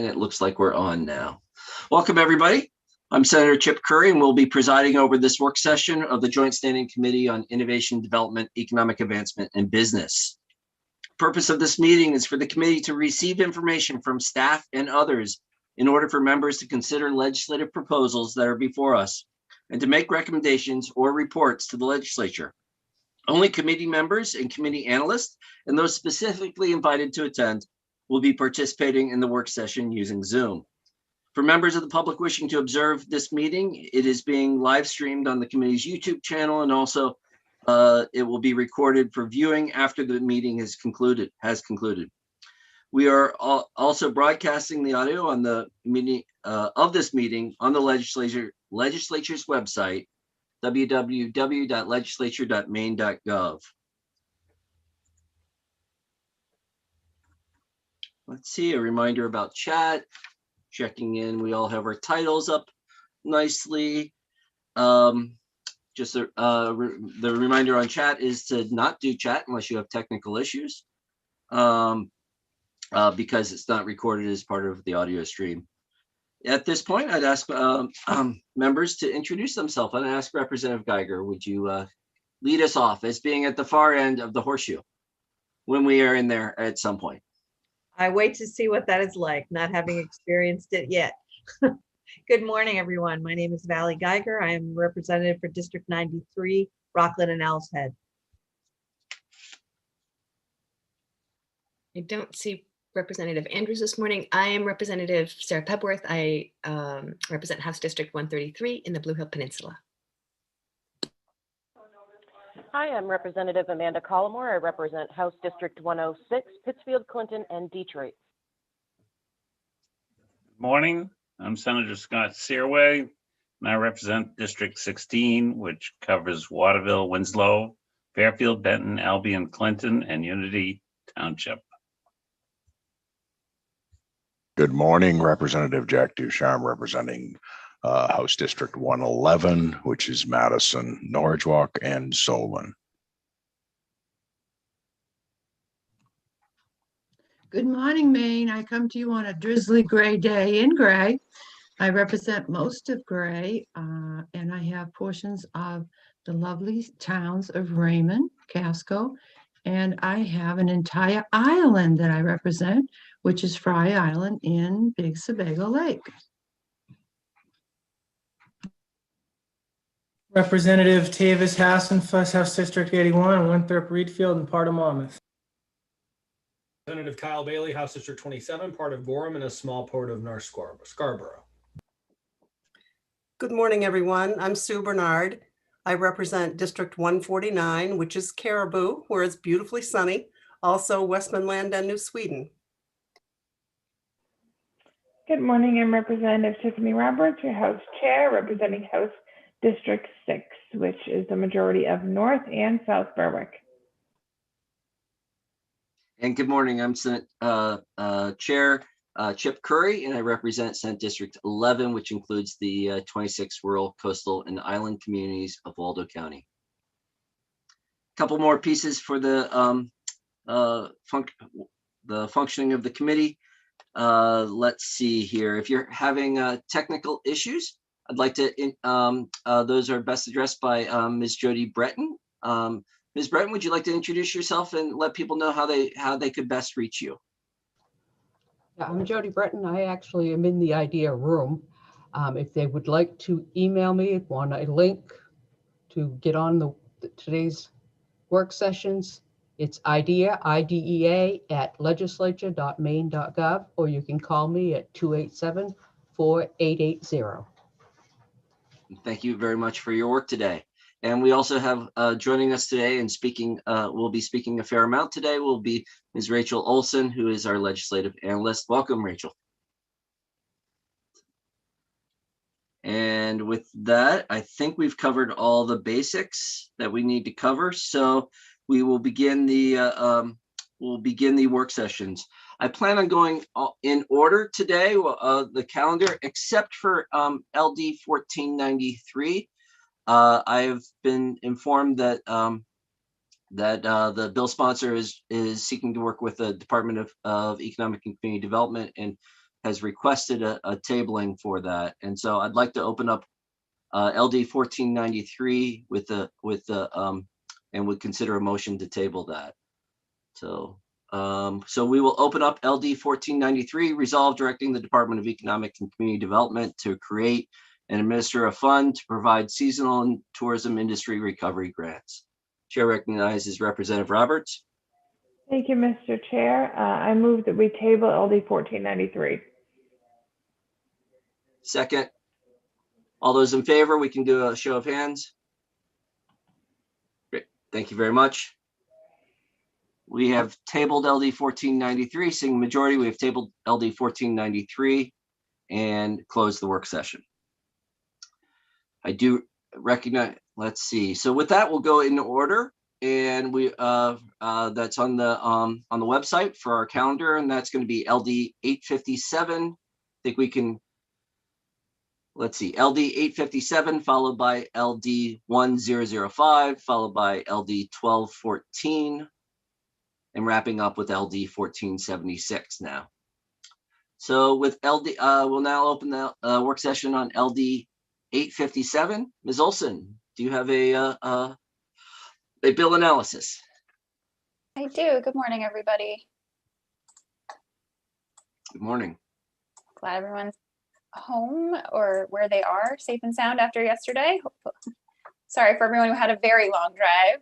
And it looks like we're on now. Welcome, everybody. I'm Senator Chip Curry, and we'll be presiding over this work session of the Joint Standing Committee on Innovation, Development, Economic Advancement, and Business. The purpose of this meeting is for the committee to receive information from staff and others in order for members to consider legislative proposals that are before us and to make recommendations or reports to the legislature. Only committee members and committee analysts and those specifically invited to attend will be participating in the work session using Zoom. For members of the public wishing to observe this meeting, it is being live streamed on the committee's YouTube channel, and also it will be recorded for viewing after the meeting has concluded. We are also broadcasting the audio on the meeting of this meeting on the legislature's website, www.legislature.maine.gov. Let's see, a reminder about chat. Checking in, we all have our titles up nicely. Just the reminder on chat is to not do chat unless you have technical issues, because it's not recorded as part of the audio stream. At this point, I'd ask members to introduce themselves. And ask Representative Geiger, would you lead us off as being at the far end of the horseshoe when we are in there at some point? I wait to see what that is like, not having experienced it yet. Good morning, everyone. My name is Valley Geiger. I am representative for District 93, Rockland and Owl's Head. I don't see Representative Andrews this morning. I am Representative Sarah Pebworth. I represent House District 133 in the Blue Hill Peninsula. Hi, I'm Representative Amanda Collimore. I represent House District 106, Pittsfield, Clinton, and Detroit. Good morning. I'm Senator Scott Searway, and I represent District 16, which covers Waterville, Winslow, Fairfield, Benton, Albion, Clinton, and Unity Township. Good morning, Representative Jack Ducharme, representing House District 111, which is Madison, Norridgewock, and Solon. Good morning, Maine. I come to you on a drizzly gray day in Gray. I represent most of Gray, and I have portions of the lovely towns of Raymond, Casco, and I have an entire island that I represent, which is Fry Island in Big Sebago Lake. Representative Tavis Hassan, House District 81, Winthrop, Reedfield, and part of Monmouth. Representative Kyle Bailey, House District 27, part of Gorham, and a small part of North Scarborough. Good morning, everyone. I'm Sue Bernard. I represent District 149, which is Caribou, where it's beautifully sunny, also Westmanland and New Sweden. Good morning. I'm Representative Tiffany Roberts, your House Chair, representing House District 6, which is the majority of North and South Berwick. And good morning, I'm Senate Chair Chip Curry, and I represent Senate District 11, which includes the 26 rural, coastal, and island communities of Waldo County. A couple more pieces for the functioning of the committee. Let's see here. If you're having technical issues, I'd like to, those are best addressed by Ms. Jody Breton. Ms. Breton, would you like to introduce yourself and let people know how they could best reach you? Yeah, I'm Jody Breton. I actually am in the idea room. If they would like to email me, want a link to get on today's work sessions, it's IDEA, IDEA at legislature.maine.gov, or you can call me at 287-4880. Thank you very much for your work today. And we also have joining us today and speaking, we'll be speaking a fair amount today, will be Ms. Rachel Olson, who is our legislative analyst. Welcome, Rachel. And with that, I think we've covered all the basics that we need to cover. So we will begin the work sessions. I plan on going in order today, the calendar, except for LD 1493. I have been informed that the bill sponsor is seeking to work with the Department of Economic and Community Development and has requested a tabling for that. And so I'd like to open up LD 1493 and would consider a motion to table that. So we will open up LD 1493, resolve directing the Department of Economic and Community Development to create and administer a fund to provide seasonal and tourism industry recovery grants. Chair recognizes Representative Roberts. Thank you, Mr. Chair. I move that we table LD 1493. Second. All those in favor, we can do a show of hands. Great, thank you very much. We have tabled LD 1493, seeing majority, we have tabled LD 1493 and closed the work session. I do recognize, let's see. So with that, we'll go in order, and we that's on the website for our calendar, and that's going to be LD 857. I think we can, let's see, LD 857 followed by LD 1005 followed by LD 1214 and wrapping up with LD 1476 now. So with LD, we'll now open the work session on LD 857. Ms. Olson, do you have a bill analysis? I do. Good morning, everybody. Good morning. Glad everyone's home or where they are, safe and sound after yesterday. Sorry for everyone who had a very long drive.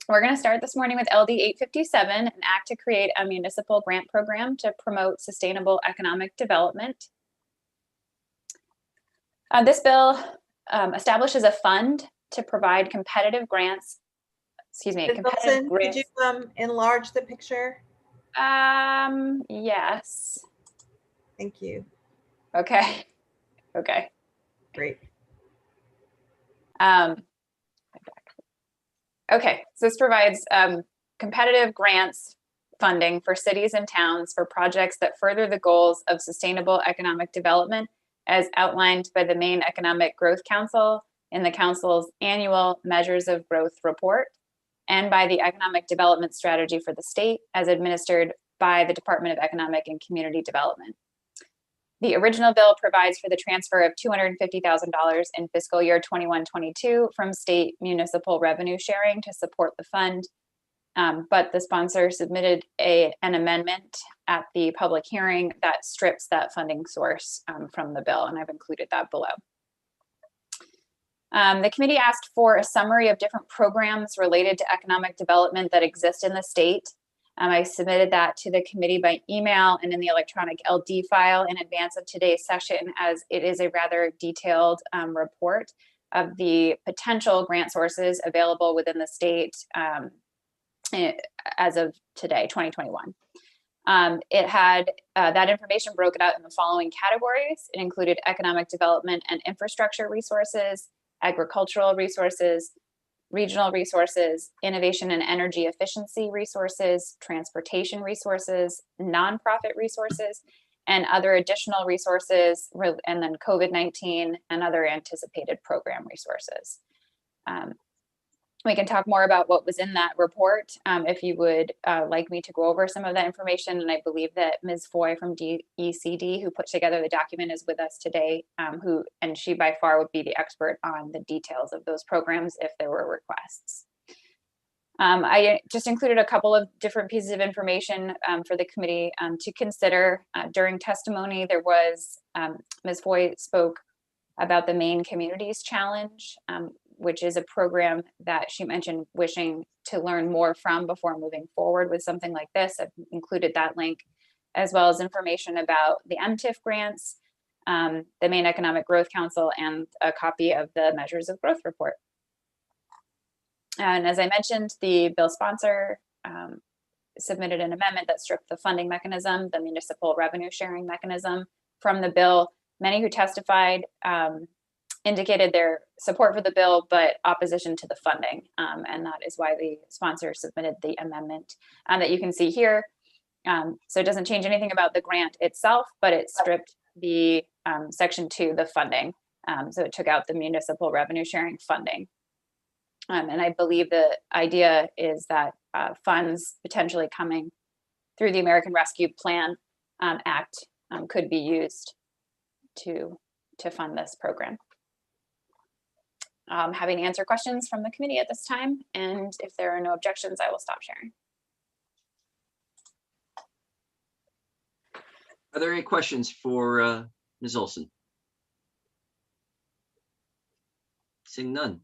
We're going to start this morning with LD 857, an act to create a municipal grant program to promote sustainable economic development. This bill establishes a fund to provide competitive grants. Excuse me. Wilson, could you enlarge the picture? Yes. Thank you. Okay. Okay. Great. Okay, so this provides competitive grants funding for cities and towns for projects that further the goals of sustainable economic development as outlined by the Maine Economic Growth Council in the Council's annual Measures of Growth report and by the Economic Development Strategy for the state as administered by the Department of Economic and Community Development. The original bill provides for the transfer of $250,000 in fiscal year 21-22 from state municipal revenue sharing to support the fund. But the sponsor submitted an amendment at the public hearing that strips that funding source from the bill, and I've included that below. The committee asked for a summary of different programs related to economic development that exist in the state. I submitted that to the committee by email and in the electronic LD file in advance of today's session, as it is a rather detailed report of the potential grant sources available within the state as of today, 2021. It had that information broken out in the following categories. It included economic development and infrastructure resources, agricultural resources, regional resources, innovation and energy efficiency resources, transportation resources, nonprofit resources, and other additional resources, and then COVID-19 and other anticipated program resources. We can talk more about what was in that report if you would like me to go over some of that information. And I believe that Ms. Foy from DECD, who put together the document, is with us today, and she by far would be the expert on the details of those programs if there were requests. I just included a couple of different pieces of information for the committee to consider. During testimony, there was, Ms. Foy spoke about the Maine Communities Challenge, which is a program that she mentioned wishing to learn more from before moving forward with something like this. I've included that link, as well as information about the MTIF grants, the Maine Economic Growth Council, and a copy of the Measures of Growth report. And as I mentioned, the bill sponsor submitted an amendment that stripped the funding mechanism, the municipal revenue sharing mechanism, from the bill. Many who testified indicated their support for the bill, but opposition to the funding. And that is why the sponsor submitted the amendment that you can see here. So it doesn't change anything about the grant itself, but it stripped the section 2, the funding. So it took out the municipal revenue sharing funding. And I believe the idea is that funds potentially coming through the American Rescue Plan Act could be used to fund this program. Having to answer questions from the committee at this time, and if there are no objections, I will stop sharing. Are there any questions for Ms. Olson? Seeing none.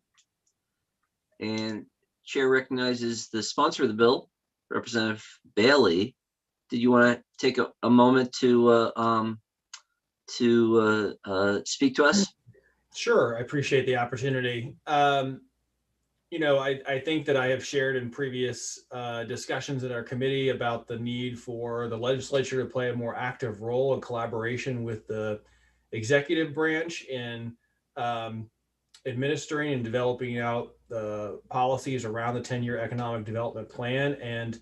And Chair recognizes the sponsor of the bill, Representative Bailey. Did you want to take a moment to speak to us? Sure, I appreciate the opportunity. You know, I think that I have shared in previous discussions at our committee about the need for the legislature to play a more active role in collaboration with the executive branch in administering and developing out the policies around the 10-year economic development plan. And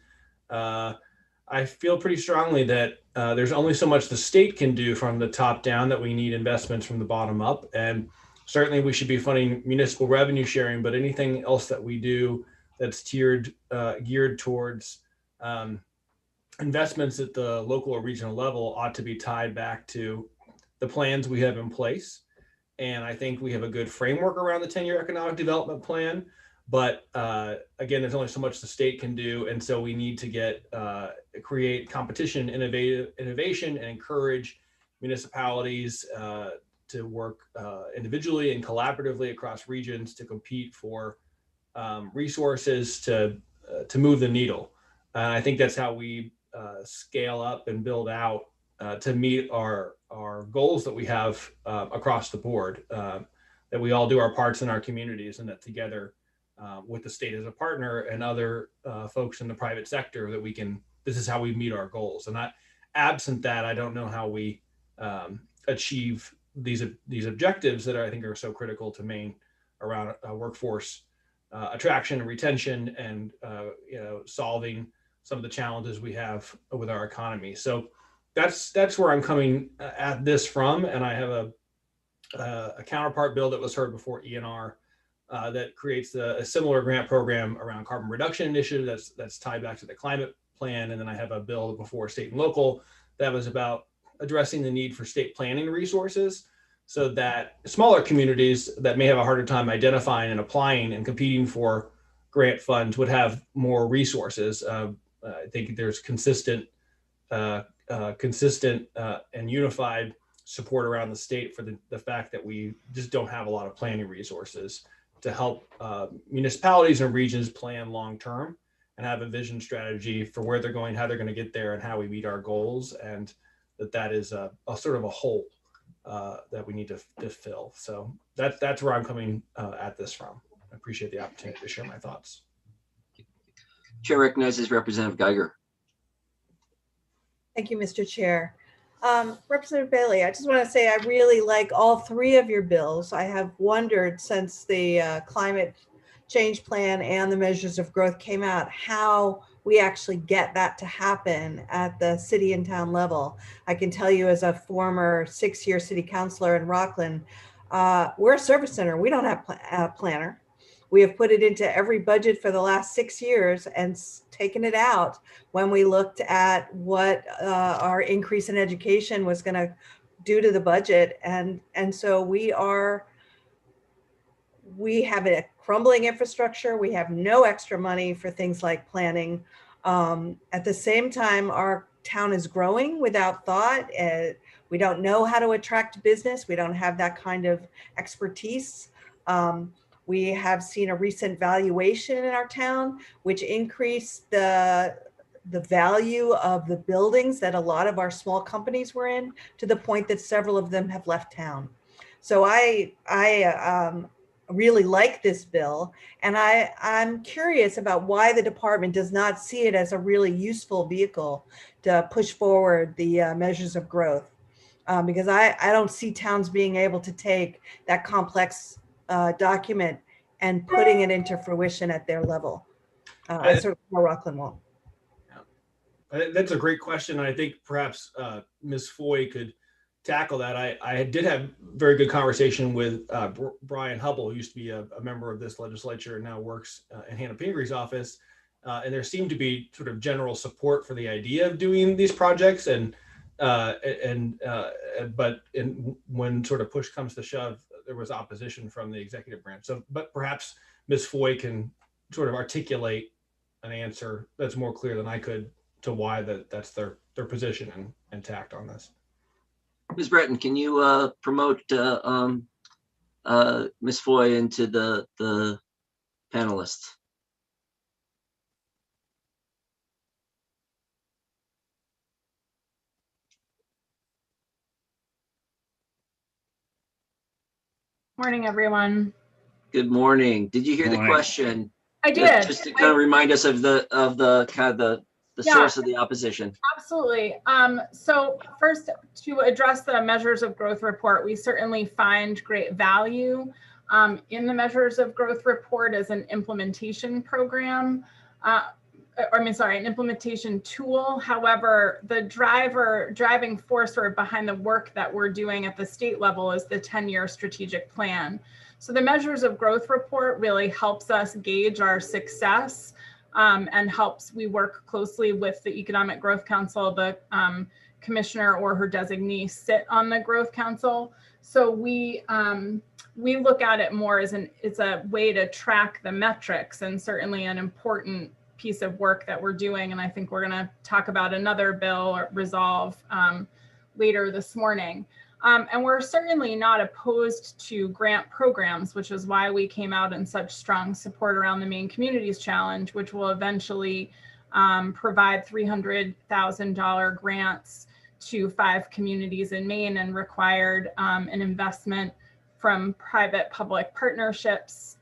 I feel pretty strongly that there's only so much the state can do from the top down, that we need investments from the bottom up. And certainly we should be funding municipal revenue sharing, but anything else that we do that's geared towards investments at the local or regional level ought to be tied back to the plans we have in place. And I think we have a good framework around the 10-year economic development plan. But again, there's only so much the state can do. And so we need to create competition, innovation, and encourage municipalities to work individually and collaboratively across regions to compete for resources to move the needle. I think that's how we scale up and build out to meet our goals that we have across the board, that we all do our parts in our communities, and that together with the state as a partner and other folks in the private sector, that we can, this is how we meet our goals. And absent that, I don't know how we achieve these objectives that I think are so critical to Maine around workforce attraction and retention, and solving some of the challenges we have with our economy. So that's where I'm coming at this from. And I have a counterpart bill that was heard before ENR that creates a similar grant program around carbon reduction initiative that's tied back to the climate plan. And then I have a bill before state and local that was about addressing the need for state planning resources, so that smaller communities that may have a harder time identifying and applying and competing for grant funds would have more resources. I think there's consistent and unified support around the state for the fact that we just don't have a lot of planning resources to help municipalities and regions plan long-term and have a vision strategy for where they're going, how they're going to get there, and how we meet our goals. And that is a sort of a hole that we need to fill. So that's where I'm coming at this from. I appreciate the opportunity to share my thoughts. Chair recognizes Representative Geiger. Thank you, Mr. Chair. Representative Bailey, I just want to say I really like all three of your bills. I have wondered since the climate change plan and the measures of growth came out, how we actually get that to happen at the city and town level. I can tell you, as a former 6-year city councilor in Rockland, we're a service center. We don't have a planner. We have put it into every budget for the last 6 years and taken it out when we looked at what our increase in education was going to do to the budget. And so we have a crumbling infrastructure. We have no extra money for things like planning. At the same time, our town is growing without thought. We don't know how to attract business. We don't have that kind of expertise. We have seen a recent valuation in our town, which increased the value of the buildings that a lot of our small companies were in, to the point that several of them have left town. So I really like this bill, and I'm curious about why the department does not see it as a really useful vehicle to push forward the measures of growth, because I don't see towns being able to take that complex document and putting it into fruition at their level. Certainly Rockland won't. That's a great question. I think perhaps Ms. Foy could tackle that. I did have very good conversation with Brian Hubble, who used to be a member of this legislature and now works in Hannah Pingree's office, And there seemed to be sort of general support for the idea of doing these projects, but when sort of push comes to shove, there was opposition from the executive branch. So, but perhaps Ms. Foy can sort of articulate an answer that's more clear than I could to why that's their position and tact on this. Ms. Breton, can you promote Ms. Foy into the panelists? Morning, everyone. Good morning. Did you hear the Morning. question? I did. Just to kind of remind us of the Yeah. source of the opposition. Absolutely. So first, to address the measures of growth report, we certainly find great value in the measures of growth report as an implementation program. An implementation tool. However, the driving force behind the work that we're doing at the state level is the 10-year strategic plan. So the measures of growth report really helps us gauge our success and we work closely with the Economic Growth Council. The commissioner or her designee sit on the Growth Council. So we look at it more as it's a way to track the metrics, and certainly an important piece of work that we're doing. And I think we're going to talk about another bill or resolve later this morning. And we're certainly not opposed to grant programs, which is why we came out in such strong support around the Maine Communities Challenge, which will eventually provide $300,000 grants to 5 communities in Maine, and required an investment from private-public partnerships,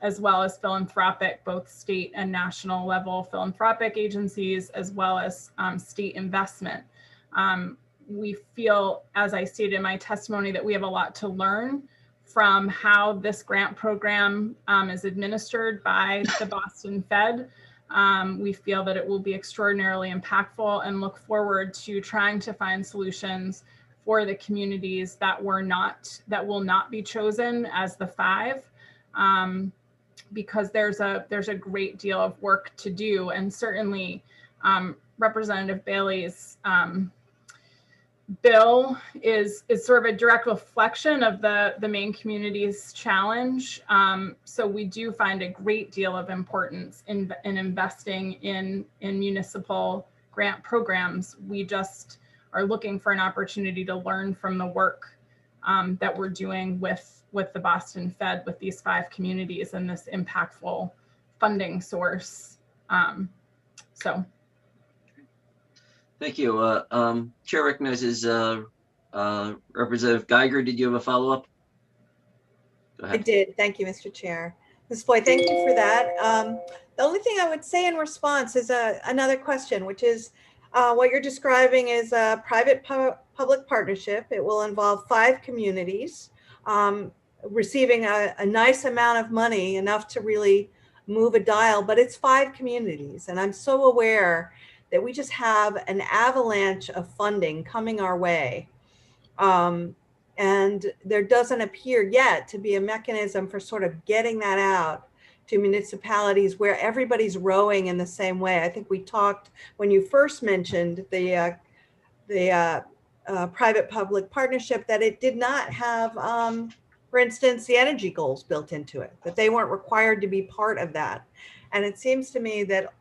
as well as philanthropic, both state and national level philanthropic agencies, as well as state investment. We feel, as I stated in my testimony, that we have a lot to learn from how this grant program is administered by the Boston Fed. We feel that it will be extraordinarily impactful, and look forward to trying to find solutions for the communities that will not be chosen as the 5. Because there's a great deal of work to do, and certainly Representative Bailey's bill is sort of a direct reflection of the Maine Communities Challenge. So we do find a great deal of importance in investing in municipal grant programs. We just are looking for an opportunity to learn from the work that we're doing with the Boston Fed, with these 5 communities and this impactful funding source. Thank you. Chair recognizes Representative Geiger. Did you have a follow-up? Go ahead. I did. Thank you, Mr. Chair. Ms. Foy, thank you for that. The only thing I would say in response is another question, which is what you're describing is a private-public partnership. It will involve 5 communities receiving a nice amount of money, enough to really move a dial, but it's 5 communities. And I'm so aware that we just have an avalanche of funding coming our way. And there doesn't appear yet to be a mechanism for sort of getting that out to municipalities where everybody's rowing in the same way. I think we talked, when you first mentioned the private-public partnership, that it did not have, for instance, the energy goals built into it, that they weren't required to be part of that. And it seems to me that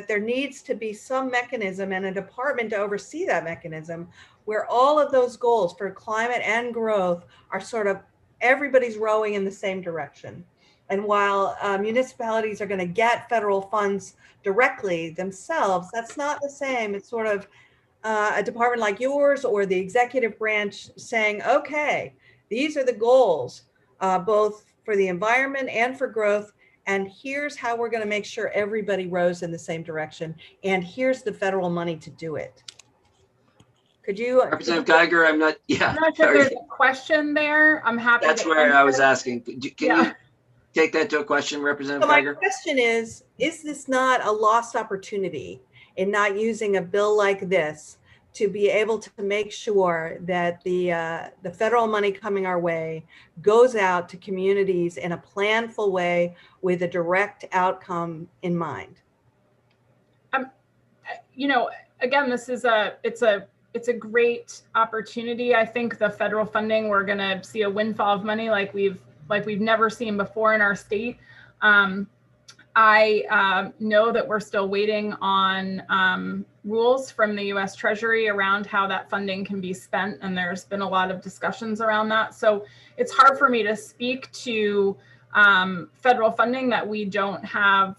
there needs to be some mechanism and a department to oversee that mechanism, where all of those goals for climate and growth are sort of, everybody's rowing in the same direction. And while municipalities are going to get federal funds directly themselves, that's not the same. It's sort of a department like yours or the executive branch saying, okay, these are the goals, both for the environment and for growth. And here's how we're going to make sure everybody rows in the same direction. And here's the federal money to do it. Could you? Representative Geiger, I'm not sure there's a question there. I'm happy. That's where I was asking. Can you take that to a question, Representative Geiger? My question is this not a lost opportunity in not using a bill like this to be able to make sure that the federal money coming our way goes out to communities in a planful way with a direct outcome in mind. You know, again, this is it's a great opportunity. I think the federal funding, we're going to see a windfall of money like we've never seen before in our state. I know that we're still waiting on rules from the U.S. Treasury around how that funding can be spent, and there's been a lot of discussions around that. So it's hard for me to speak to federal funding that we don't have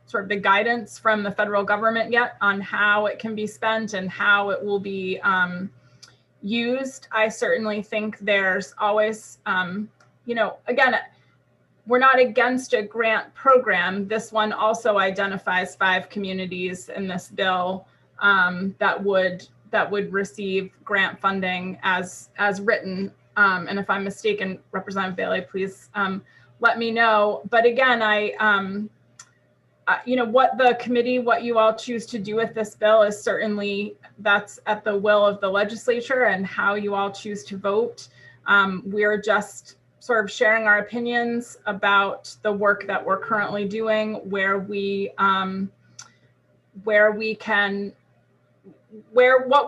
sort of the guidance from the federal government yet on how it can be spent and how it will be used. I certainly think there's always, you know, again, we're not against a grant program. This one also identifies 5 communities in this bill that would receive grant funding as written. And if I'm mistaken, Representative Bailey, please let me know. But again, you know, what the committee, what you all choose to do with this bill is certainly, that's at the will of the legislature and how you all choose to vote. We're just sort of sharing our opinions about the work that we're currently doing, where what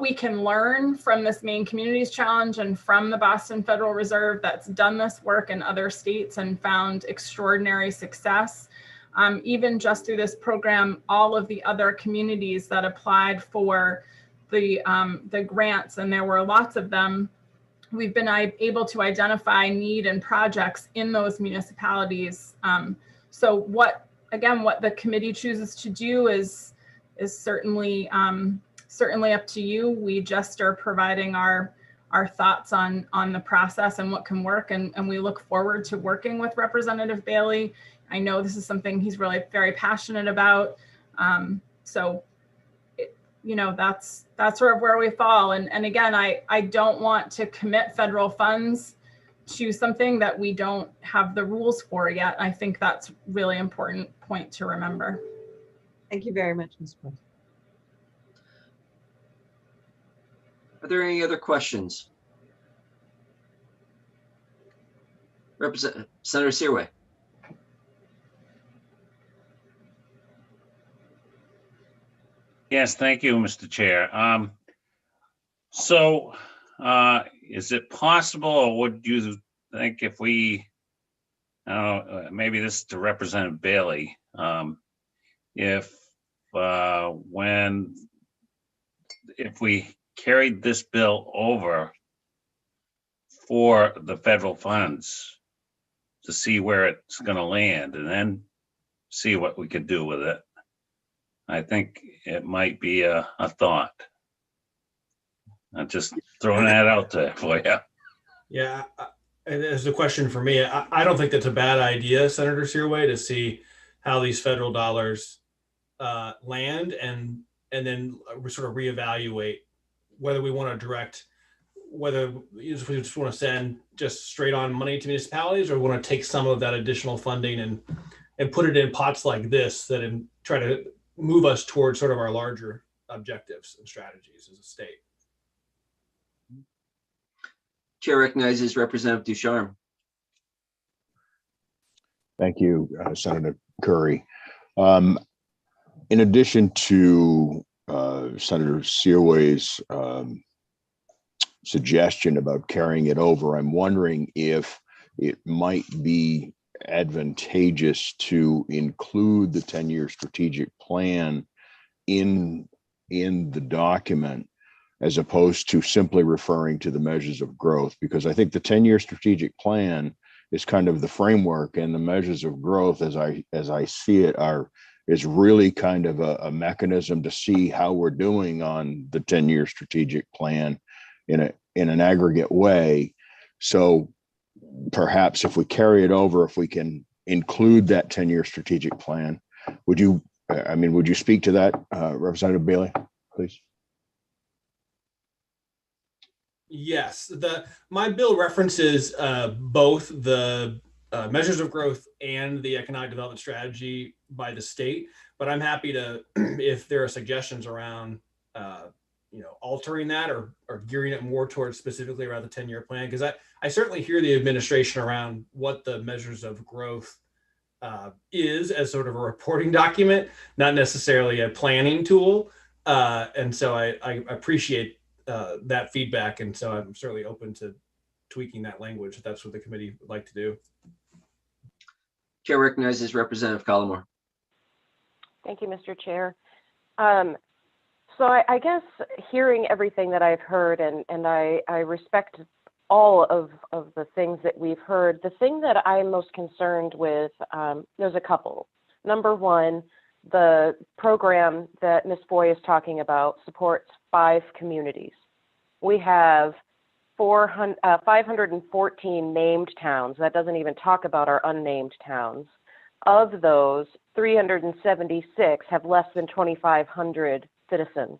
we can learn from this Maine Communities Challenge and from the Boston Federal Reserve that's done this work in other states and found extraordinary success. Even just through this program, all of the other communities that applied for the grants, and there were lots of them, we've been able to identify need and projects in those municipalities. So what the committee chooses to do is certainly up to you. We just are providing our thoughts on the process and what can work, and we look forward to working with Representative Bailey. I know this is something he's really very passionate about. You know, that's sort of where we fall. And again, I don't want to commit federal funds to something that we don't have the rules for yet. I think that's really important point to remember. Thank you very much, Ms. President. Are there any other questions? Senator Searway. Yes, thank you, Mr. Chair. So is it possible, or would you think if we, maybe this is to Representative Bailey, if we carried this bill over for the federal funds to see where it's going to land and then see what we could do with it, I think it might be a thought. I'm just throwing that out there for you. Yeah, and as a question for me, I don't think that's a bad idea, Senator Searway, to see how these federal dollars land and then sort of reevaluate whether we want to direct, whether we just want to send just straight on money to municipalities, or want to take some of that additional funding and put it in pots like this that try to move us towards sort of our larger objectives and strategies as a state. Chair recognizes Representative Ducharme. Thank you, Senator Curry. In addition to Senator Searway's suggestion about carrying it over, I'm wondering if it might be advantageous to include the 10-year strategic plan in the document, as opposed to simply referring to the measures of growth, because I think the 10-year strategic plan is kind of the framework, and the measures of growth, as I see it, is really kind of a mechanism to see how we're doing on the 10-year strategic plan in an aggregate way. So perhaps if we carry it over, if we can include that 10-year strategic plan, would you speak to that, Representative Bailey, please? Yes, my bill references both the measures of growth and the economic development strategy by the state, but I'm happy to, if there are suggestions around, altering that or gearing it more towards specifically around the 10-year plan? Because I certainly hear the administration around what the measures of growth is as sort of a reporting document, not necessarily a planning tool. And so I appreciate that feedback. And so I'm certainly open to tweaking that language if that's what the committee would like to do. Chair recognizes Representative Collmore. Thank you, Mr. Chair. So I guess hearing everything that I've heard, and I respect all of the things that we've heard, the thing that I'm most concerned with, there's a couple. Number one, the program that Ms. Foy is talking about supports 5 communities. We have 514 named towns. That doesn't even talk about our unnamed towns. Of those, 376 have less than 2,500 citizens.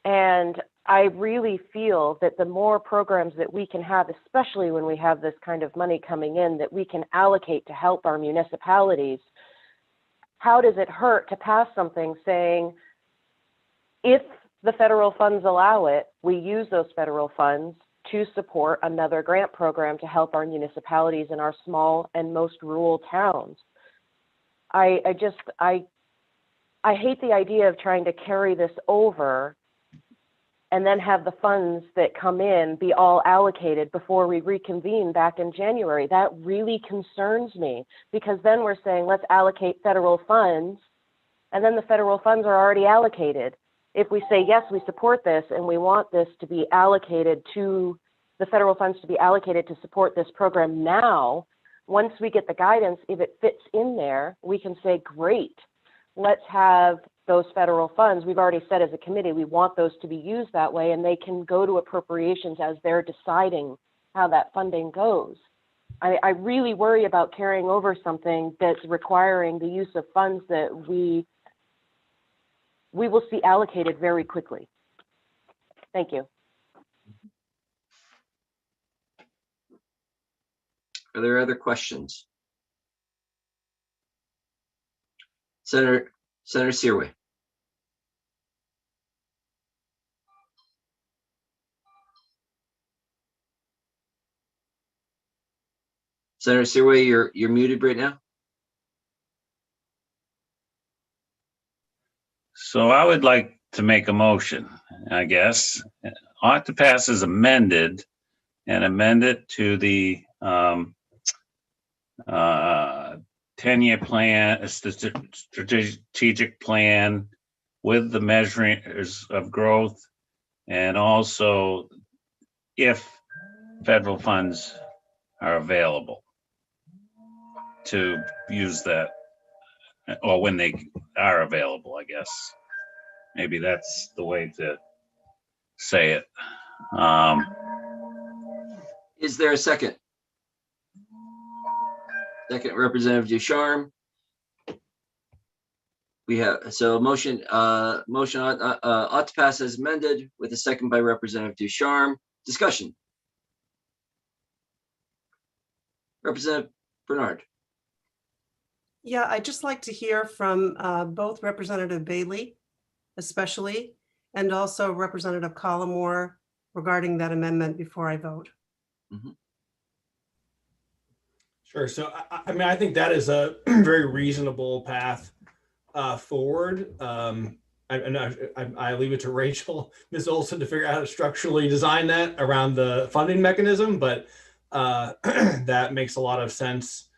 And I really feel that the more programs that we can have, especially when we have this kind of money coming in, that we can allocate to help our municipalities, how does it hurt to pass something saying, if the federal funds allow it, we use those federal funds to support another grant program to help our municipalities in our small and most rural towns. I hate the idea of trying to carry this over and then have the funds that come in be all allocated before we reconvene back in January. That really concerns me, because then we're saying, let's allocate federal funds, and then the federal funds are already allocated. If we say, yes, we support this and we want this to be allocated to, the federal funds to be allocated to support this program now, once we get the guidance, if it fits in there, we can say, great, let's have those federal funds. We've already said as a committee, we want those to be used that way, and they can go to appropriations as they're deciding how that funding goes. I really worry about carrying over something that's requiring the use of funds that we will see allocated very quickly. Thank you. Are there other questions? Senator Searway. Senator Searway, you're muted right now. So I would like to make a motion, I guess. Ought to pass as amended and amend it to the 10-year plan, strategic plan with the measures of growth, and also if federal funds are available to use that, or when they are available, I guess. Maybe that's the way to say it. Is there a second? Second, Representative Ducharme. We have, so motion ought to pass as amended with a second by Representative Ducharme. Discussion. Representative Bernard. Yeah, I'd just like to hear from both Representative Bailey, especially, and also Representative Collmore regarding that amendment before I vote. Mm-hmm. Sure. So, I mean, I think that is a very reasonable path forward. I leave it to Rachel, Ms. Olson, to figure out how to structurally design that around the funding mechanism, but that makes a lot of sense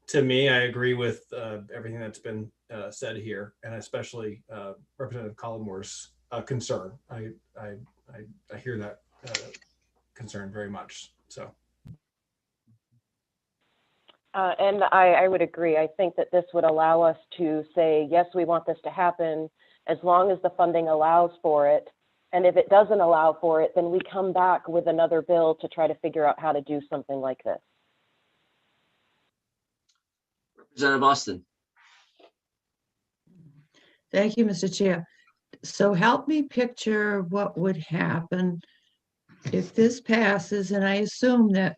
to me. I agree with everything that's been said here, and especially Representative Collmore's concern. I hear that concern very much. So. And I would agree. I think that this would allow us to say, yes, we want this to happen as long as the funding allows for it. And if it doesn't allow for it, then we come back with another bill to try to figure out how to do something like this. Representative Austin. Thank you, Mr. Chair. So help me picture what would happen if this passes, and I assume that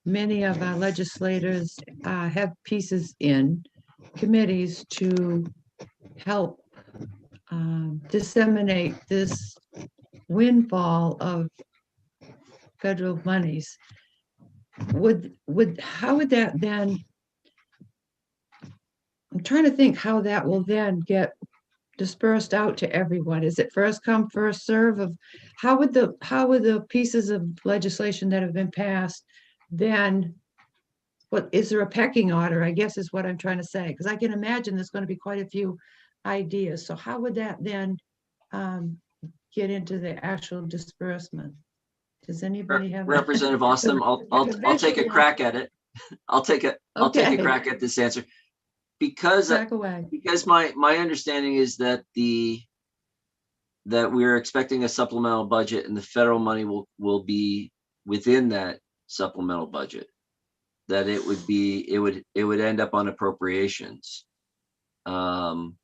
many of our legislators have pieces in committees to help disseminate this windfall of federal monies, how would that then, I'm trying to think how that will then get dispersed out to everyone. Is it first come, first serve of how would the pieces of legislation that have been passed then, what is there a pecking order, I guess is what I'm trying to say, because I can imagine there's going to be quite a few ideas. So how would that then get into the actual disbursement? Does anybody have Representative Austin? I'll take a crack at it. I'll take a crack at this answer. Because my understanding is that that we're expecting a supplemental budget and the federal money will be within that supplemental budget, that it would end up on appropriations, and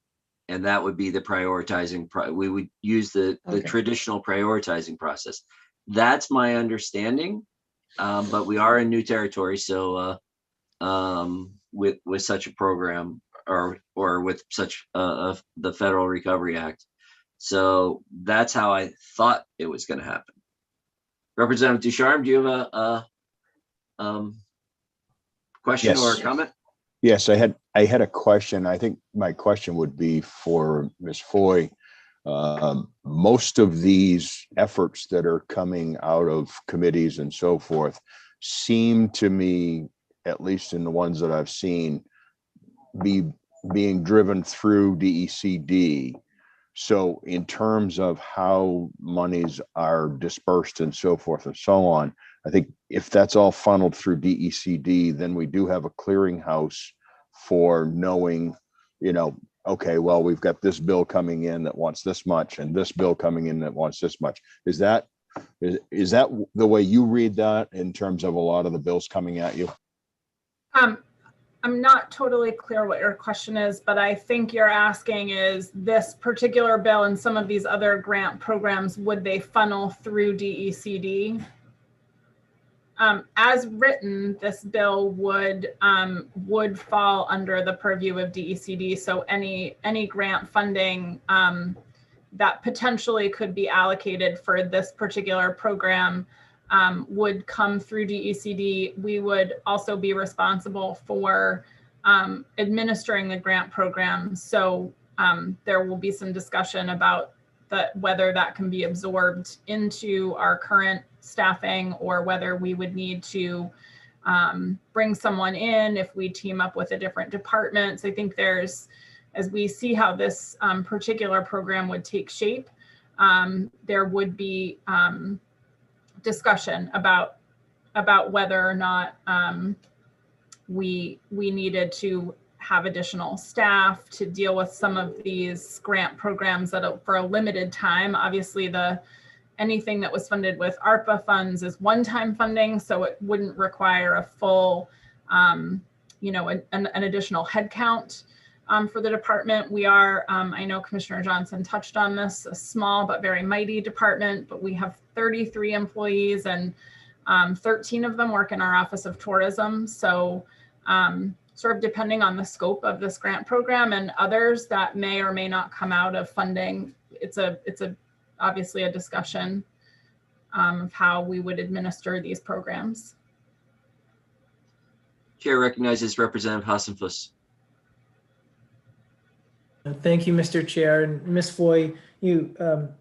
that would be the prioritizing. We would use the traditional prioritizing process. That's my understanding, but we are in new territory, so. With such a program or with such the Federal Recovery Act. So that's how I thought it was going to happen. Representative Ducharme, do you have a question or a comment? Yes, I had a question. I think my question would be for Ms. Foy. Most of these efforts that are coming out of committees and so forth seem to me, at least in the ones that I've seen, being driven through DECD. So in terms of how monies are dispersed and so forth and so on, I think if that's all funneled through DECD, then we do have a clearinghouse for knowing, okay, well, we've got this bill coming in that wants this much and this bill coming in that wants this much. Is that the way you read that in terms of a lot of the bills coming at you? I'm not totally clear what your question is, but I think you're asking is this particular bill and some of these other grant programs, would they funnel through DECD? As written, this bill would fall under the purview of DECD. So any grant funding that potentially could be allocated for this particular program would come through DECD. We would also be responsible for administering the grant program. So there will be some discussion about whether that can be absorbed into our current staffing or whether we would need to bring someone in if we team up with a different department. So I think as we see how this particular program would take shape, there would be discussion about whether or not we needed to have additional staff to deal with some of these grant programs for a limited time. Obviously, anything that was funded with ARPA funds is one-time funding, so it wouldn't require a full, an additional headcount for the department. We are, I know Commissioner Johnson touched on this, a small but very mighty department, but we have 33 employees and 13 of them work in our Office of Tourism. So sort of depending on the scope of this grant program and others that may or may not come out of funding, it's obviously a discussion of how we would administer these programs. Chair recognizes Representative Hassenfuss. Thank you, Mr. Chair. And Ms. Foy, you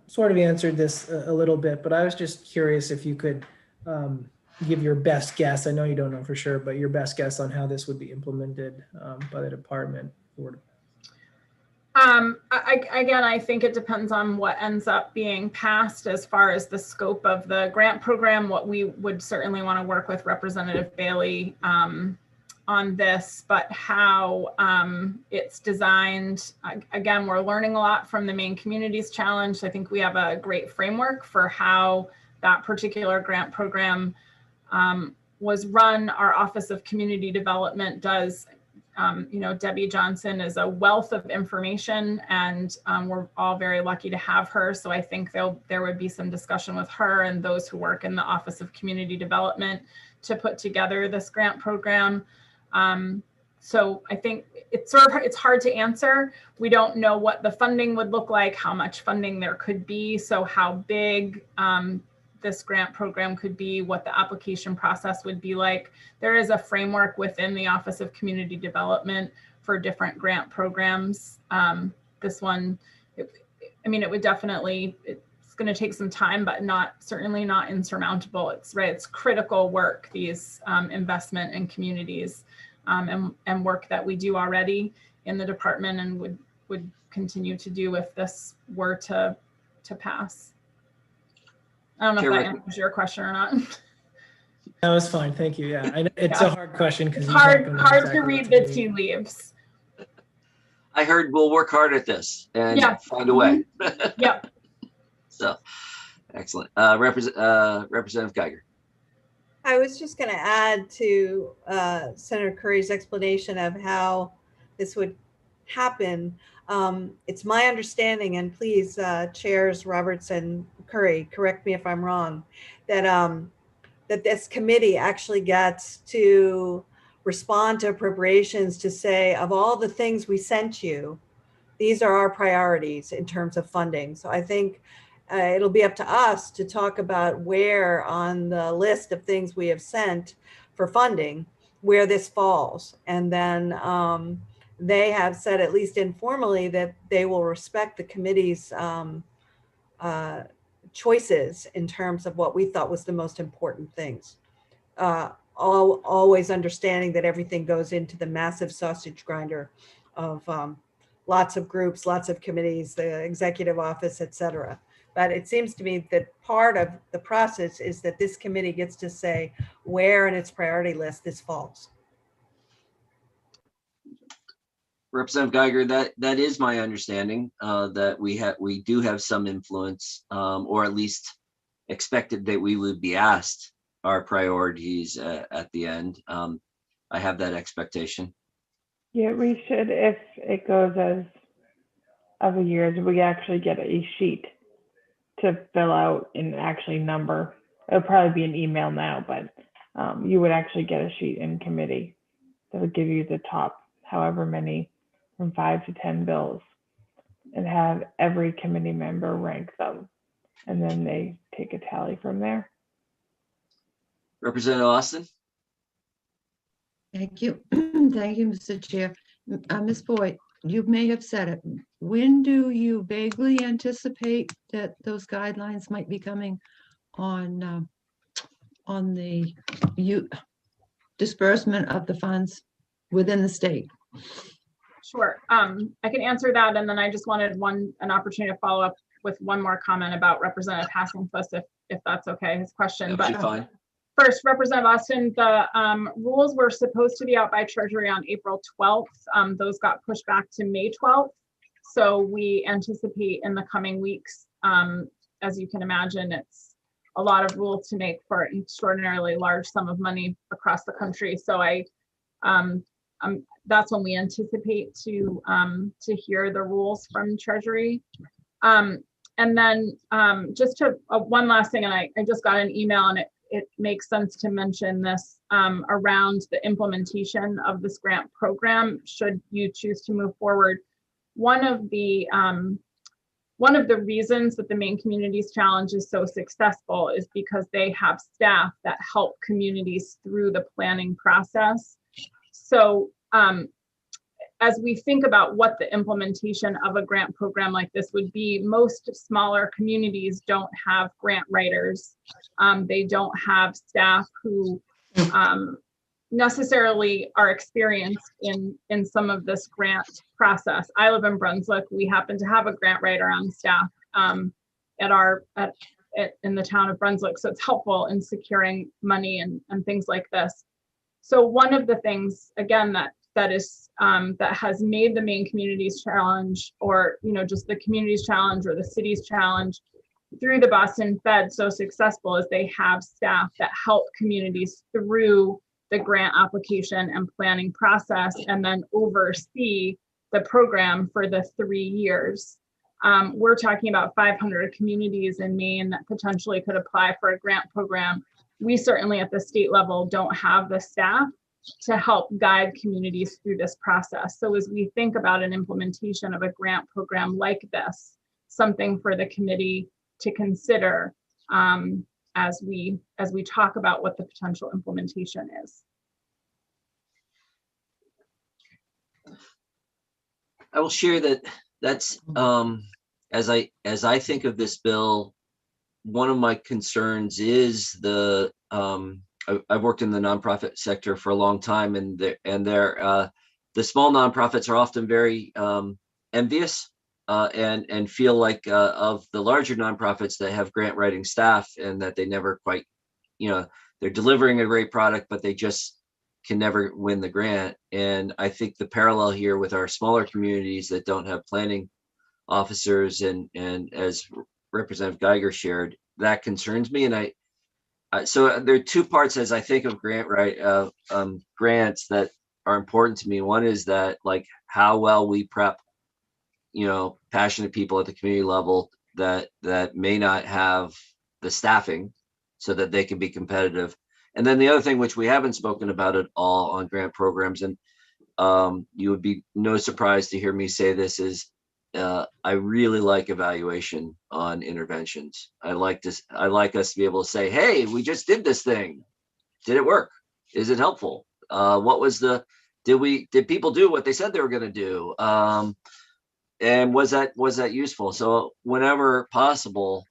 sort of answered this a little bit, but I was just curious if you could give your best guess. I know you don't know for sure, but your best guess on how this would be implemented by the department. Again, I think it depends on what ends up being passed as far as the scope of the grant program. What we would certainly want to work with Representative Bailey on this, but how it's designed. Again, we're learning a lot from the Maine Communities Challenge. I think we have a great framework for how that particular grant program was run. Our Office of Community Development does, Debbie Johnson is a wealth of information, and we're all very lucky to have her. So I think there would be some discussion with her and those who work in the Office of Community Development to put together this grant program. So I think it's hard to answer. We don't know what the funding would look like, how much funding there could be, so how big this grant program could be, what the application process would be like. There is a framework within the Office of Community Development for different grant programs. This one, I mean, it would definitely, it's going to take some time, but certainly not insurmountable. It's critical work, these investment in communities and work that we do already in the department and would continue to do if this were to pass. I don't know if that answers your question or not. That was fine. Thank you. Yeah, it's a hard question because it's hard to read the tea leaves. I heard we'll work hard at this and find a way. Yep. So, excellent. Representative Geiger. I was just going to add to Senator Curry's explanation of how this would happen. It's my understanding, and please, Chairs Roberts and Curry, correct me if I'm wrong, that that this committee actually gets to respond to appropriations to say, of all the things we sent you, these are our priorities in terms of funding. So I think it'll be up to us to talk about where on the list of things we have sent for funding, where this falls. And then they have said, at least informally, that they will respect the committee's choices in terms of what we thought was the most important things. Always understanding that everything goes into the massive sausage grinder of lots of groups, lots of committees, the executive office, et cetera. But it seems to me that part of the process is that this committee gets to say where in its priority list this falls. Representative Geiger, that is my understanding, that we do have some influence, or at least expected that we would be asked our priorities at the end. I have that expectation. Yeah, we should, if it goes as other years, we actually get a sheet to fill out and actually number. It'll probably be an email now, but you would actually get a sheet in committee that would give you the top however many from 5 to 10 bills and have every committee member rank them. And then they take a tally from there. Representative Austin. Thank you. Thank you, Mr. Chair. Ms. Boyd, you may have said it. When do you vaguely anticipate that those guidelines might be coming on the disbursement of the funds within the state? Sure. I can answer that, and then I just wanted an opportunity to follow up with one more comment about Representative Hassenfuss, if that's okay, his question. That'd be fine. First, Representative Austin, the rules were supposed to be out by Treasury on April 12th. Those got pushed back to May 12th. So we anticipate in the coming weeks, as you can imagine, it's a lot of rules to make for an extraordinarily large sum of money across the country. So that's when we anticipate to hear the rules from Treasury. And then just to one last thing, and I just got an email, and it makes sense to mention this around the implementation of this grant program, should you choose to move forward. One of the reasons that the Maine Communities Challenge is so successful is because they have staff that help communities through the planning process. So as we think about what the implementation of a grant program like this would be, most smaller communities don't have grant writers. They don't have staff who necessarily are experienced in some of this grant process. I live in Brunswick. We happen to have a grant writer on staff in the town of Brunswick. So it's helpful in securing money and things like this. So one of the things, again, that has made the Maine Communities Challenge, or just the Communities Challenge or the Cities Challenge through the Boston Fed so successful is they have staff that help communities through the grant application and planning process, and then oversee the program for the 3 years. We're talking about 500 communities in Maine that potentially could apply for a grant program. We certainly at the state level don't have the staff to help guide communities through this process. So as we think about an implementation of a grant program like this, something for the committee to consider as we talk about what the potential implementation is. I will share that's as I think of this bill, one of my concerns is I've worked in the nonprofit sector for a long time, and the small nonprofits are often very envious and feel like of the larger nonprofits that have grant writing staff, and that they never quite, they're delivering a great product, but they just can never win the grant. And I think the parallel here with our smaller communities that don't have planning officers, and as Representative Geiger shared, that concerns me. And so there are two parts as I think of grants that are important to me. One is that, like, how well we prep, passionate people at the community level that may not have the staffing so that they can be competitive. And then the other thing, which we haven't spoken about at all on grant programs, and you would be no surprise to hear me say this, is I really like evaluation on interventions. I like us to be able to say, hey, we just did this thing. Did it work? Is it helpful? Did people do what they said they were going to do? And was that useful? So whenever possible,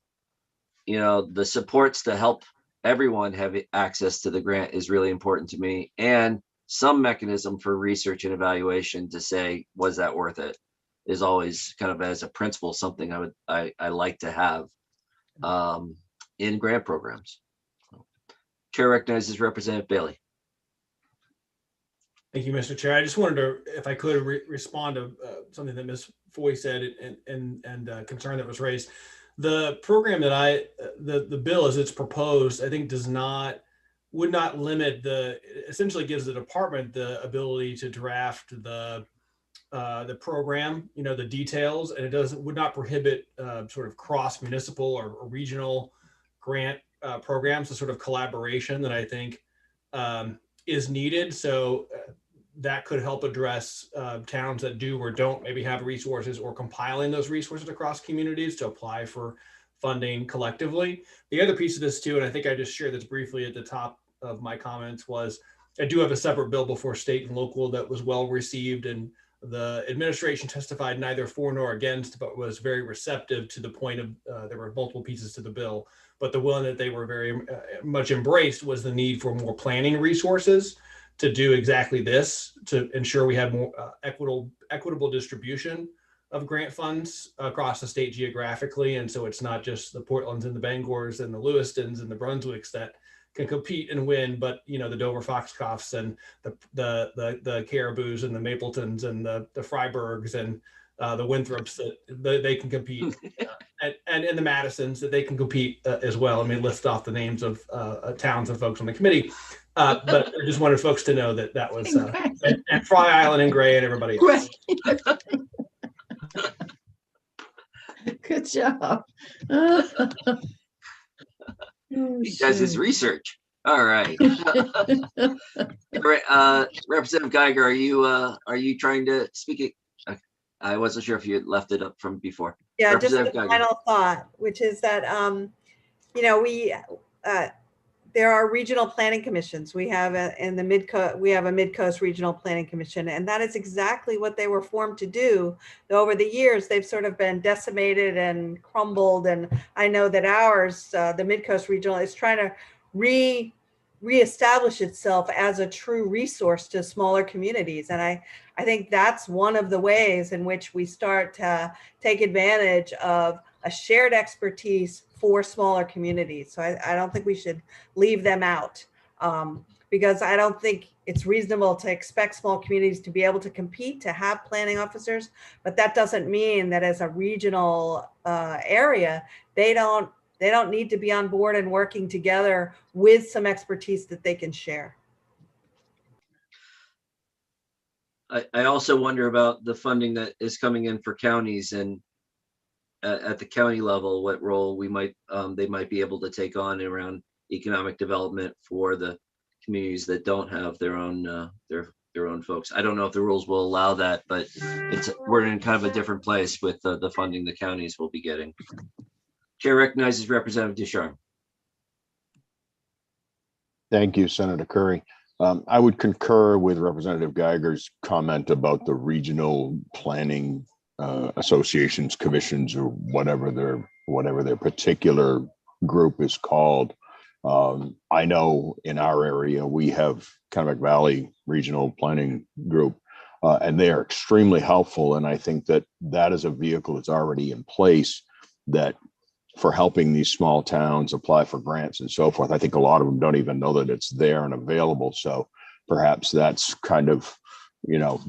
the supports to help everyone have access to the grant is really important to me, and some mechanism for research and evaluation to say, was that worth it, is always kind of, as a principle, something I like to have in grant programs. Chair recognizes Representative Bailey. Thank you, Mr. Chair. I just wanted to, if I could, respond to something that Ms. Foy said and concern that was raised. The program that the bill as it's proposed, I think would not limit essentially gives the department the ability to draft the program, the details, and it would not prohibit sort of cross municipal or regional grant programs, the sort of collaboration that I think is needed. So that could help address towns that do or don't maybe have resources, or compiling those resources across communities to apply for funding collectively. The other piece of this too, and I think I just shared this briefly at the top of my comments, was I do have a separate bill before state and local that was well received, and the administration testified neither for nor against, but was very receptive to the point of there were multiple pieces to the bill. But the one that they were very much embraced was the need for more planning resources to do exactly this, to ensure we have more equitable distribution of grant funds across the state geographically. And so it's not just the Portlands and the Bangors and the Lewistons and the Brunswicks that can compete and win, but the Dover Foxcroft's and the Caribous and the Mapletons and the Freiburgs and the Winthrops, that they can compete, and the Madisons, that they can compete as well. Let me list off the names of towns and folks on the committee. But I just wanted folks to know that was and Fry Island and Gray and everybody else. Good job. He does his research. All right. Representative Geiger, are you trying to speak? I wasn't sure if you had left it up from before. Yeah, just a final thought, which is that there are regional planning commissions. We have in the Mid-Coast Regional Planning Commission, and that is exactly what they were formed to do. Though over the years, they've sort of been decimated and crumbled. And I know that ours, the Mid-Coast Regional, is trying to reestablish itself as a true resource to smaller communities. And I think that's one of the ways in which we start to take advantage of a shared expertise for smaller communities. So I don't think we should leave them out, because I don't think it's reasonable to expect small communities to be able to compete, to have planning officers, but that doesn't mean that as a regional area, they don't need to be on board and working together with some expertise that they can share. I also wonder about the funding that is coming in for counties, and at the county level, what role they might be able to take on around economic development for the communities that don't have their own their own folks. I don't know if the rules will allow that, but we're in kind of a different place with the funding the counties will be getting. Chair recognizes Representative Ducharme. Thank you, Senator Curry. I would concur with Representative Geiger's comment about the regional planning associations, commissions, or whatever their particular group is called. I know in our area we have Kennebec Valley Regional Planning Group, and they are extremely helpful. And I think that that is a vehicle that's already in place that for helping these small towns apply for grants and so forth. I think a lot of them don't even know that it's there and available. So perhaps that's kind of,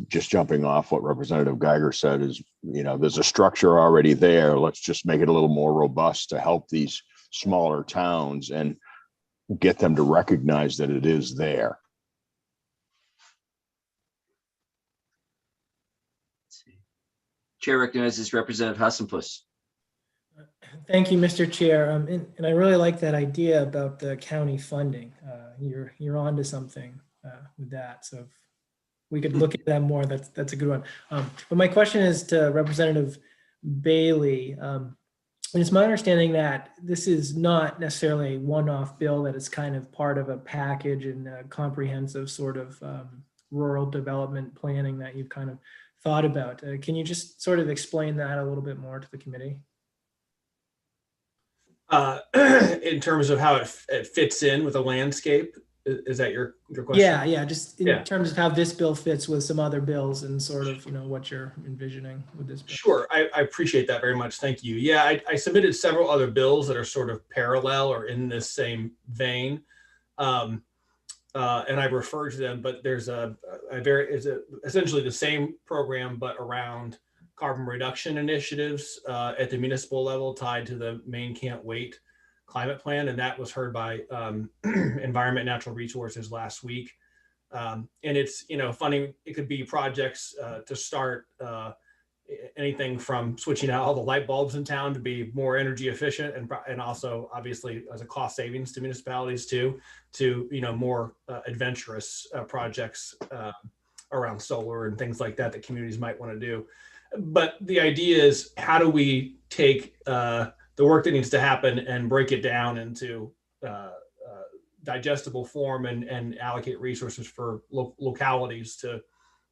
just jumping off what Representative Geiger said is, there's a structure already there. Let's just make it a little more robust to help these smaller towns and get them to recognize that it is there. Chair recognizes Representative Hassenfuss. Thank you, Mr. Chair. And I really like that idea about the county funding. You're on to something with that. So if we could look at that more, that's a good one. But my question is to Representative Bailey. And it's my understanding that this is not necessarily a one-off bill, that it's kind of part of a package and a comprehensive sort of rural development planning that you've kind of thought about. Can you just sort of explain that a little bit more to the committee? In terms of how it fits in with the landscape, is that your question? Yeah, just in terms of how this bill fits with some other bills and sort of, what you're envisioning with this bill. Sure, I appreciate that very much. Thank you. Yeah, I submitted several other bills that are sort of parallel or in this same vein. And I refer to them, but there's essentially the same program, but around carbon reduction initiatives at the municipal level tied to the Maine Can't Wait climate plan. And that was heard by Environment and Natural Resources last week. And it's, funding, it could be projects to start anything from switching out all the light bulbs in town to be more energy efficient and also obviously as a cost savings to municipalities to more adventurous projects around solar and things like that communities might want to do. But the idea is, how do we take the work that needs to happen and break it down into digestible form and allocate resources for localities to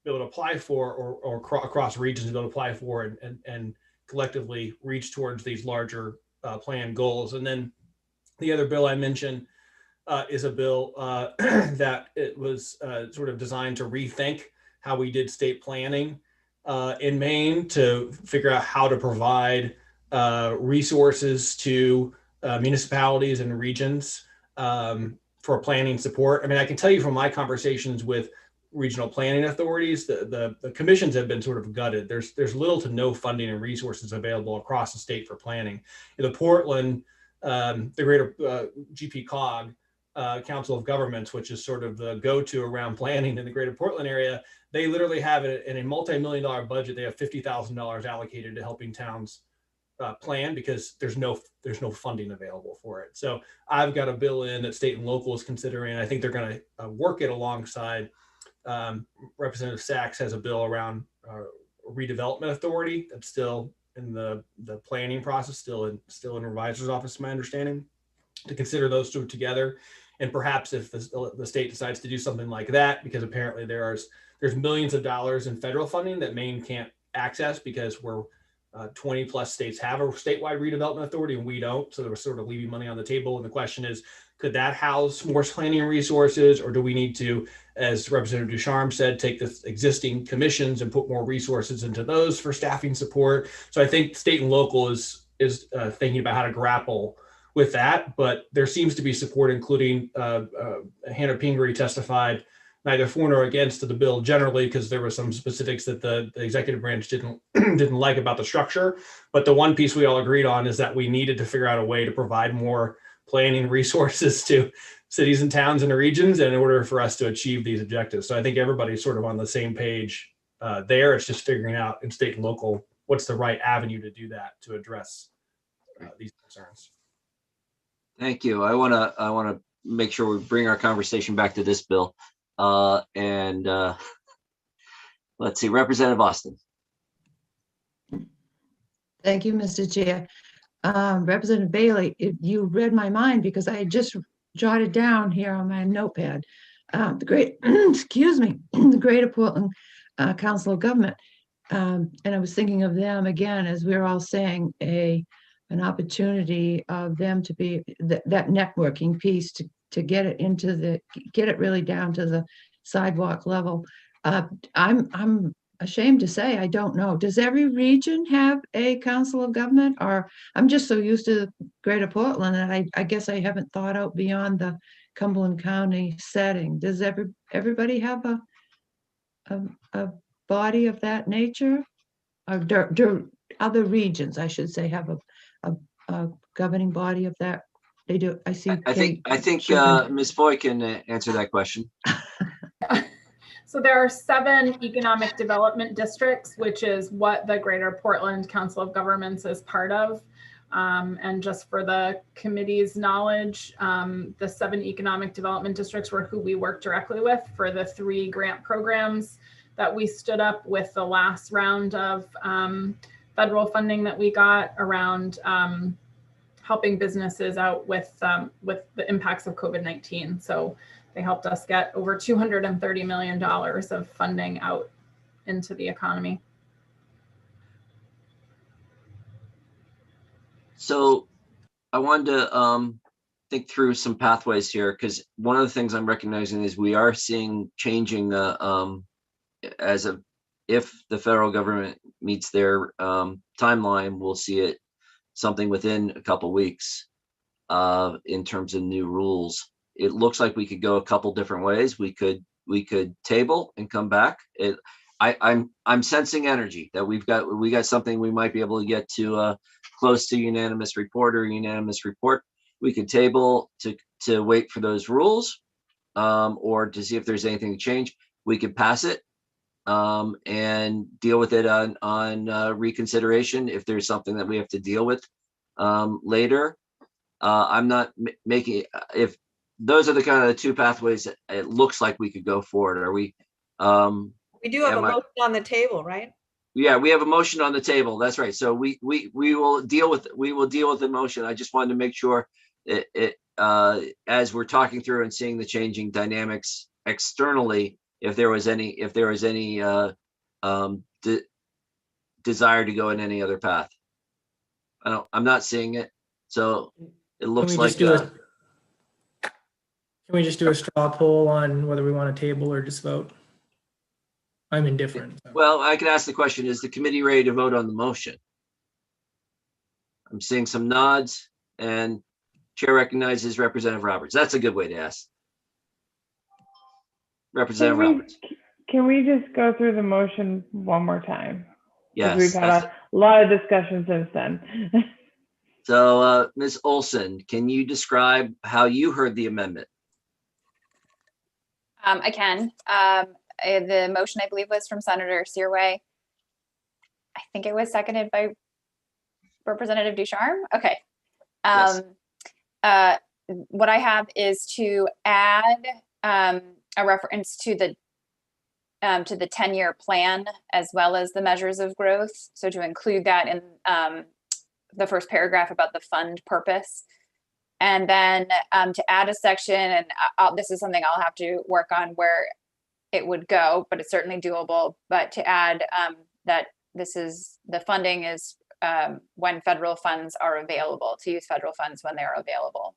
be able to apply for or across regions to be able to apply for and collectively reach towards these larger planned goals. And then the other bill I mentioned is a bill that it was sort of designed to rethink how we did state planning in Maine to figure out how to provide resources to municipalities and regions for planning support. I mean, I can tell you from my conversations with regional planning authorities, the commissions have been sort of gutted. There's little to no funding and resources available across the state for planning. In the Portland, the greater GPCOG, Council of Governments, which is sort of the go-to around planning in the greater Portland area, they literally have it in a multi-million-dollar budget. They have $50,000 allocated to helping towns plan because there's no funding available for it. So I've got a bill in that state and local is considering. I think they're going to work it alongside. Representative Sachs has a bill around redevelopment authority that's still in the planning process, still in revisor's office, my understanding, to consider those two together. And perhaps if the state decides to do something like that, because apparently there's millions of dollars in federal funding that Maine can't access because we're 20 plus states have a statewide redevelopment authority and we don't. So they were sort of leaving money on the table. And the question is, could that house more planning resources, or do we need to, as Representative Ducharme said, take the existing commissions and put more resources into those for staffing support? So I think state and local is thinking about how to grapple with that, but there seems to be support, including Hannah Pingree testified neither for nor against the bill generally, because there were some specifics that the executive branch didn't like about the structure. But the one piece we all agreed on is that we needed to figure out a way to provide more planning resources to cities and towns and regions in order for us to achieve these objectives. So I think everybody's sort of on the same page there. It's just figuring out in state and local what's the right avenue to do that to address these concerns. Thank you. I want to make sure we bring our conversation back to this bill. And let's see, Representative Austin. Thank you, Mr. Chair. Representative Bailey, you read my mind because I had just jotted down here on my notepad, excuse me, the Greater Portland Council of Government. And I was thinking of them again, as we we're all saying, an opportunity of them to be that networking piece to get it really down to the sidewalk level. I'm ashamed to say I don't know. Does every region have a council of government, or I'm just so used to Greater Portland that I guess I haven't thought out beyond the Cumberland County setting. Does everybody have a body of that nature? Or do other regions, I should say, have a governing body of that? They do. I see. I think Ms. Foy can answer that question. So there are 7 economic development districts, which is what the Greater Portland Council of Governments is part of. And just for the committee's knowledge, the 7 economic development districts were who we worked directly with for the 3 grant programs that we stood up with the last round of federal funding that we got around helping businesses out with the impacts of COVID-19. So they helped us get over $230 million of funding out into the economy. So I wanted to think through some pathways here, because one of the things I'm recognizing is we are seeing changing the if the federal government meets their timeline, we'll see it something within a couple weeks in terms of new rules. It looks like we could go a couple different ways. We could table and come back. I'm sensing energy that we got something we might be able to get to close to unanimous report or unanimous report. We could table to wait for those rules or to see if there's anything to change. We could pass it and deal with it on reconsideration if there's something that we have to deal with later. I'm not making, if those are the kind of the 2 pathways that it looks like we could go forward. Are we? We do have a motion on the table, right? Yeah, we have a motion on the table. That's right. So we will deal with the motion. I just wanted to make sure as we're talking through and seeing the changing dynamics externally, if there was any desire to go in any other path. I'm not seeing it. So it looks like. Can we just do a straw poll on whether we want to table or just vote? I'm indifferent. So. Well, I could ask the question, is the committee ready to vote on the motion? I'm seeing some nods, and Chair recognizes Representative Roberts. That's a good way to ask. Representative Roberts. Can we just go through the motion one more time? Yes. We've had a lot of discussion since then. So, Ms. Olson, can you describe how you heard the amendment? I can. The motion, I believe, was from Senator Searway. I think it was seconded by Representative Ducharme. Okay. Yes. What I have is to add a reference to the 10-year plan as well as the measures of growth. So to include that in the first paragraph about the fund purpose. And then to add a section, and this is something I'll have to work on where it would go, but it's certainly doable. But to add that the funding is when federal funds are available, to use federal funds when they're available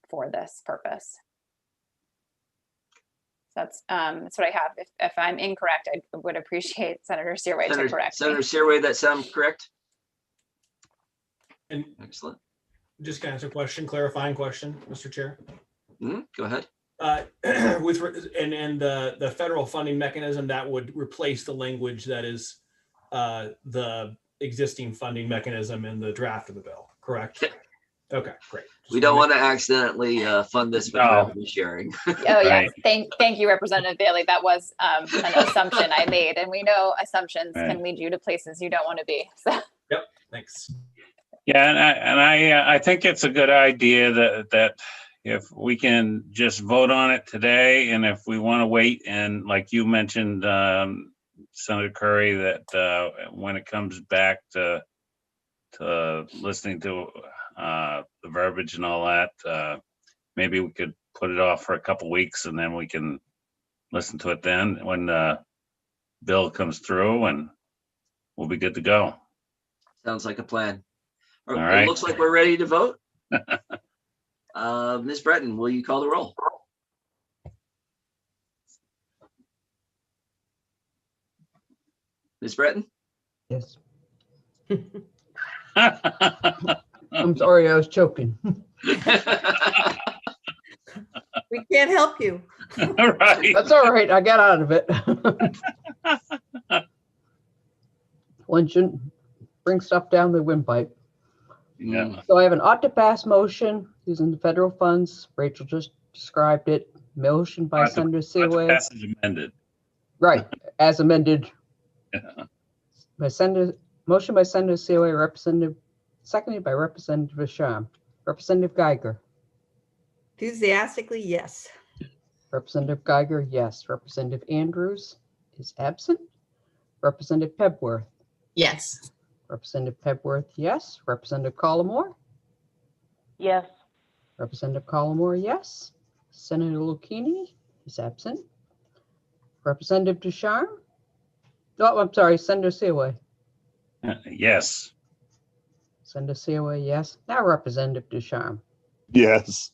for this purpose. That's what I have. If I'm incorrect, I would appreciate Senator Searway to correct me. Senator Searway, that sound correct? And excellent. Just can I ask a question, clarifying question, Mr. Chair? Go ahead. With the federal funding mechanism that would replace the language that is the existing funding mechanism in the draft of the bill, correct? Okay, great. We don't want to accidentally fund this with revenue sharing. Oh yes, thank you, Representative Bailey. That was an assumption I made, and we know assumptions can lead you to places you don't want to be. So. Yep. Thanks. Yeah, and I think it's a good idea that if we can just vote on it today, and if we want to wait, and like you mentioned, Senator Curry, that when it comes back to listening to the verbiage and all that, maybe we could put it off for a couple weeks, and then we can listen to it then when the bill comes through, and we'll be good to go. Sounds like a plan. All It right. looks like we're ready to vote. Ms. Breton, will you call the roll? Ms. Breton? Yes. I'm sorry, I was choking. We can't help you. Right. That's all right. I got out of it. One shouldn't bring stuff down the windpipe. Yeah. So I have an ought to pass motion using the federal funds. Rachel just described it. Motion by Senator Seaway. Passage amended. Right, as amended. Yeah. Motion by Senator Seaway, seconded by Representative Asham. Representative Geiger. Enthusiastically, yes. Representative Geiger, yes. Representative Andrews is absent. Representative Pebworth. Yes. Representative Pebworth, yes. Representative Collmore. Yes. Representative Collmore, yes. Senator Lucchini is absent. Representative Ducharme. Oh, I'm sorry, Senator Seaway. Yes. Senator Seaway, yes. Now Representative Ducharme. Yes.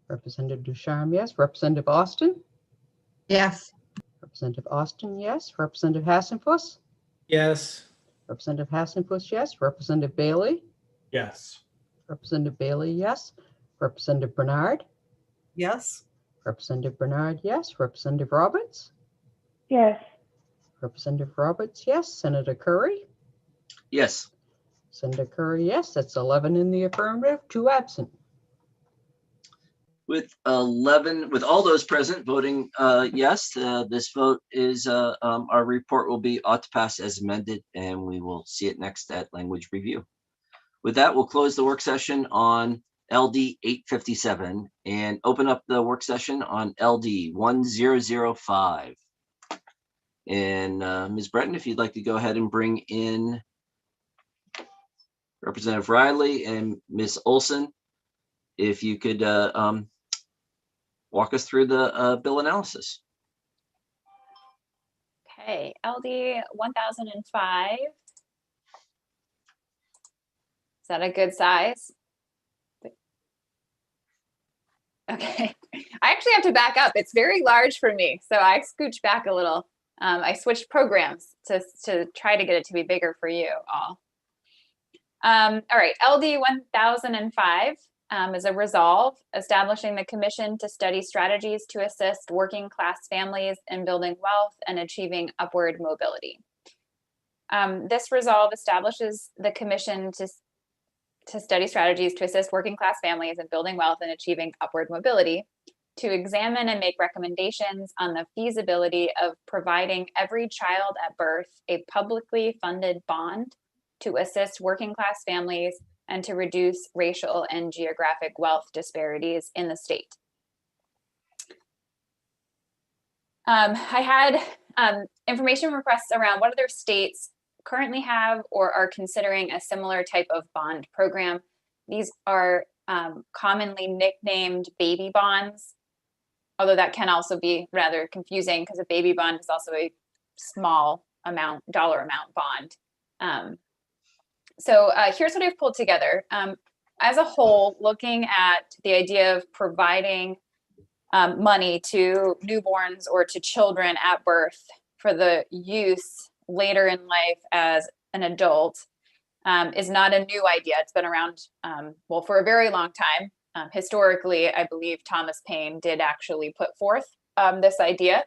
Representative Ducharme, yes. Representative Austin. Yes. Representative Austin, yes. Representative Hassenfuss. Yes. Representative Hassenfuss, yes. Representative Bailey. Yes. Representative Bailey, yes. Representative Bernard. Yes. Representative Bernard, yes. Representative Roberts. Yes. Representative Roberts, yes. Senator Curry. Yes. Senator Curry, yes. That's 11 in the affirmative, 2 absent. With all those present voting yes, this vote is, our report will be ought to pass as amended, and we will see it next at language review. With that, we'll close the work session on LD 857 and open up the work session on LD 1005. And Ms. Breton, if you'd like to go ahead and bring in Representative Riley and Ms. Olson, if you could walk us through the bill analysis. Okay, LD 1005. Is that a good size? Okay, I actually have to back up. It's very large for me, so I scooch back a little. I switched programs to try to get it to be bigger for you all. All right, LD 1005 is a resolve establishing the commission to study strategies to assist working class families in building wealth and achieving upward mobility. This resolve establishes the commission to study strategies to assist working class families in building wealth and achieving upward mobility, to examine and make recommendations on the feasibility of providing every child at birth a publicly funded bond to assist working class families and to reduce racial and geographic wealth disparities in the state. I had information requests around what other states currently have or are considering a similar type of bond program. These are commonly nicknamed baby bonds, although that can also be rather confusing because a baby bond is also a small amount, dollar amount bond. So here's what I've pulled together. As a whole, looking at the idea of providing money to newborns or to children at birth for the use later in life as an adult is not a new idea. It's been around, well, for a very long time. Historically, I believe Thomas Paine did actually put forth this idea.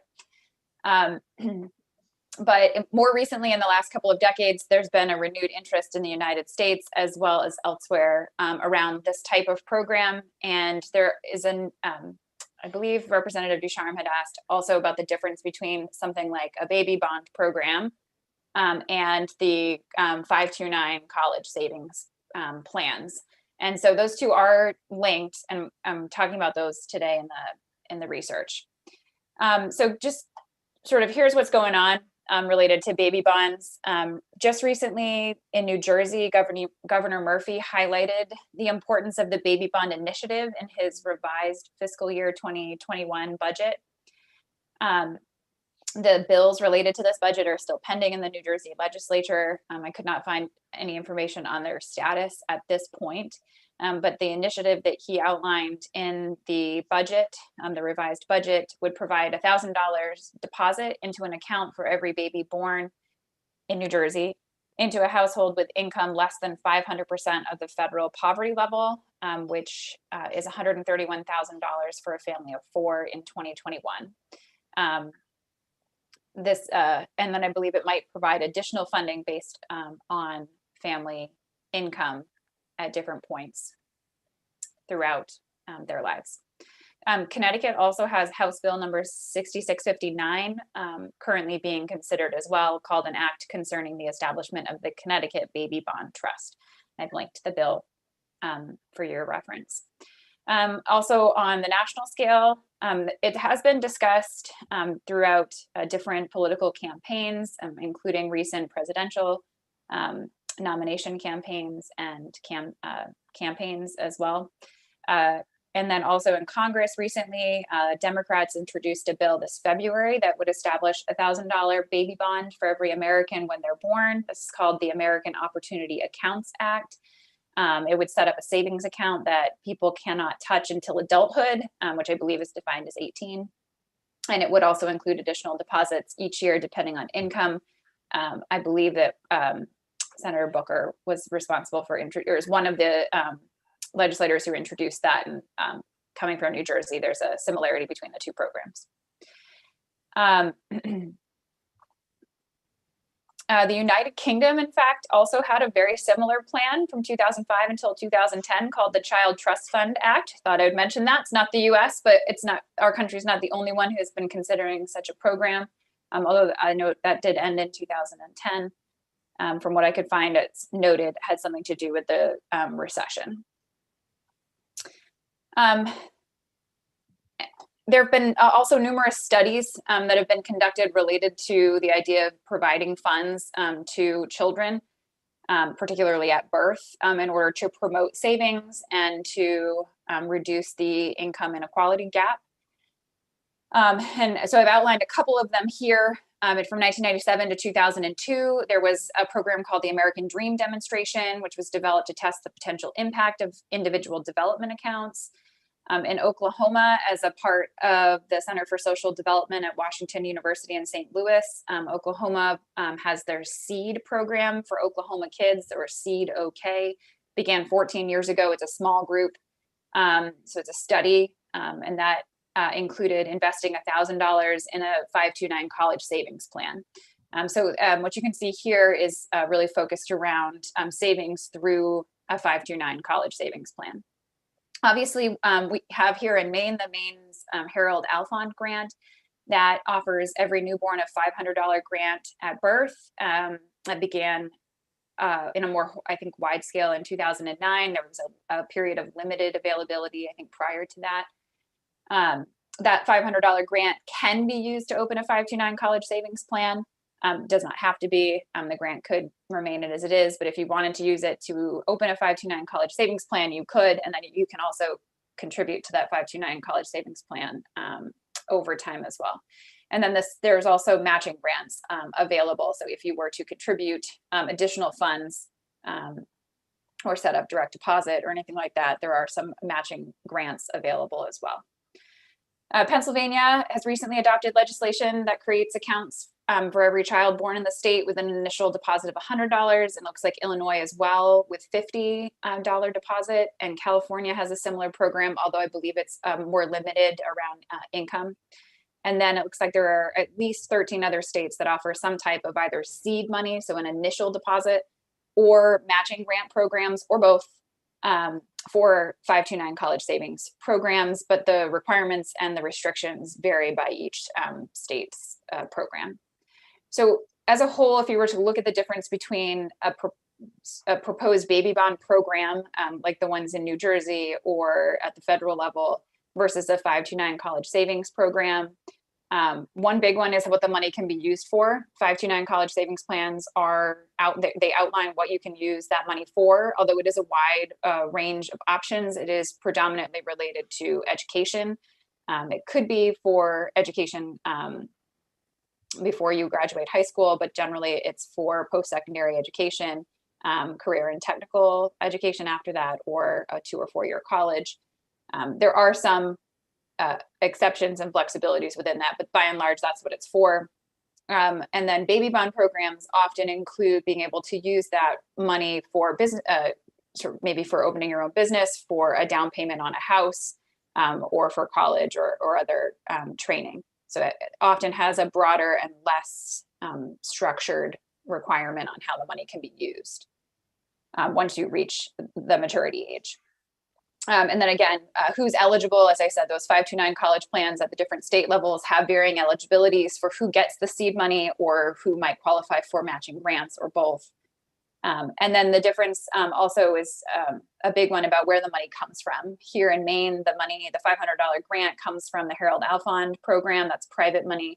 But more recently, in the last couple of decades, there's been a renewed interest in the United States as well as elsewhere around this type of program. And there is I believe Representative Ducharme had asked also about the difference between something like a baby bond program and the 529 college savings plans. And so those two are linked, and I'm talking about those today in the research. So just sort of here's what's going on related to baby bonds. Just recently in New Jersey, Governor Murphy highlighted the importance of the baby bond initiative in his revised fiscal year 2021 budget. The bills related to this budget are still pending in the New Jersey legislature. I could not find any information on their status at this point, but the initiative that he outlined in the budget, the revised budget, would provide $1,000 deposit into an account for every baby born in New Jersey into a household with income less than 500% of the federal poverty level, which is $131,000 for a family of 4 in 2021. And then I believe it might provide additional funding based on family income at different points throughout their lives. Connecticut also has House Bill number 6659 currently being considered as well, called an act concerning the establishment of the Connecticut Baby Bond Trust. I've linked the bill for your reference. Also on the national scale, it has been discussed throughout different political campaigns, including recent presidential nomination campaigns and campaigns as well. And then also in Congress recently, Democrats introduced a bill this February that would establish a $1,000 baby bond for every American when they're born. This is called the American Opportunity Accounts Act. It would set up a savings account that people cannot touch until adulthood, which I believe is defined as 18. And it would also include additional deposits each year depending on income. I believe that Senator Booker was responsible for, or is one of the legislators who introduced that. And coming from New Jersey, there's a similarity between the two programs. The United Kingdom, in fact, also had a very similar plan from 2005 until 2010 called the Child Trust Fund Act. Thought I would mention that. It's not the US, but it's not, our country's not the only one who has been considering such a program. Although I know that did end in 2010. From what I could find, it's noted had something to do with the recession. There have been also numerous studies that have been conducted related to the idea of providing funds to children, particularly at birth, in order to promote savings and to reduce the income inequality gap. And so I've outlined a couple of them here. From 1997 to 2002, there was a program called the American Dream Demonstration, which was developed to test the potential impact of individual development accounts. In Oklahoma, as a part of the Center for Social Development at Washington University in St. Louis, Oklahoma has their SEED program for Oklahoma kids, or SEED OK, began 14 years ago. It's a small group, so it's a study, and that included investing $1,000 in a 529 college savings plan. So what you can see here is really focused around savings through a 529 college savings plan. Obviously, we have here in Maine, the Maine's Harold Alfond grant that offers every newborn a $500 grant at birth. That began in a more, I think, wide scale in 2009. There was a period of limited availability, I think, prior to that. That $500 grant can be used to open a 529 college savings plan. Does not have to be. The grant could remain as it is, but if you wanted to use it to open a 529 college savings plan, you could, and then you can also contribute to that 529 college savings plan over time as well. And then there's also matching grants available. So if you were to contribute additional funds or set up direct deposit or anything like that, there are some matching grants available as well. Pennsylvania has recently adopted legislation that creates accounts for every child born in the state with an initial deposit of $100. It looks like Illinois as well with $50 deposit, and California has a similar program, although I believe it's more limited around income. And then it looks like there are at least 13 other states that offer some type of either seed money, so an initial deposit, or matching grant programs, or both, for 529 college savings programs, but the requirements and the restrictions vary by each state's program. So as a whole, if you were to look at the difference between a proposed baby bond program, like the ones in New Jersey or at the federal level, versus a 529 college savings program. One big one is what the money can be used for. 529 college savings plans are out, they outline what you can use that money for. Although it is a wide range of options, it is predominantly related to education. It could be for education before you graduate high school, but generally it's for post-secondary education, career and technical education after that, or a 2 or 4 year college. There are some exceptions and flexibilities within that, but by and large, that's what it's for. And then baby bond programs often include being able to use that money for business, maybe for opening your own business, for a down payment on a house, or for college or other training. So it often has a broader and less structured requirement on how the money can be used once you reach the maturity age. And then again, who's eligible? As I said, those 529 college plans at the different state levels have varying eligibilities for who gets the seed money or who might qualify for matching grants or both. And then the difference also is a big one about where the money comes from. Here in Maine, the money, the $500 grant comes from the Harold Alfond program. That's private money.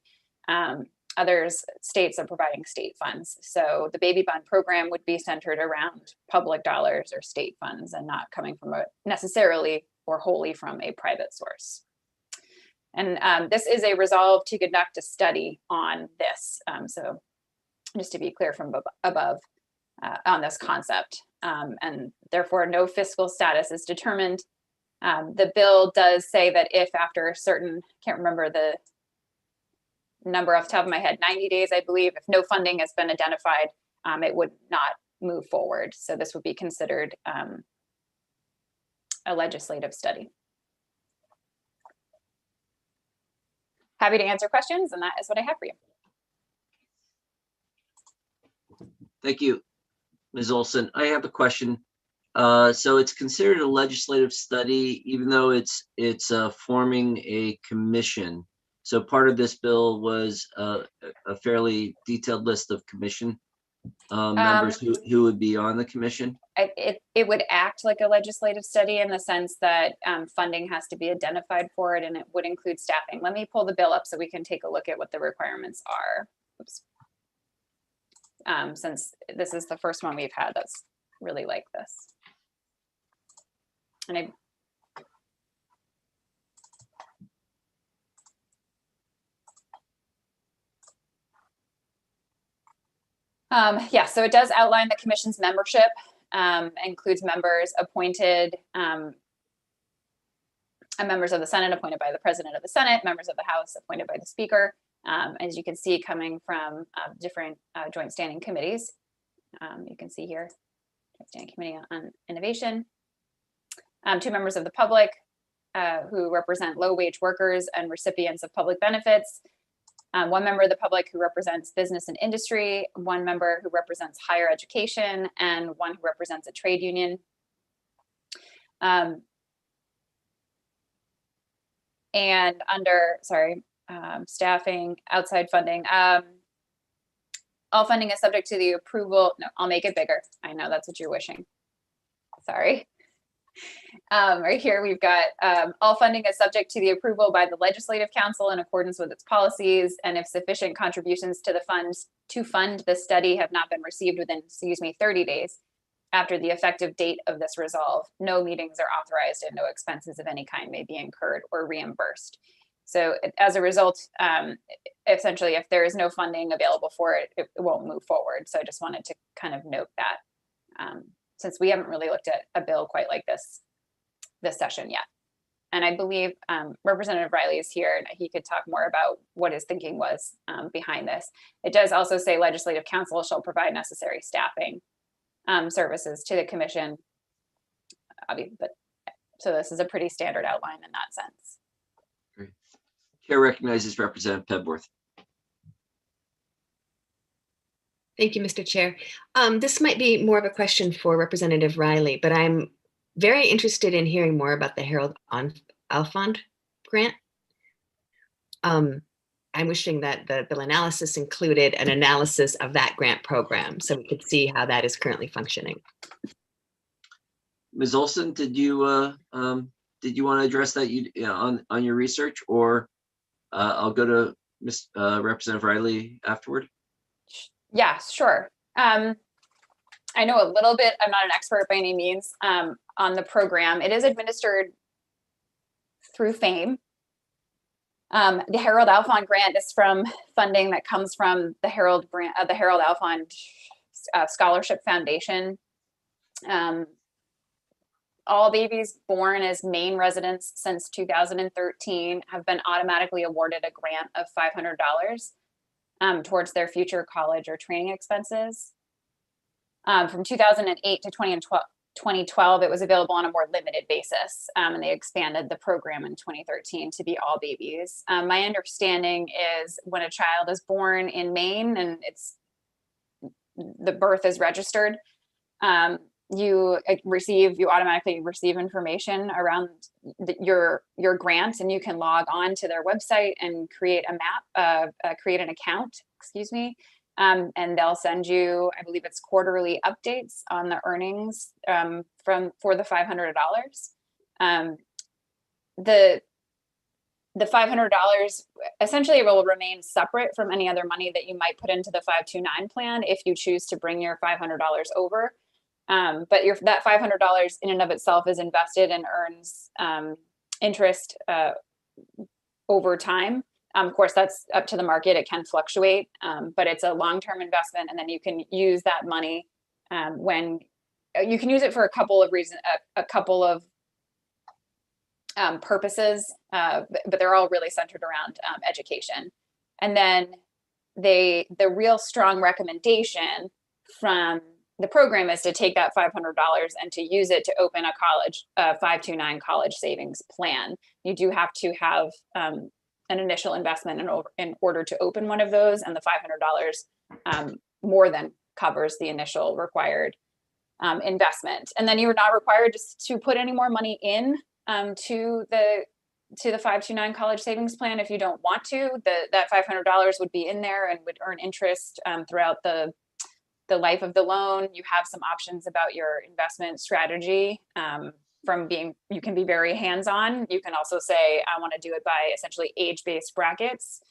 Other states are providing state funds. So the baby bond program would be centered around public dollars or state funds and not coming from necessarily or wholly from a private source. And this is a resolve to conduct a study on this. So just to be clear from above on this concept, and therefore no fiscal status is determined. The bill does say that if after a certain, can't remember the number off the top of my head, 90 days, I believe, if no funding has been identified, it would not move forward. So this would be considered a legislative study. Happy to answer questions, and that is what I have for you. Thank you, Ms. Olson. I have a question. So it's considered a legislative study, even though it's forming a commission. So part of this bill was a fairly detailed list of commission members who would be on the commission. It would act like a legislative study in the sense that funding has to be identified for it, and it would include staffing. Let me pull the bill up so we can take a look at what the requirements are. Oops. Since this is the first one we've had that's really like this. And yeah, so it does outline the commission's membership, includes members appointed, members of the Senate appointed by the President of the Senate, members of the House appointed by the Speaker, as you can see, coming from different joint standing committees. You can see here, Joint Standing Committee on Innovation. 2 members of the public who represent low-wage workers and recipients of public benefits. 1 member of the public who represents business and industry, 1 member who represents higher education, and 1 who represents a trade union. And under, staffing, outside funding, all funding is subject to the approval. No, I'll make it bigger. I know that's what you're wishing. Sorry. Right here, we've got all funding is subject to the approval by the Legislative Council in accordance with its policies, and if sufficient contributions to the funds to fund the study have not been received within, 30 days after the effective date of this resolve, no meetings are authorized and no expenses of any kind may be incurred or reimbursed. So as a result, essentially, if there is no funding available for it, it won't move forward. So I just wanted to kind of note that. Since we haven't really looked at a bill quite like this session yet. And I believe Representative Riley is here and he could talk more about what his thinking was behind this. It does also say Legislative Council shall provide necessary staffing services to the commission. But so this is a pretty standard outline in that sense. Great. Chair recognizes Representative Pebworth. Thank you, Mr. Chair. This might be more of a question for Representative Riley, but I'm very interested in hearing more about the Harold Alfond grant. I'm wishing that the bill analysis included an analysis of that grant program so we could see how that is currently functioning. Ms. Olson, did you want to address that on your research, or I'll go to Ms. Representative Riley afterward? Yeah, sure. I know a little bit. I'm not an expert by any means on the program. It is administered through FAME. The Harold Alfond grant is from funding that comes from the Harold Alfond Scholarship Foundation. All babies born as Maine residents since 2013 have been automatically awarded a grant of $500 towards their future college or training expenses. From 2008 to 2012, it was available on a more limited basis, and they expanded the program in 2013 to be all babies. My understanding is when a child is born in Maine and the birth is registered, you automatically receive information around your grant, and you can log on to their website and create create an account, and they'll send you, I believe it's quarterly updates on the earnings for the $500. The $500 essentially will remain separate from any other money that you might put into the 529 plan if you choose to bring your $500 over. But that $500 in and of itself is invested and earns interest over time. Of course, that's up to the market. It can fluctuate, but it's a long-term investment, and then you can use that money when you can use it for a couple of reasons, a couple of purposes, but they're all really centered around education. And then the real strong recommendation from the program is to take that $500 and to use it to open a 529 college savings plan. You do have to have an initial investment in order to open one of those, and the $500 more than covers the initial required investment. And then you're not required to put any more money in to the 529 college savings plan if you don't want to. That $500 would be in there and would earn interest throughout the life of the loan. You have some options about your investment strategy. You can be very hands-on. You can also say, I want to do it by essentially age-based brackets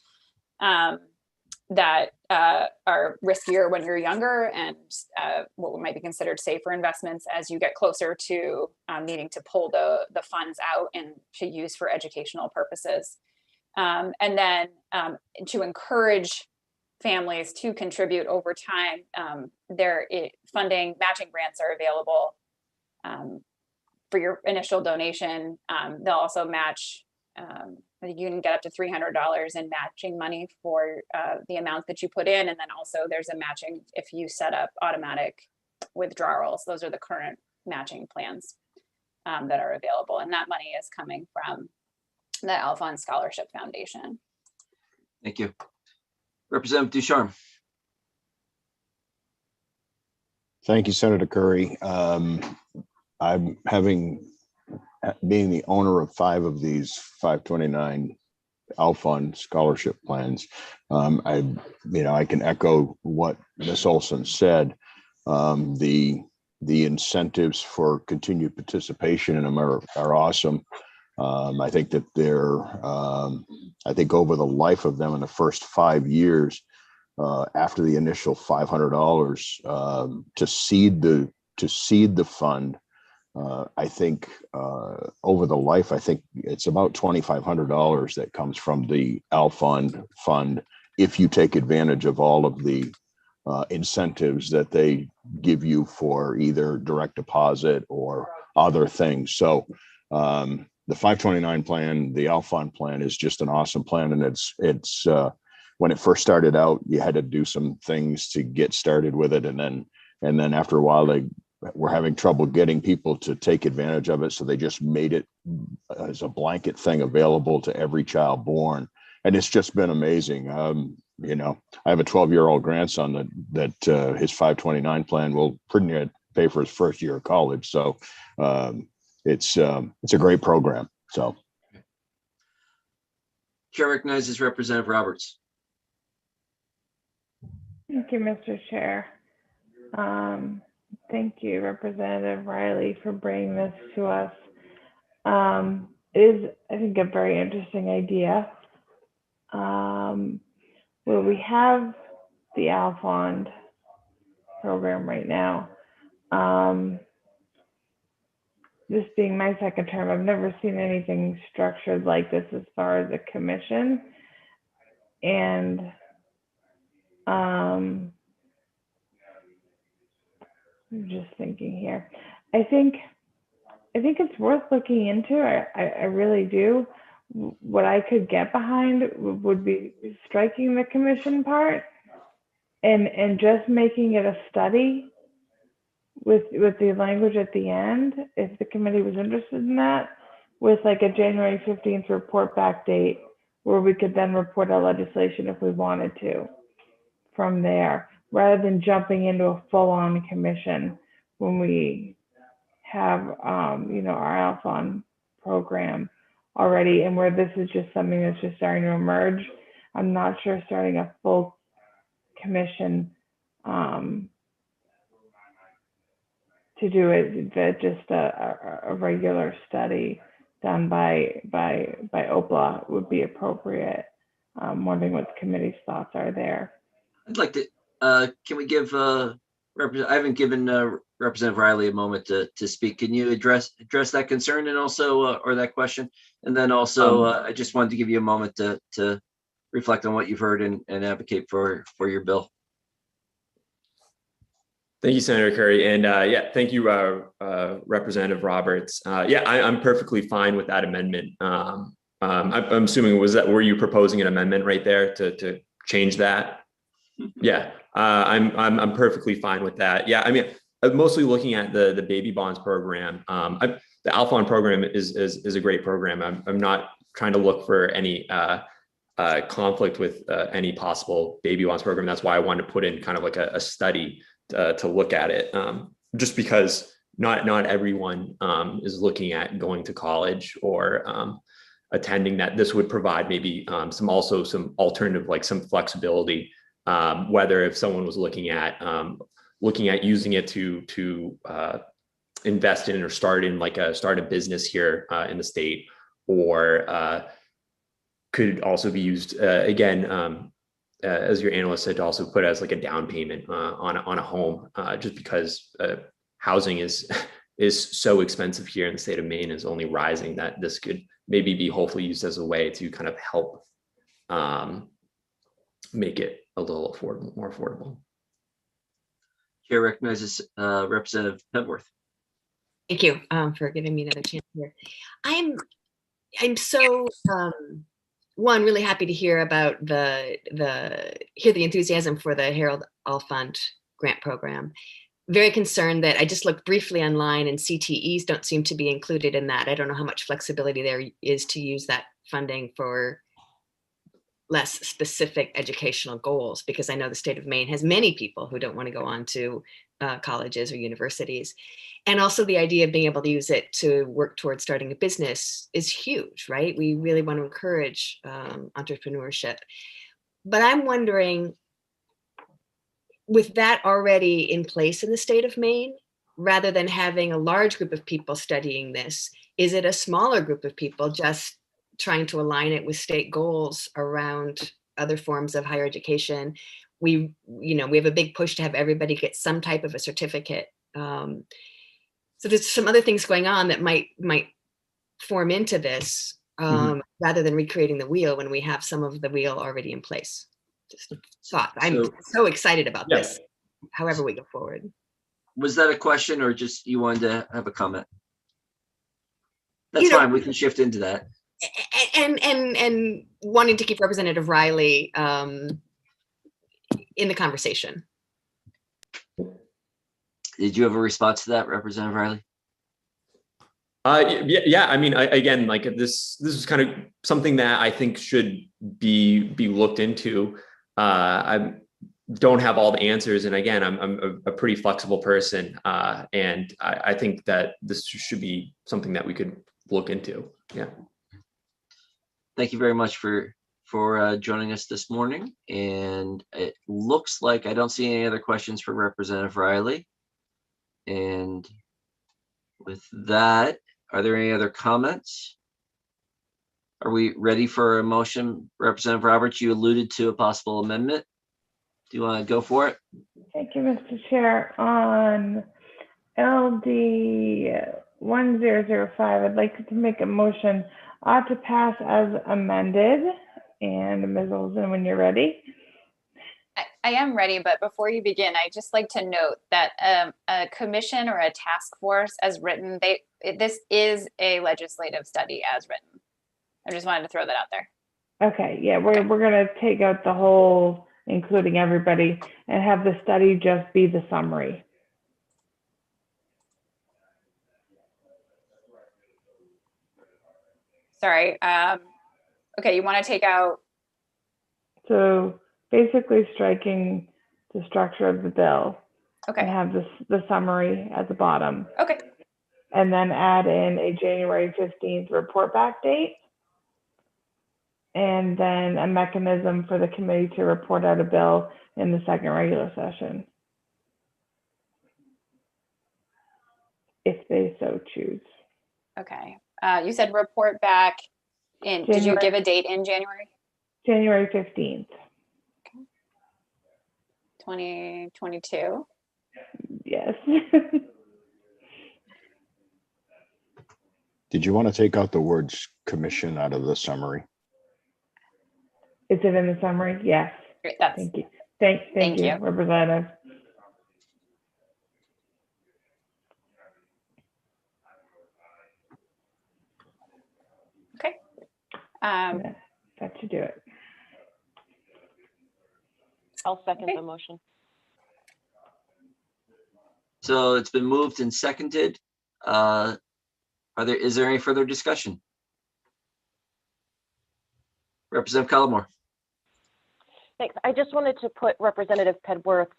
that are riskier when you're younger, and what might be considered safer investments as you get closer to needing to pull the funds out and to use for educational purposes. And then to encourage families to contribute over time, matching grants are available for your initial donation. They'll also match, you can get up to $300 in matching money for the amount that you put in. And then also there's a matching if you set up automatic withdrawals. Those are the current matching plans that are available. And that money is coming from the Alfond Scholarship Foundation. Thank you. Representative Ducharme. Thank you, Senator Curry. I'm being the owner of 5 of these 529 Alfond scholarship plans. I can echo what Ms. Olson said. The incentives for continued participation in them are awesome. I think that I think over the life of them in the first 5 years, after the initial $500 to seed the fund, I think over the life, I think it's about $2,500 that comes from the Alfond fund if you take advantage of all of the incentives that they give you for either direct deposit or other things. So the 529 plan, the Alfond plan, is just an awesome plan, and it's when it first started out, you had to do some things to get started with it, and then after a while they were having trouble getting people to take advantage of it, so they just made it as a blanket thing available to every child born, and it's just been amazing. I have a 12-year-old grandson that his 529 plan will pretty much pay for his first year of college, so it's a great program. So Chair recognizes Representative Roberts. Thank you, Mr. Chair. Thank you, Representative Riley, for bringing this to us. It is, I think, a very interesting idea. Where we have the Alfond program right now. This being my second term, I've never seen anything structured like this as far as a commission. And I'm just thinking here. I think it's worth looking into. I really do. What I could get behind would be striking the commission part and just making it a study with the language at the end, if the committee was interested in that, with like a January 15th report back date where we could then report our legislation if we wanted to from there, rather than jumping into a full-on commission when we have, you know, our Alfond program already, and where this is just something that's just starting to emerge. I'm not sure starting a full commission to do it, that just a regular study done by OPLA would be appropriate. I'm wondering what the committee's thoughts are there. I'd like to, can we give, I haven't given Representative Riley a moment to speak. Can you address that concern and also, or that question? And then also, I just wanted to give you a moment to reflect on what you've heard and advocate for your bill. Thank you, Senator Curry. And yeah, thank you, Representative Roberts. Yeah, I'm perfectly fine with that amendment. I'm assuming, were you proposing an amendment right there to change that? Yeah, I'm perfectly fine with that. Yeah, I mean, I'm mostly looking at the baby bonds program. The Alfond program is a great program. I'm not trying to look for any conflict with any possible baby bonds program. That's why I wanted to put in kind of like a study to look at it, just because not everyone is looking at going to college or attending that. This would provide maybe some alternative, like some flexibility, whether if someone was looking at using it to invest in or start a business here in the state, or could also be used again, as your analyst said, to also put as like a down payment on a home, just because housing is so expensive here in the state of Maine, is only rising, that this could maybe be hopefully used as a way to kind of help make it a little more affordable. Chair recognizes Representative Pebworth. Thank you for giving me another chance here. I'm so one, really happy to hear about the enthusiasm for the Harold Alfond grant program. Very concerned that I just looked briefly online and CTEs don't seem to be included in that. I don't know how much flexibility there is to use that funding for less specific educational goals, because I know the state of Maine has many people who don't want to go on to colleges or universities. And also the idea of being able to use it to work towards starting a business is huge, right? We really want to encourage entrepreneurship. But I'm wondering, with that already in place in the state of Maine, rather than having a large group of people studying this, is it a smaller group of people just trying to align it with state goals around other forms of higher education? We have a big push to have everybody get some type of a certificate. So there's some other things going on that might form into this, rather than recreating the wheel when we have some of the wheel already in place. Just a thought. I'm so excited about this, however we go forward. Was that a question, or just you wanted to have a comment? That's fine. We can shift into that. And wanting to keep Representative Riley in the conversation. Did you have a response to that, Representative Riley? Yeah. I mean, again, like this is kind of something that I think should be looked into. I don't have all the answers, and again, I'm a pretty flexible person, and I think that this should be something that we could look into. Yeah. Thank you very much for for joining us this morning. And it looks like I don't see any other questions for Representative Riley. And with that, are there any other comments? Are we ready for a motion? Representative Roberts, you alluded to a possible amendment. Do you want to go for it? Thank you, Mr. Chair. On LD 1005, I'd like to make a motion ought to pass as amended. And Ms. Olson, when you're ready. I am ready, but before you begin, I'd just like to note that a commission or a task force as written, this is a legislative study as written. I just wanted to throw that out there. Okay, yeah, we're gonna take out the whole, including everybody, and have the study just be the summary. Sorry. Okay, you want to take out. So basically striking the structure of the bill. Okay. And have the summary at the bottom. Okay. And then add in a January 15th report back date. And then a mechanism for the committee to report out a bill in the second regular session, if they so choose. Okay. You said report back in, did you give a date in January? January 15th. Okay. 2022. Yes. Did you want to take out the words commission out of the summary? Is it in the summary? Yes. Great, Thank you. Thank you, Representative. Okay. That should do it. I'll second the motion. So it's been moved and seconded. Is there any further discussion? Representative Collmore. Thanks. I just wanted to put Representative Pedworth's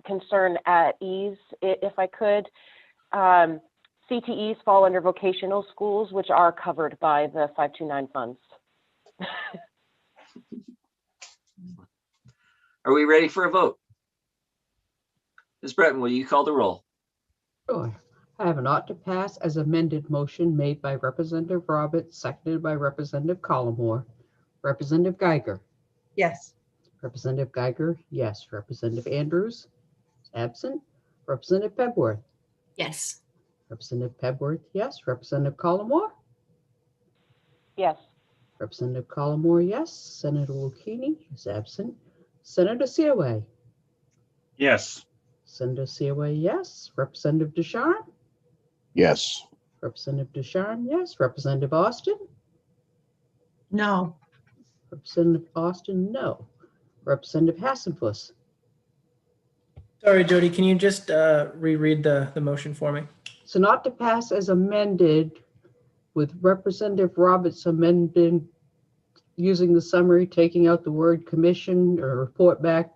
concern at ease, if I could. CTEs fall under vocational schools, which are covered by the 529 funds. Are we ready for a vote? Ms. Breton, will you call the roll? Sure. I have an ought to pass as amended motion made by Representative Roberts, seconded by Representative Collmore. Representative Geiger. Yes. Representative Geiger, yes. Representative Andrews, absent. Representative Pedworth. Yes. Representative Pedworth, yes. Representative Collmore. Yes. Representative Collmore, yes. Senator Lucchini is absent. Senator Seaway. Yes. Senator Seaway, yes. Representative Ducharme. Yes. Representative Ducharme, yes. Representative Austin. No. Representative Austin, no. Representative Hassenfuss. Sorry, Jody, can you just reread the motion for me? So not to pass as amended with Representative Roberts amending using the summary, taking out the word commission or report back,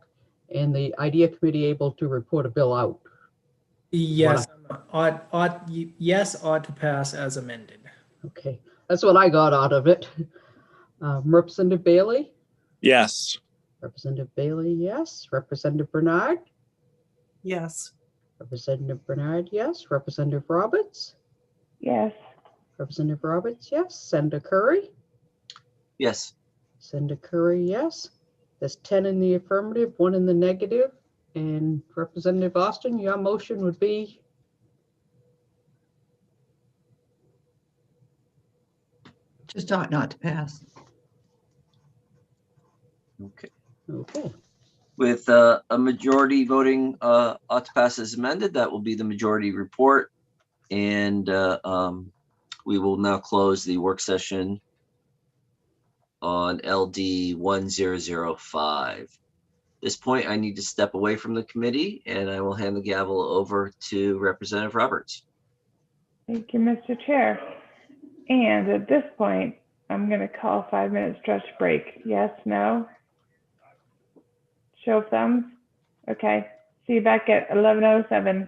and the IDEA committee able to report a bill out. Yes, yes, ought to pass as amended. Okay, that's what I got out of it. Representative Bailey? Yes. Representative Bailey, yes. Representative Bernard? Yes. Representative Bernard, yes. Representative Roberts? Yes. Representative Roberts, yes. Senator Curry? Yes. Senator Curry, yes. There's 10 in the affirmative, 1 in the negative. And Representative Austin, your motion would be? Just ought not to pass. Okay. Okay. With a majority voting ought to pass as amended, that will be the majority report. And we will now close the work session on LD 1005. At this point, I need to step away from the committee and I will hand the gavel over to Representative Roberts. Thank you, Mr. Chair. And at this point, I'm going to call a 5-minute stretch break. Yes, no? Show of thumbs? Okay. See you back at 11:07.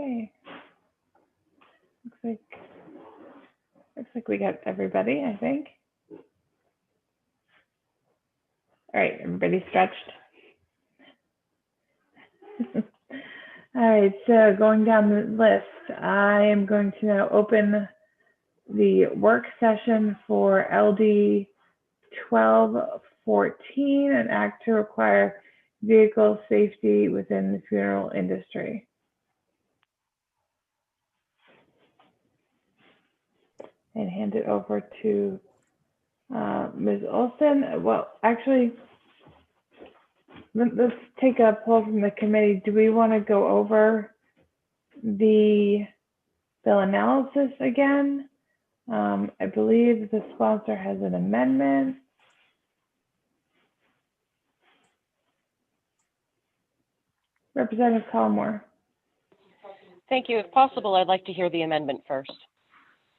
Okay. Looks like we got everybody, I think. All right, everybody stretched. All right, so going down the list, I am going to now open the work session for LD 1214, an act to require vehicle safety within the funeral industry. And hand it over to Ms. Olson. Well, actually, let's take a poll from the committee. Do we want to go over the bill analysis again? I believe the sponsor has an amendment. Representative Collmore. Thank you. If possible, I'd like to hear the amendment first.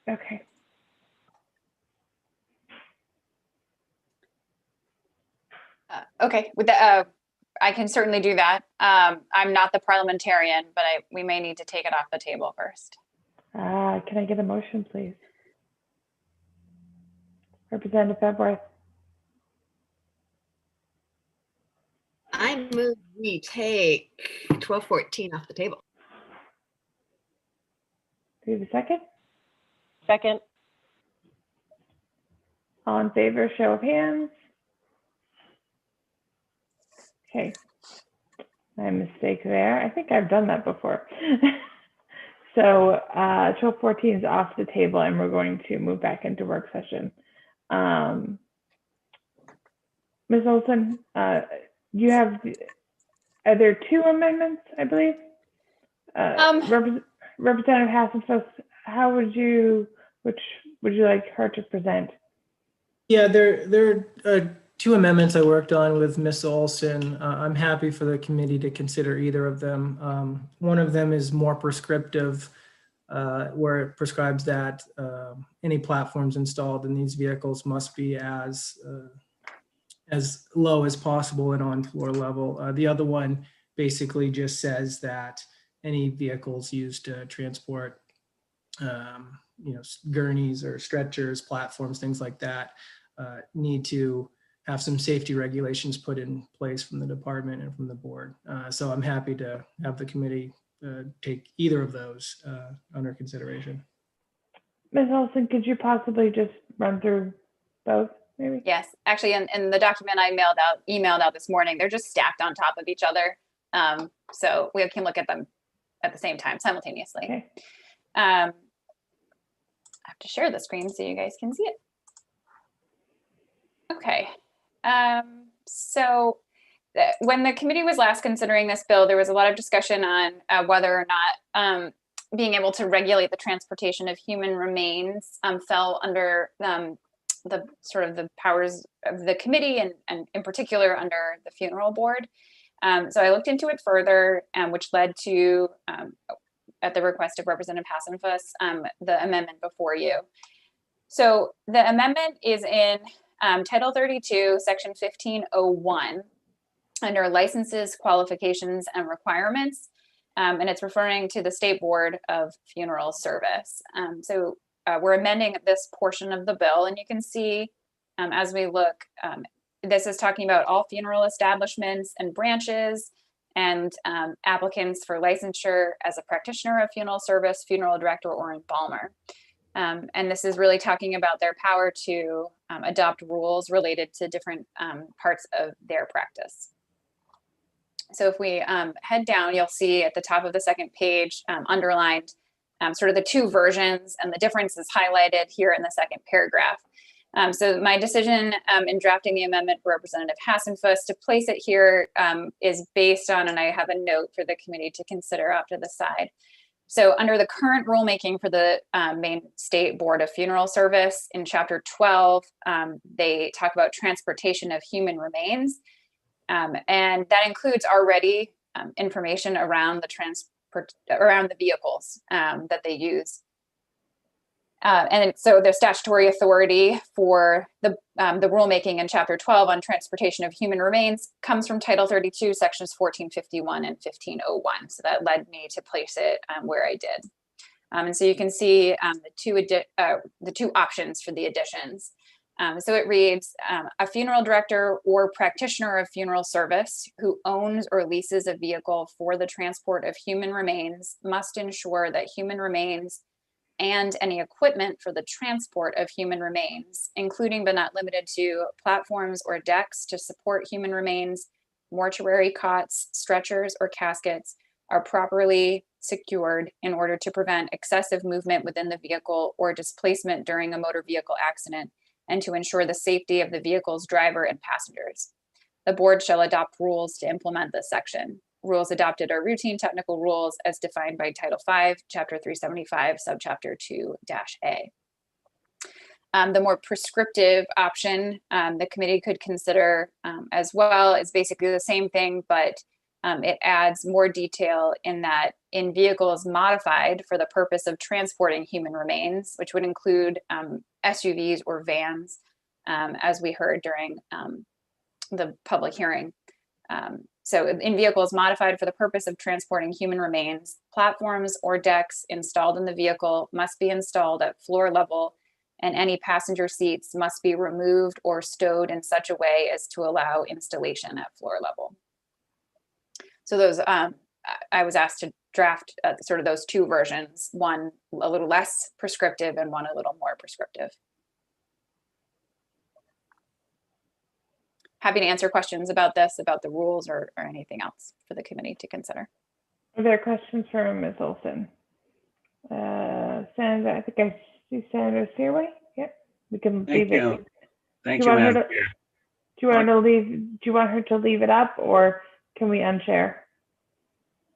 Okay. Okay, with the, I can certainly do that. I'm not the parliamentarian, but we may need to take it off the table first. Can I get a motion, please? Representative February. I move we take 1214 off the table. Do you have a second? Second. All in favor, show of hands. Okay, my mistake there. I think I've done that before. So 1214 is off the table and we're going to move back into work session. Ms. Olson, are there two amendments, I believe? Representative Hassenfuss, which would you like her to present? Yeah, there are two amendments I worked on with Ms. Olson. I'm happy for the committee to consider either of them. One of them is more prescriptive, where it prescribes that any platforms installed in these vehicles must be as low as possible and on floor level. The other one basically just says that any vehicles used to transport gurneys or stretchers, platforms, things like that, need to have some safety regulations put in place from the department and from the board. So I'm happy to have the committee take either of those under consideration. Ms. Olson, could you possibly just run through both, maybe? Yes, actually, in the document I emailed out this morning, they're just stacked on top of each other. So we can look at them at the same time, simultaneously. Okay. I have to share the screen so you guys can see it. Okay. When the committee was last considering this bill, there was a lot of discussion on whether or not being able to regulate the transportation of human remains fell under the sort of the powers of the committee and in particular under the funeral board. So I looked into it further, which led to, at the request of Representative Hassenfuss, the amendment before you. So the amendment is in Title 32, Section 1501, under licenses, qualifications, and requirements. And it's referring to the State Board of Funeral Service. So we're amending this portion of the bill, and you can see as we look, this is talking about all funeral establishments and branches and applicants for licensure as a practitioner of funeral service, funeral director, or embalmer. And this is really talking about their power to adopt rules related to different parts of their practice. So if we head down, you'll see at the top of the second page underlined sort of the two versions, and the difference is highlighted here in the second paragraph. So my decision in drafting the amendment for Representative Hassenfuss to place it here is based on, and I have a note for the committee to consider off to the side. So under the current rulemaking for the Maine State Board of Funeral Service in Chapter 12, they talk about transportation of human remains. And that includes already information around the vehicles that they use. And so the statutory authority for the rulemaking in Chapter 12 on transportation of human remains comes from Title 32, Sections 1451 and 1501. So that led me to place it where I did. And so you can see the two options for the additions. So it reads, a funeral director or practitioner of funeral service who owns or leases a vehicle for the transport of human remains must ensure that human remains and any equipment for the transport of human remains, including but not limited to platforms or decks to support human remains, mortuary cots, stretchers, or caskets, are properly secured in order to prevent excessive movement within the vehicle or displacement during a motor vehicle accident, and to ensure the safety of the vehicle's driver and passengers. The board shall adopt rules to implement this section. Rules adopted are routine technical rules as defined by Title V, Chapter 375, Subchapter 2-A. The more prescriptive option the committee could consider as well is basically the same thing, but it adds more detail in that in vehicles modified for the purpose of transporting human remains, which would include SUVs or vans, as we heard during the public hearing. So in vehicles modified for the purpose of transporting human remains, platforms or decks installed in the vehicle must be installed at floor level, and any passenger seats must be removed or stowed in such a way as to allow installation at floor level. So those, I was asked to draft sort of those two versions, one a little less prescriptive and one a little more prescriptive. Happy to answer questions about this, about the rules, or anything else for the committee to consider. Are there questions for Ms. Olson? Sandra, I think I see Sandra Searway. Yep, we can leave it. Thank you, Madam Chair. Do you want her to leave it up, or can we unshare?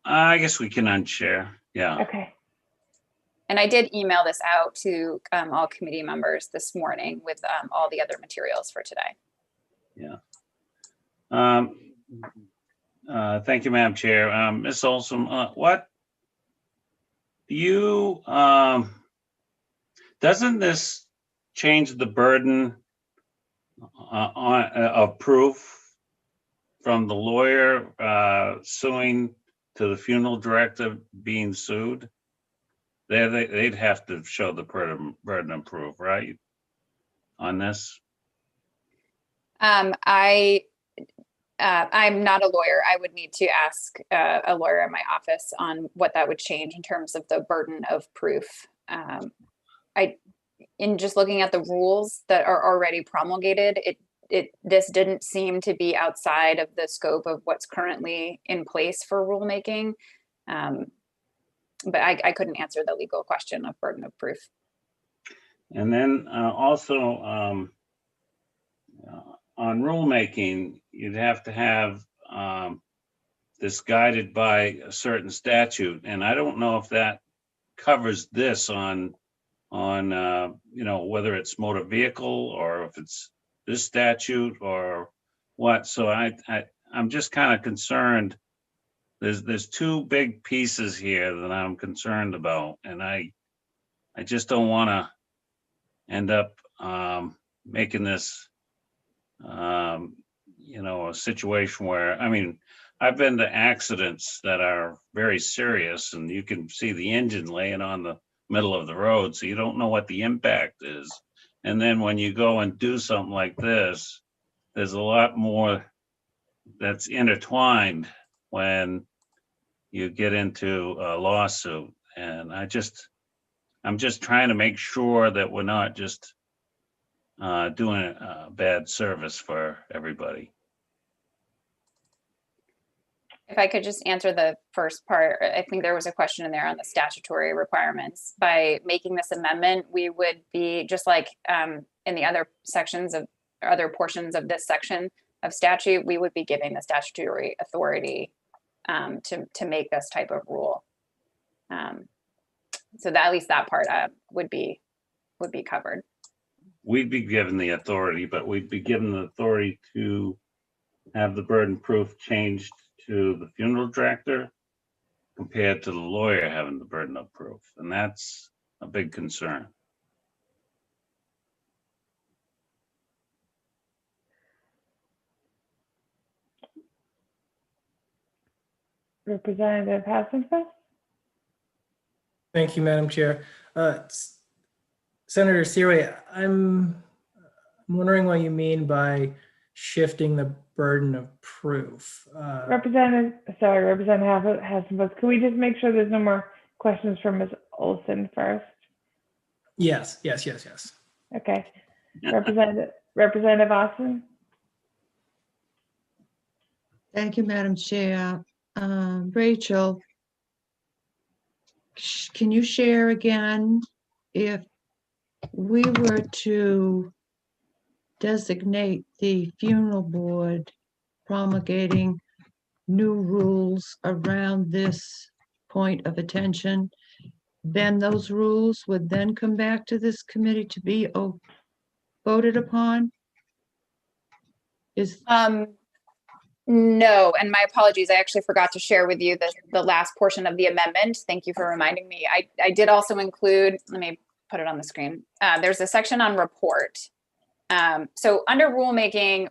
I guess we can unshare. Yeah. Okay. And I did email this out to all committee members this morning with all the other materials for today. Yeah. Thank you, Madam Chair. Ms. Olson, what you, doesn't this change the burden of proof from the lawyer suing to the funeral director being sued? They'd have to show the burden of proof, right? On this? I'm not a lawyer. I would need to ask a lawyer in my office on what that would change in terms of the burden of proof. In just looking at the rules that are already promulgated, this didn't seem to be outside of the scope of what's currently in place for rulemaking. But I couldn't answer the legal question of burden of proof. And then also on rulemaking, you'd have to have this guided by a certain statute, and I don't know if that covers this on whether it's motor vehicle or if it's this statute or what. So I'm just kind of concerned. There's two big pieces here that I'm concerned about, and I just don't want to end up making this a situation where, I mean, I've been to accidents that are very serious and you can see the engine laying on the middle of the road, so you don't know what the impact is. And then when you go and do something like this, there's a lot more that's intertwined when you get into a lawsuit. And I'm just trying to make sure that we're not just doing a bad service for everybody. If I could just answer the first part, I think there was a question in there on the statutory requirements. By making this amendment, we would be just like in the other sections of other portions of this section of statute, we would be giving the statutory authority to make this type of rule. So that, at least that part would be covered. We'd be given the authority, but we'd be given the authority to have the burden proof changed to the funeral director compared to the lawyer having the burden of proof. And that's a big concern. Representative Hassenfeld? Thank you, Madam Chair. Senator Seaway, I'm wondering what you mean by shifting the burden of proof. Representative Hassenfeld, can we just make sure there's no more questions from Ms. Olson first? Yes. Okay. Representative Austin? Thank you, Madam Chair. Rachel, can you share again if we were to designate the funeral board promulgating new rules around this point of attention, then those rules would then come back to this committee to be voted upon? No, and my apologies. I actually forgot to share with you the last portion of the amendment. Thank you for reminding me. I did also include, let me put it on the screen. There's a section on report. So under rulemaking,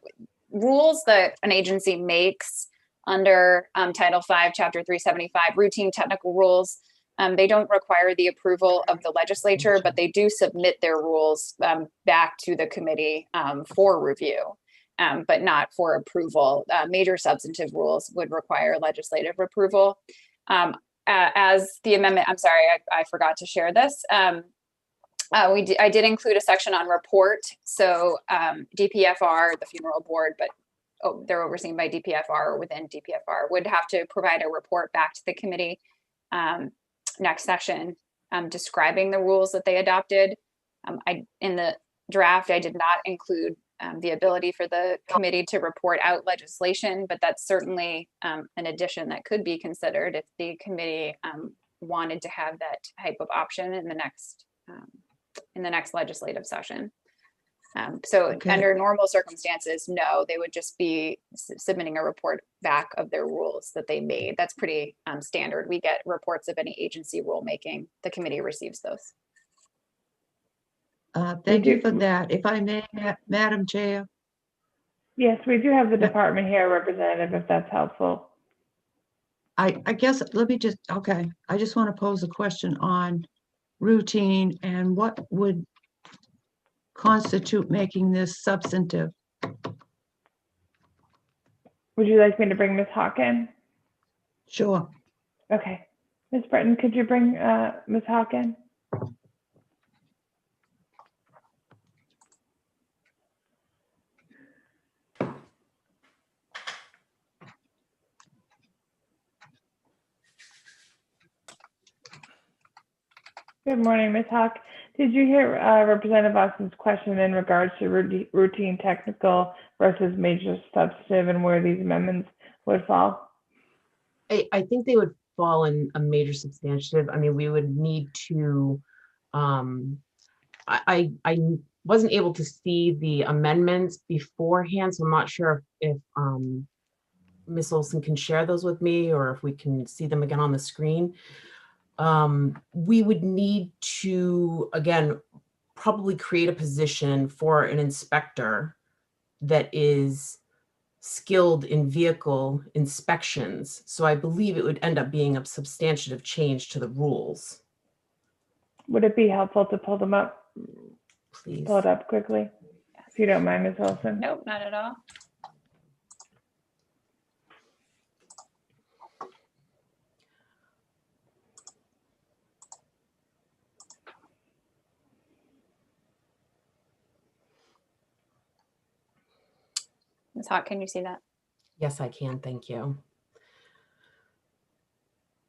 rules that an agency makes under Title V, Chapter 375, routine technical rules, they don't require the approval of the legislature, but they do submit their rules back to the committee for review. But not for approval. Major substantive rules would require legislative approval. As the amendment, I'm sorry, I forgot to share this. I did include a section on report. So DPFR, the funeral board, but they're overseen by DPFR or within DPFR, would have to provide a report back to the committee next session describing the rules that they adopted. In the draft, I did not include the ability for the committee to report out legislation, but that's certainly an addition that could be considered if the committee wanted to have that type of option in the next legislative session. Under normal circumstances, no, they would just be submitting a report back of their rules that they made. That's pretty standard. We get reports of any agency rulemaking. The committee receives those. Thank you for that. If I may, Madam Chair. Yes, we do have the department here, Representative, if that's helpful. I guess, let me just, okay. I just want to pose a question on routine and what would constitute making this substantive. Would you like me to bring Ms. Hawk in? Sure. Okay. Ms. Britton, could you bring Ms. Hawk in? Good morning, Ms. Hawk. Did you hear Representative Austin's question in regards to routine technical versus major substantive and where these amendments would fall? I think they would fall in a major substantive. I mean, we would need to, I wasn't able to see the amendments beforehand, so I'm not sure if Ms. Olson can share those with me or if we can see them again on the screen. We would need to, again, probably create a position for an inspector that is skilled in vehicle inspections. So I believe it would end up being a substantive change to the rules. Would it be helpful to pull them up? Please. Pull it up quickly, if you don't mind, Ms. Olson. Nope, not at all. Ms. Hawk, can you see that? Yes, I can. Thank you.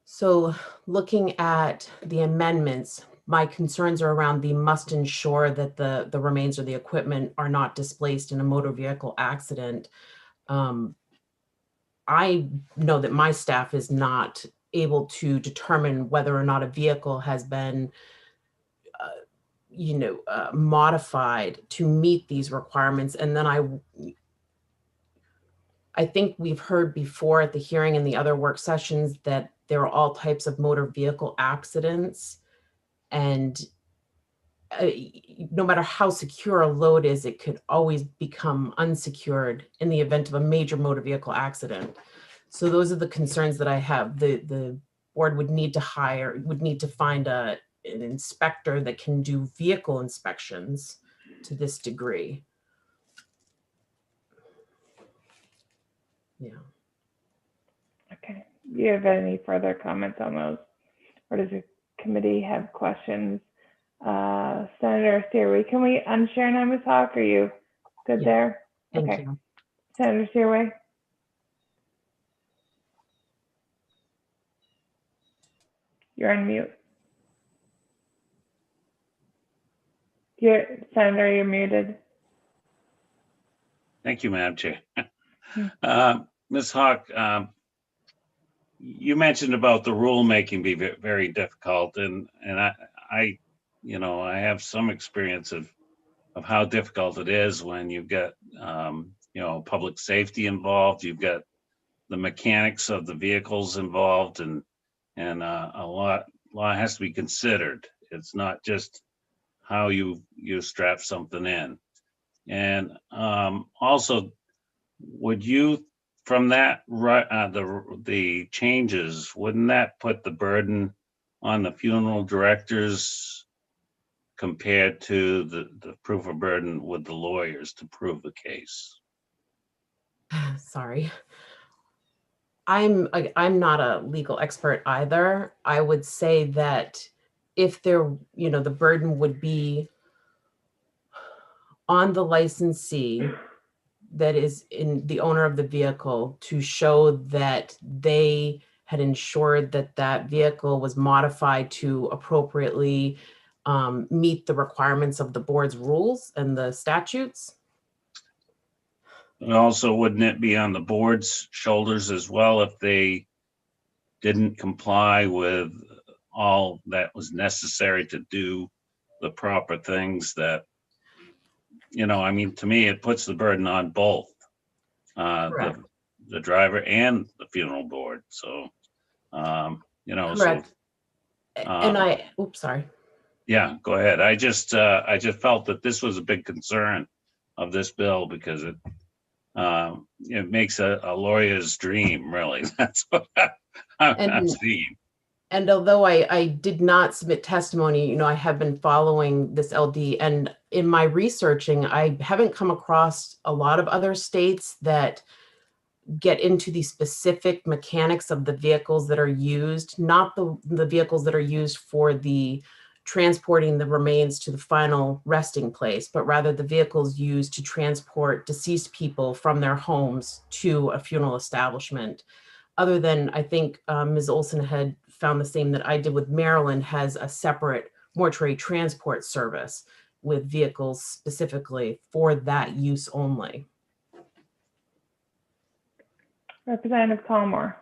So looking at the amendments, my concerns are around the must ensure that the remains or the equipment are not displaced in a motor vehicle accident. I know that my staff is not able to determine whether or not a vehicle has been modified to meet these requirements. And then I think we've heard before at the hearing and the other work sessions that there are all types of motor vehicle accidents. And no matter how secure a load is, it could always become unsecured in the event of a major motor vehicle accident. So those are the concerns that I have. The board would need to find an inspector that can do vehicle inspections to this degree. Yeah. Okay. Do you have any further comments on those? Or does the committee have questions? Senator Searway, can we unshare now, Ms. Hawk? Are you good there? Thank Okay. you. Senator Searway? You're on mute. Senator, you're muted. Thank you, Madam Chair. Ms. Hawk, you mentioned about the rulemaking being very difficult, and I have some experience of how difficult it is when you've got public safety involved, you've got the mechanics of the vehicles involved, and a lot has to be considered. It's not just how you strap something in. And also, would you, from that, the changes, wouldn't that put the burden on the funeral directors compared to the proof of burden with the lawyers to prove the case? Sorry. I'm not a legal expert either. I would say that if the burden would be on the licensee that is in the owner of the vehicle to show that they had ensured that that vehicle was modified to appropriately meet the requirements of the board's rules and the statutes. And also, wouldn't it be on the board's shoulders as well if they didn't comply with all that was necessary to do the proper things that, to me, it puts the burden on both the driver and the funeral board. So, Correct. And oops, sorry. Yeah, go ahead. I just felt that this was a big concern of this bill because it makes a lawyer's dream, really. That's what I'm seeing. And although I did not submit testimony, I have been following this LD, and in my researching, I haven't come across a lot of other states that get into the specific mechanics of the vehicles that are used, not the vehicles that are used for the transporting the remains to the final resting place, but rather the vehicles used to transport deceased people from their homes to a funeral establishment. Other than, I think Ms. Olson had found the same that I did with Maryland, has a separate mortuary transport service with vehicles specifically for that use only. Representative Collmore.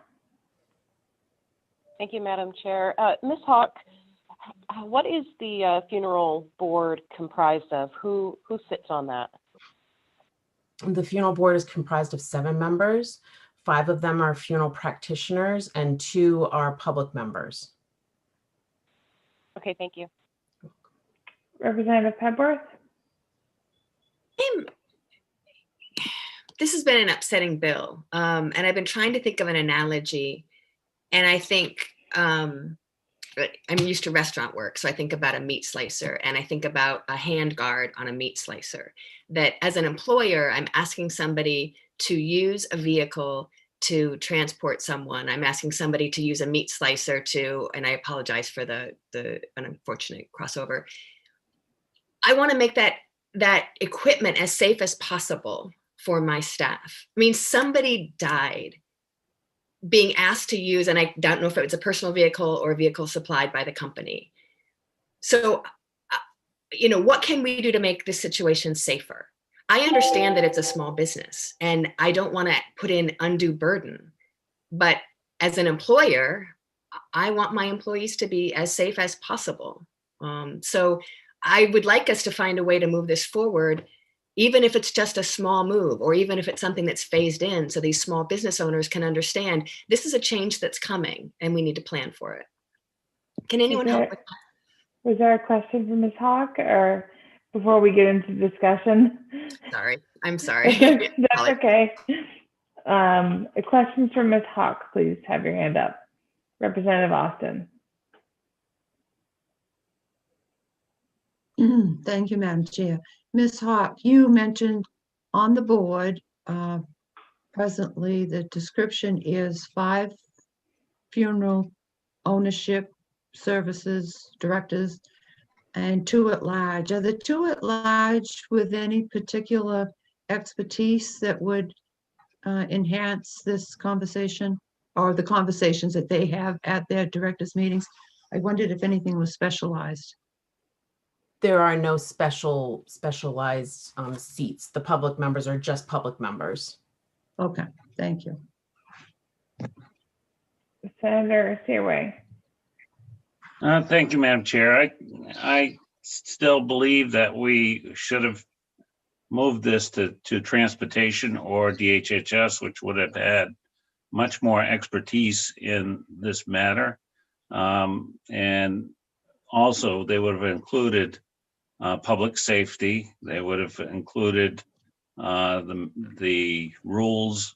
Thank you, Madam Chair. Ms. Hawk, what is the funeral board comprised of? Who sits on that? The funeral board is comprised of 7 members. 5 of them are funeral practitioners and 2 are public members. Okay, thank you. Representative Pepworth. This has been an upsetting bill, and I've been trying to think of an analogy, and I think I'm used to restaurant work, so I think about a meat slicer, and I think about a hand guard on a meat slicer, that as an employer, I'm asking somebody to use a vehicle to transport someone. I'm asking somebody to use a meat slicer to, and I apologize for the unfortunate crossover. I want to make that equipment as safe as possible for my staff. I mean, somebody died being asked to use, and I don't know if it was a personal vehicle or a vehicle supplied by the company. So, what can we do to make this situation safer? I understand that it's a small business and I don't want to put in undue burden, but as an employer, I want my employees to be as safe as possible. So I would like us to find a way to move this forward, even if it's just a small move, or even if it's something that's phased in, so these small business owners can understand this is a change that's coming and we need to plan for it. Can anyone help with that? Was there a question for Ms. Hawk, or before we get into discussion? Sorry, I'm sorry. That's okay. Questions for Ms. Hawk, please have your hand up. Representative Austin. Thank you, Madam Chair. Ms. Hawk, you mentioned on the board, presently the description is 5 funeral ownership services directors and 2 at large. Are the 2 at large with any particular expertise that would enhance this conversation or the conversations that they have at their directors meetings? I wondered if anything was specialized. There are no specialized seats. The public members are just public members. Okay, thank you. Senator Seaway. Thank you, Madam Chair. I still believe that we should have moved this to transportation or DHHS, which would have had much more expertise in this matter. And also they would have included public safety. They would have included the rules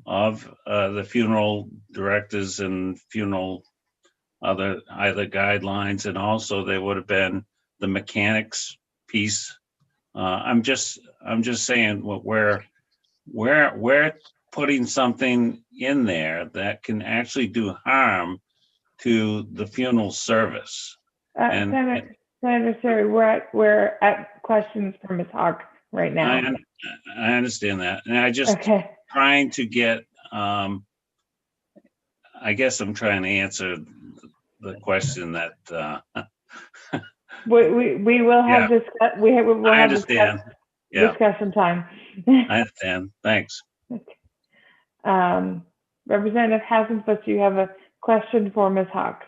of the funeral directors and funeral other guidelines, and also they would have been the mechanics piece. I'm just saying what we're putting something in there that can actually do harm to the funeral service. Senator Siri, we're at questions for Ms. Hawk right now. I understand that, and I just trying to get. I guess I'm trying to answer the question that. We will have I understand. Discussion time. I understand. Thanks. Representative Hasenfuss, you have a question for Ms. Hawk.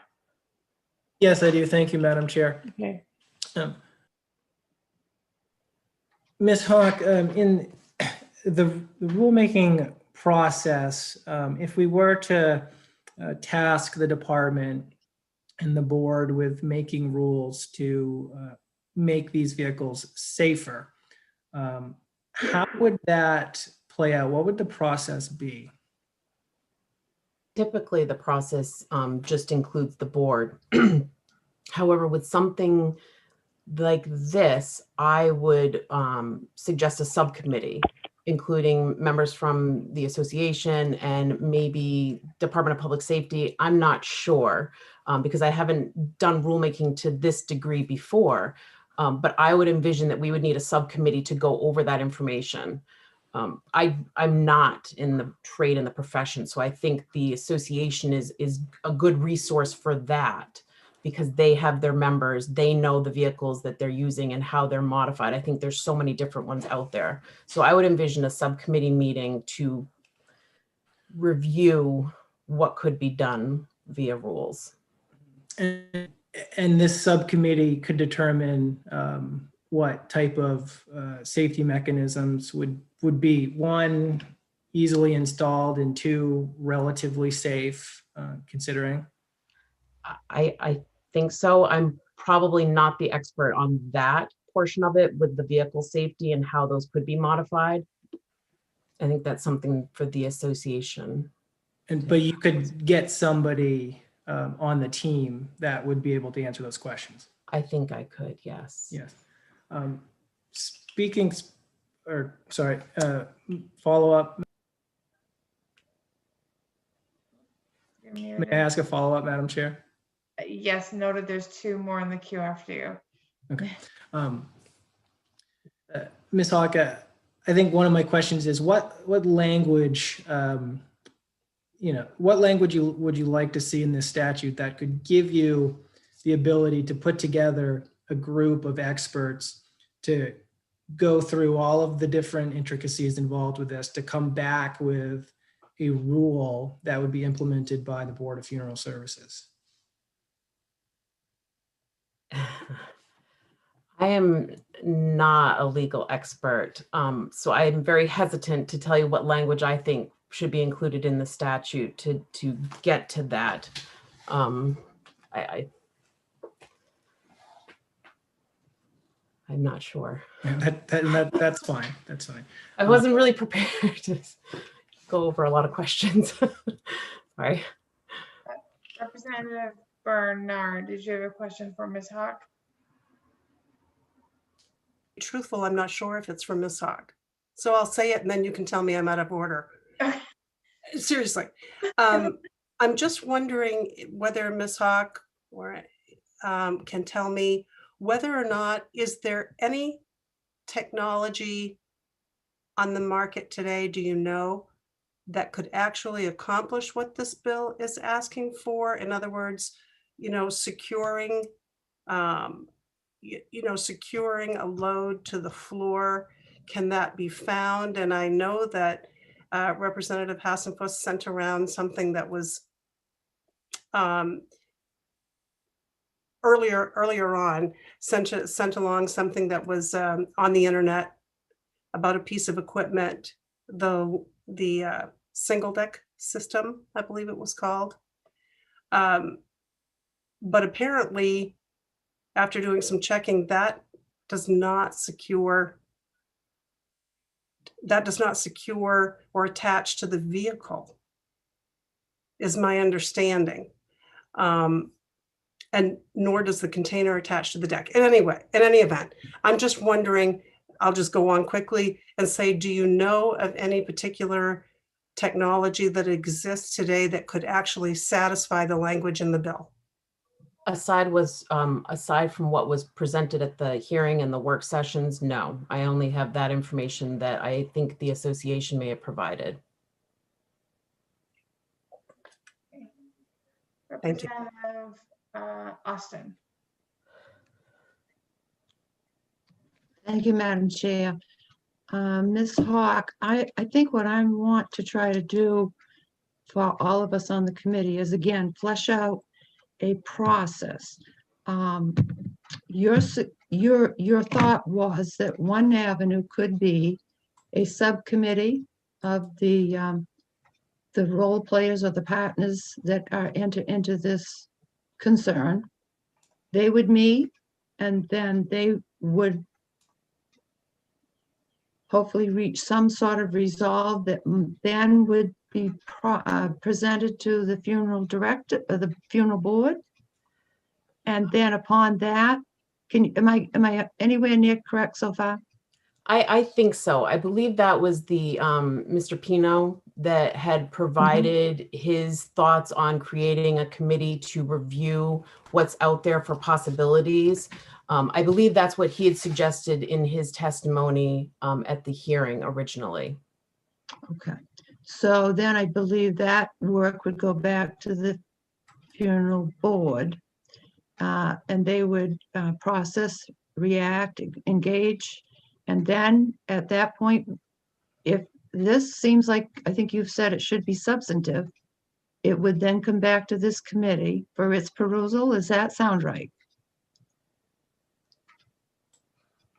Yes, I do. Thank you, Madam Chair. Okay. Ms. Hawk, in the rulemaking process, if we were to task the department and the board with making rules to make these vehicles safer, how would that play out? What would the process be? Typically, the process just includes the board. However, with something like this, I would suggest a subcommittee, including members from the association and maybe Department of Public Safety. I'm not sure because I haven't done rulemaking to this degree before, but I would envision that we would need a subcommittee to go over that information. I'm not in the trade and the profession, so I think the association is a good resource for that because they have their members, they know the vehicles that they're using and how they're modified. I think there's so many different ones out there. So I would envision a subcommittee meeting to review what could be done via rules. And this subcommittee could determine what type of safety mechanisms would be, 1, easily installed, and 2, relatively safe, considering? I think so. I'm probably not the expert on that portion of it with the vehicle safety and how those could be modified. I think that's something for the association. But you could get somebody on the team that would be able to answer those questions. I think I could, yes. Yes. Follow up. May I ask a follow up, Madam Chair? Yes, noted. There's 2 more in the queue after you. Okay. Ms. Hawk, I think one of my questions is what language, what language would you like to see in this statute that could give you the ability to put together a group of experts to go through all of the different intricacies involved with this, to come back with a rule that would be implemented by the Board of Funeral Services? I am not a legal expert, so I am very hesitant to tell you what language I think should be included in the statute to get to that. I'm not sure. That's fine. That's fine. I wasn't really prepared to. go over a lot of questions. Sorry. Representative Bernard, did you have a question for Ms. Hawk? Truthful, I'm not sure if it's from Ms. Hawk. So I'll say it and then you can tell me I'm out of order. Seriously. I'm just wondering whether Ms. Hawk or can tell me whether or not, is there any technology on the market today, do you know, that could actually accomplish what this bill is asking for? In other words, securing, securing a load to the floor. Can that be found? And I know that Representative Hassenfuss sent around something that was earlier on, sent along something that was on the internet about a piece of equipment, the single deck system, I believe it was called. But apparently, after doing some checking, that does not secure or attach to the vehicle, is my understanding. And nor does the container attach to the deck. In any event, I'm just wondering, I'll just go on quickly and say, do you know of any particular technology that exists today that could actually satisfy the language in the bill? Aside from what was presented at the hearing and the work sessions, no. I only have that information that I think the association may have provided. Thank you. Representative Austin. Thank you, Madam Chair. Ms. Hawk, I think what I want to try to do for all of us on the committee is, again, flesh out a process. Your thought was that one avenue could be a subcommittee of the role players or the partners that are enter into this concern. They would meet, and then they would hopefully reach some sort of resolve that then would be presented to the funeral director or the funeral board. And then upon that, am I anywhere near correct so far? I think so. I believe that was the Mr. Pino that had provided his thoughts on creating a committee to review what's out there for possibilities. I believe that's what he had suggested in his testimony at the hearing originally. Okay, so then I believe that work would go back to the funeral board, and they would process, react, engage. And then at that point, if this seems like, I think you've said it should be substantive, it would then come back to this committee for its perusal. Does that sound right?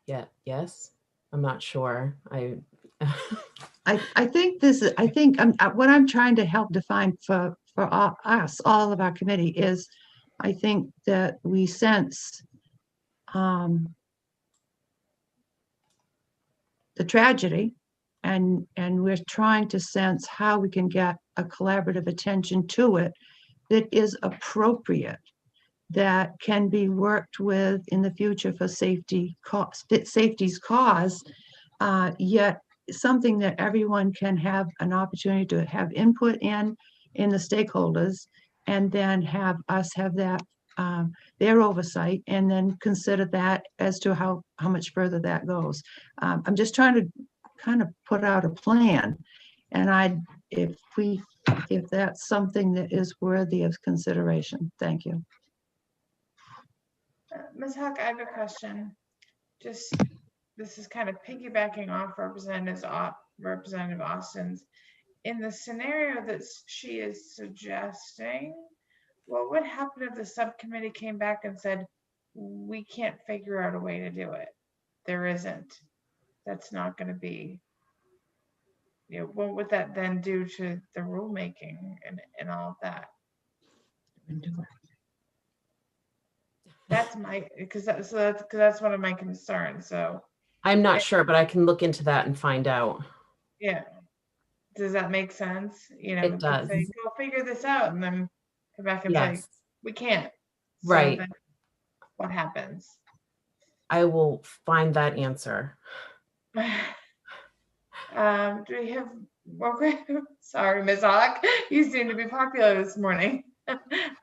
Yeah, yes, I'm not sure. I think this is, what I'm trying to help define for all of our committee is, I think that we sense the tragedy, and we're trying to sense how we can get a collaborative attention to it that is appropriate, that can be worked with in the future for safety's cause, yet something that everyone can have an opportunity to have input in the stakeholders, and then have us have that their oversight, and then consider that as to how much further that goes. I'm just trying to kind of put out a plan, and if that's something that is worthy of consideration. Thank you. Ms. Hawk, I have a question. This is kind of piggybacking off Representative Austin's. In the scenario that she is suggesting, what would happen if the subcommittee came back and said, we can't figure out a way to do it? There isn't. That's not going to be, what would that then do to the rulemaking and all of that? That's because that's one of my concerns. So I'm not sure, but I can look into that and find out. Yeah. Does that make sense? You know, It to does. say, go figure this out, and then come back and say, Yes, we can't. So right. then what happens? I will find that answer. Do we have, okay, sorry, Ms. Hawk, you seem to be popular this morning.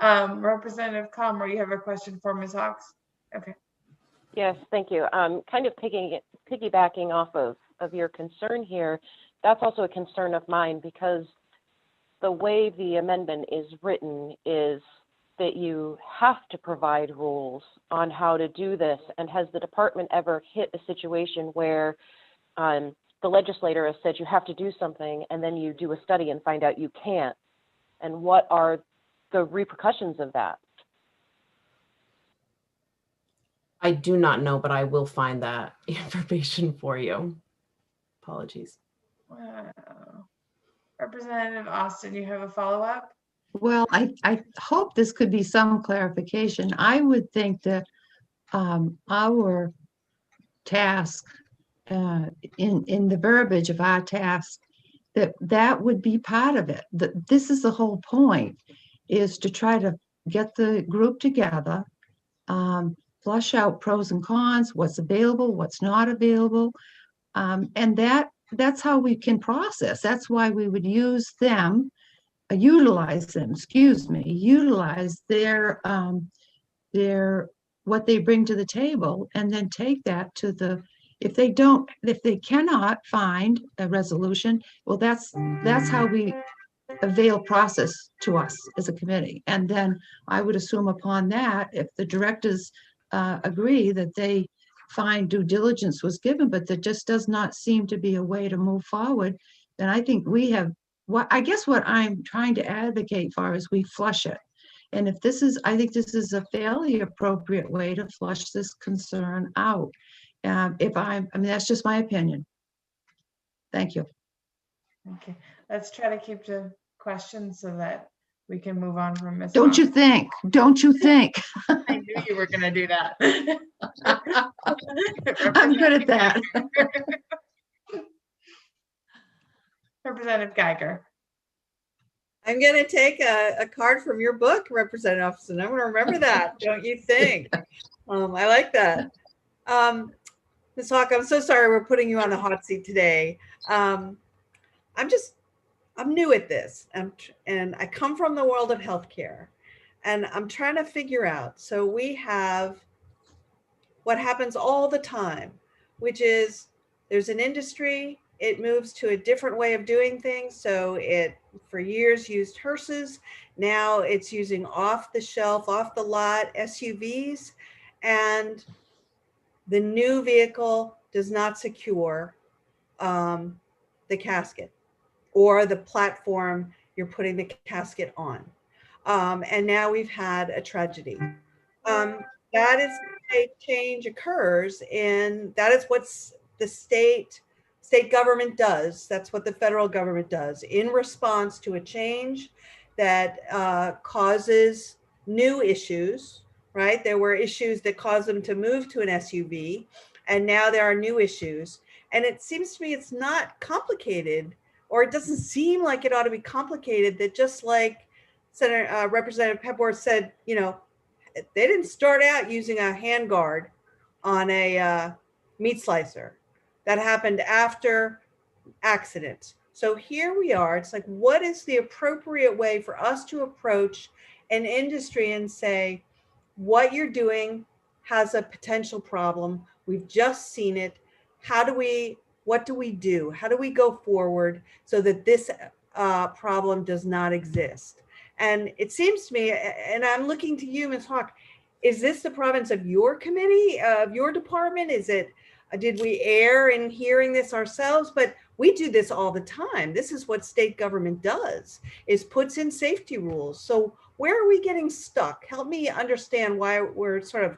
Representative Calmer, you have a question for Ms. Hawks? Okay. Yes, thank you. Kind of piggybacking off of your concern here, that's also a concern of mine, because the way the amendment is written is that you have to provide rules on how to do this. And has the department ever hit a situation where the legislator has said you have to do something, and then you do a study and find out you can't? And what are the repercussions of that? I do not know, but I will find that information for you. Apologies. Wow. Representative Austin, you have a follow-up? Well, I hope this could be some clarification. I would think that our task, in the verbiage of our task, that would be part of it. This is the whole point, is to try to get the group together, flush out pros and cons, what's available, what's not available, and that's how we can process. That's why we would use them. Utilize them, utilize their what they bring to the table, and then take that to the, if they cannot find a resolution, well, that's how we avail process to us as a committee. And then I would assume upon that, if the directors agree that they find due diligence was given, but there just does not seem to be a way to move forward, then I think we have, I guess what I'm trying to advocate for is we flush it. And if this is, I think this is a fairly appropriate way to flush this concern out. I mean, that's just my opinion. Thank you. Okay, let's try to keep to questions so that we can move on from Ms. Don't you Hawks. think? Don't you think? I knew you were going to do that. I'm good at that. Representative Geiger. I'm going to take a card from your book, Representative Austin. I'm going to remember that. Don't you think? I like that. Ms. Hawk, I'm so sorry we're putting you on the hot seat today. I'm new at this, and I come from the world of healthcare, and I'm trying to figure out. So we have what happens all the time, which is there's an industry, it moves to a different way of doing things. So it, for years, used hearses. Now it's using off the shelf, off the lot SUVs, and the new vehicle does not secure the casket or the platform you're putting the casket on. And now we've had a tragedy. That is a change occurs, and that is what the state government does. That's what the federal government does in response to a change that causes new issues, right? There were issues that caused them to move to an SUV, and now there are new issues. And it seems to me it's not complicated, or it doesn't seem like it ought to be complicated, that just like Representative Pepper said, you know, they didn't start out using a handguard on a meat slicer. That happened after accidents. So here we are. It's like, what is the appropriate way for us to approach an industry and say, what you're doing has a potential problem. We've just seen it. What do we do? How do we go forward so that this problem does not exist? And it seems to me, and I'm looking to you, Ms. Hawk, is this the province of your committee, of your department? Did we err in hearing this ourselves? But we do this all the time. This is what state government does, is puts in safety rules. So where are we getting stuck? Help me understand why we're sort of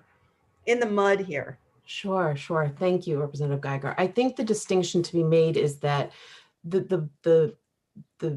in the mud here. Sure. Thank you, Representative Geiger. I think the distinction to be made is that the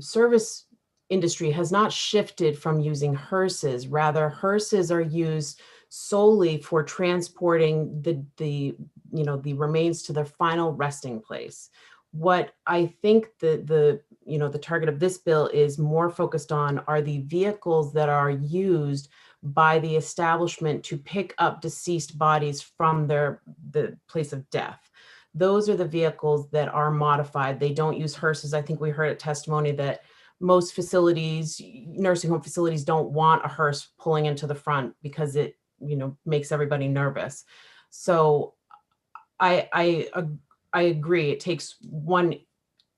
service industry has not shifted from using hearses. Rather, hearses are used solely for transporting the remains to their final resting place. What I think the the target of this bill is more focused on are the vehicles that are used by the establishment to pick up deceased bodies from the place of death. Those are the vehicles that are modified. They don't use hearses. I think we heard a testimony that most facilities, nursing home facilities, don't want a hearse pulling into the front because it, makes everybody nervous. So I agree. It takes one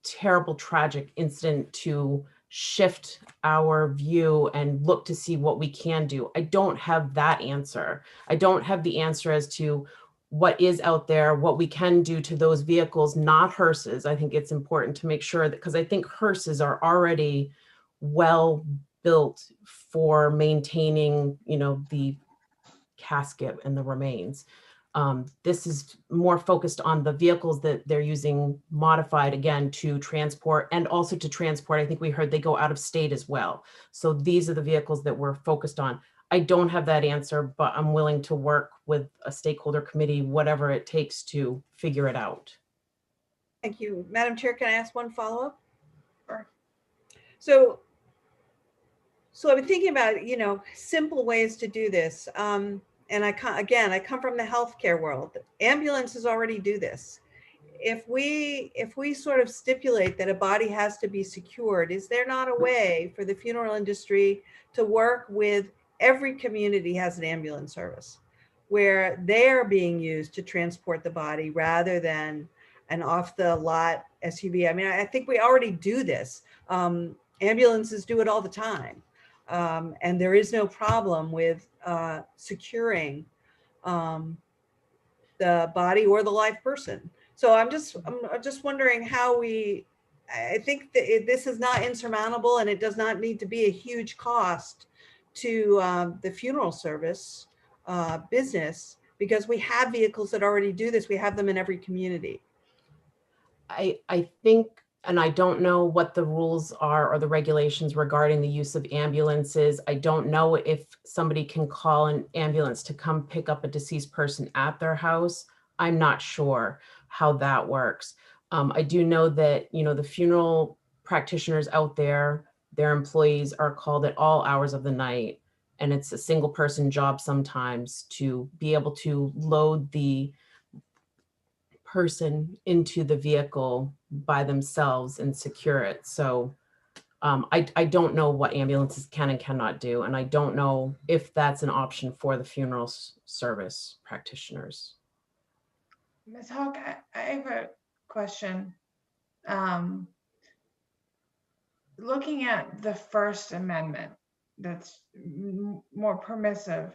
terrible, tragic incident to shift our view and look to see what we can do. I don't have that answer. I don't have the answer as to what is out there, what we can do to those vehicles, not hearses. I think it's important to make sure that, because I think hearses are already well built for maintaining, the casket and the remains. This is more focused on the vehicles that they're using modified, again, to transport, and also to transport. I think we heard they go out of state as well. So these are the vehicles that we're focused on. I don't have that answer, but I'm willing to work with a stakeholder committee, whatever it takes to figure it out. Thank you. Madam Chair, can I ask one follow-up? Sure. So I've been thinking about, simple ways to do this. And I come from the healthcare world. Ambulances already do this. If we sort of stipulate that a body has to be secured, is there not a way for the funeral industry to work with every community has an ambulance service where they're being used to transport the body rather than an off the lot SUV? I mean, I think we already do this. Ambulances do it all the time. And there is no problem with securing the body or the live person. So I'm just wondering how I think that this is not insurmountable, and it does not need to be a huge cost to the funeral service business, because we have vehicles that already do this. We have them in every community. I think, and I don't know what the rules are or the regulations regarding the use of ambulances. I don't know if somebody can call an ambulance to come pick up a deceased person at their house. I'm not sure how that works. I do know that, the funeral practitioners out there, their employees are called at all hours of the night, and it's a single person job sometimes to be able to load the person into the vehicle by themselves and secure it. So I don't know what ambulances can and cannot do, and I don't know if that's an option for the funeral service practitioners. Ms. Hawk, I have a question. Looking at the First Amendment, that's more permissive,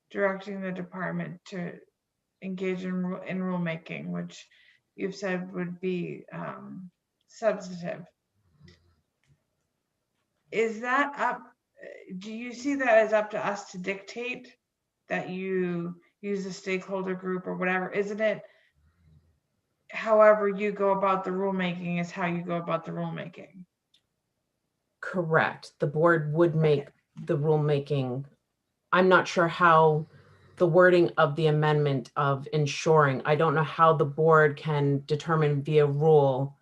directing the department to engage in rulemaking, which you've said would be substantive. Is that up? Do you see that as up to us to dictate that you use a stakeholder group or whatever? Isn't it? However you go about the rulemaking is how you go about the rulemaking. Correct. The board would make the rulemaking. I'm not sure how the wording of the amendment of ensuring, I don't know how the board can determine via rule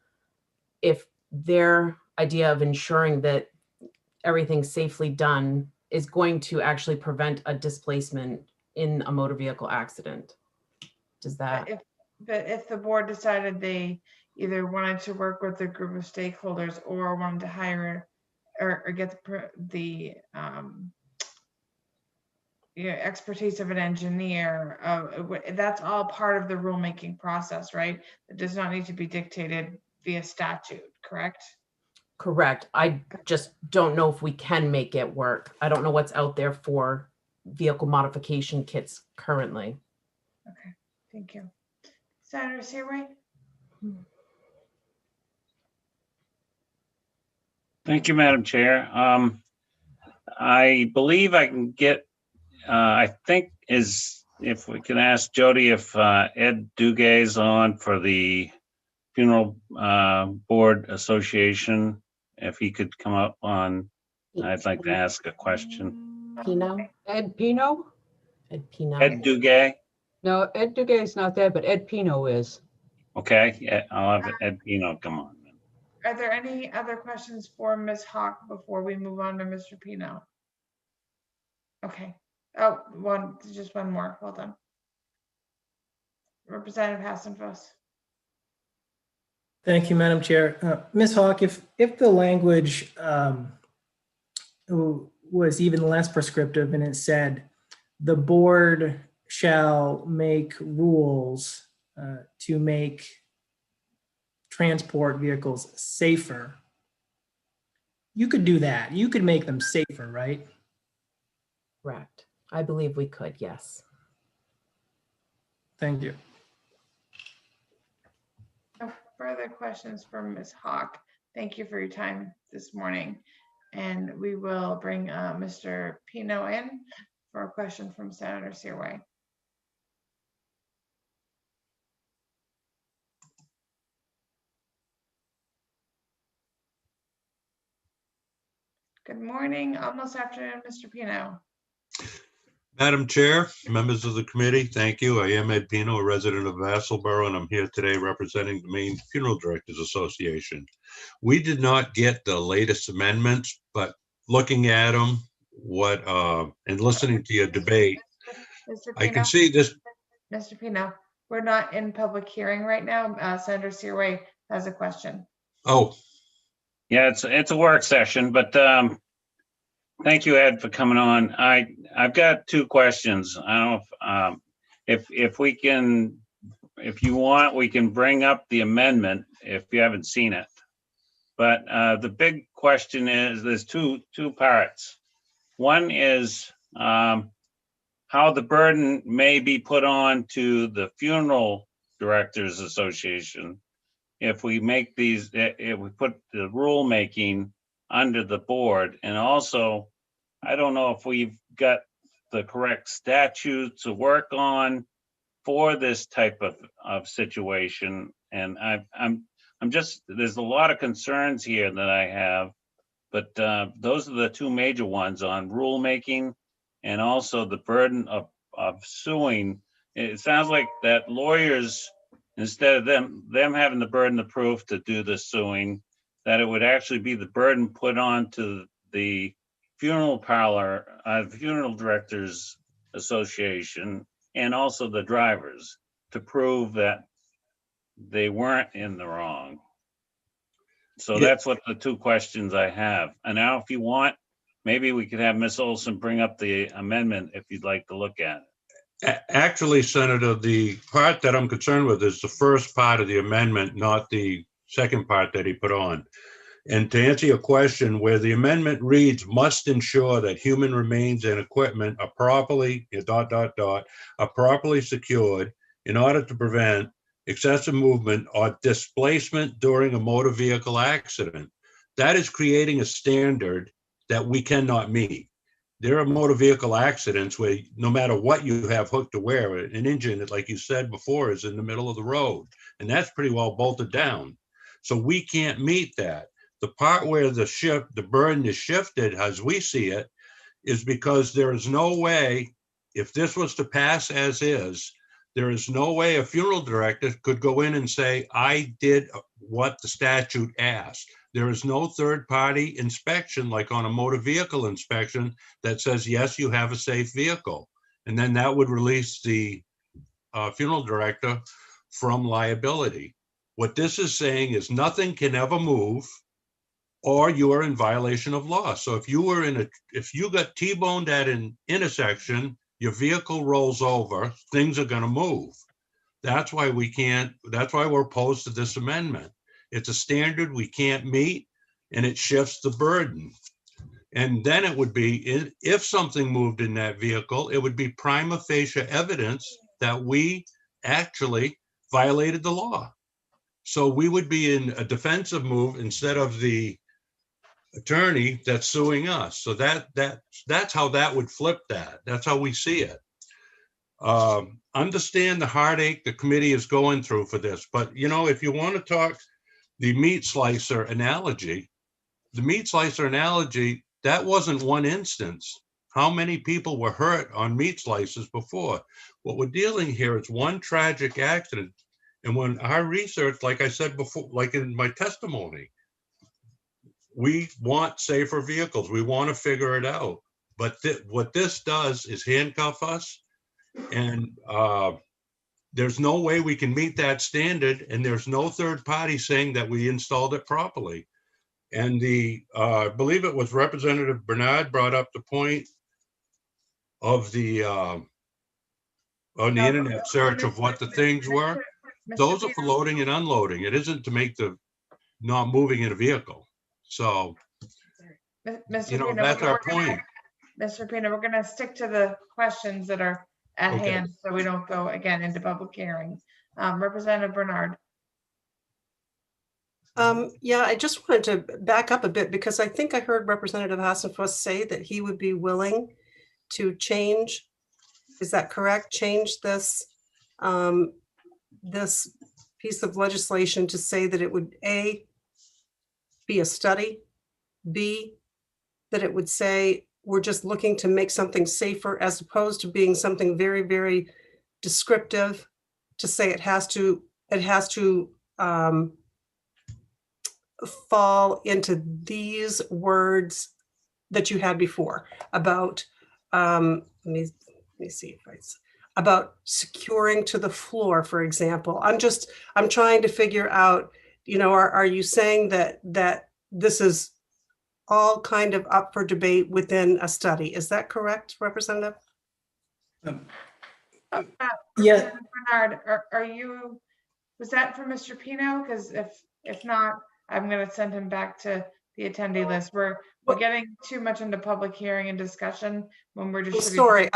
if their idea of ensuring that everything's safely done is going to actually prevent a displacement in a motor vehicle accident. Does that? But if the board decided they either wanted to work with a group of stakeholders or wanted to hire or get the expertise of an engineer, that's all part of the rulemaking process, right? It does not need to be dictated via statute, correct? Correct. I just don't know if we can make it work. I don't know what's out there for vehicle modification kits currently. Okay, thank you. Senator Seaway? Thank you, Madam Chair. I believe I can get, I think if we can ask Jody if Ed Duguay is on for the Funeral Board Association, if he could come up on, I'd like to ask a question. Pino? Ed Pino? Ed Pino. Ed Duguay? No, Ed Duguay is not there, but Ed Pino is. Okay, yeah, I'll have Ed Pino come on. Are there any other questions for Ms. Hawk before we move on to Mr. Pino? Okay. Oh, just one more. Hold on. Representative Hassenfuss. Thank you, Madam Chair. Ms. Hawk, if the language was even less prescriptive and it said the board shall make rules to make transport vehicles safer, you could do that. You could make them safer, right? Correct. I believe we could, yes. Thank you. No further questions for Ms. Hawk. Thank you for your time this morning. And we will bring Mr. Pino in for a question from Senator Searway. Good morning, almost afternoon, Mr. Pino. Madam Chair, members of the committee, thank you. I am Ed Pino, a resident of Vassalboro, and I'm here today representing the Maine Funeral Directors Association. We did not get the latest amendments, but looking at them, and listening to your debate, Mr. I Pino, can see this. Mr. Pino, we're not in public hearing right now. Senator Searway has a question. Oh. Yeah, it's a work session, but thank you, Ed, for coming on. I've got two questions. I don't know if we can, if you want, we can bring up the amendment if you haven't seen it. But the big question is, there's two parts. One is how the burden may be put on to the Funeral Directors Association if we make these, if we put the rulemaking under the board. And also, I don't know if we've got the correct statute to work on for this type of situation. And I'm just, there's a lot of concerns here that I have, but those are the two major ones on rulemaking and also the burden of suing. It sounds like that lawyers, instead of them having the burden of proof to do the suing, that it would actually be the burden put on to the funeral directors association and also the drivers to prove that they weren't in the wrong. So that's what the two questions I have. And now if you want, maybe we could have Ms. Olson bring up the amendment if you'd like to look at it. Actually, Senator, the part that I'm concerned with is the first part of the amendment, not the second part that he put on. And to answer your question, where the amendment reads, must ensure that human remains and equipment are properly, are properly secured in order to prevent excessive movement or displacement during a motor vehicle accident. That is creating a standard that we cannot meet. There are motor vehicle accidents where no matter what you have hooked to where, an engine, like you said before, is in the middle of the road. And that's pretty well bolted down. So we can't meet that. The part where the burden is shifted, as we see it, is because there is no way, if this was to pass as is, there is no way a funeral director could go in and say, I did what the statute asked. There is no third-party inspection, like on a motor vehicle inspection, that says, yes, you have a safe vehicle. And then that would release the funeral director from liability. What this is saying is nothing can ever move, or you are in violation of law. So if you got T-boned at an intersection, your vehicle rolls over, things are going to move. That's why we're opposed to this amendment. It's a standard we can't meet, and it shifts the burden. And then it would be, if something moved in that vehicle, it would be prima facie evidence that we actually violated the law. So we would be in a defensive move instead of the attorney that's suing us. So that's how that would flip that. That's how we see it. Understand the heartache the committee is going through for this. But, if you want to talk the meat slicer analogy, that wasn't one instance. How many people were hurt on meat slices before? What we're dealing here is one tragic accident. And when our research, like I said before, like in my testimony, we want safer vehicles. We want to figure it out. But what this does is handcuff us, and there's no way we can meet that standard, and there's no third party saying that we installed it properly. And I believe it was Representative Bernard brought up the point of the on the internet search of what the things were. Those are for loading and unloading. It isn't to make the not moving in a vehicle. So, Mr. you know, Pina, that's our point. Mr. Pina, we're gonna stick to the questions that are at Okay. hand, so we don't go again into public hearing. Representative Bernard. Yeah, I just wanted to back up a bit because I think I heard Representative Hassenfuss say that he would be willing to change. Is that correct? Change this, this piece of legislation to say that it would A, be a study, B, that it would say we're just looking to make something safer as opposed to being something very, very descriptive to say it has to fall into these words that you had before about, let me see if it's about securing to the floor, for example. I'm trying to figure out, you know, are you saying that this is all kind of up for debate within a study? Is that correct, Representative? Yeah. Bernard, are you, was that for Mr. Pino? Because if not, I'm going to send him back to the attendee list. We're getting too much into public hearing and discussion when we're just. Sorry,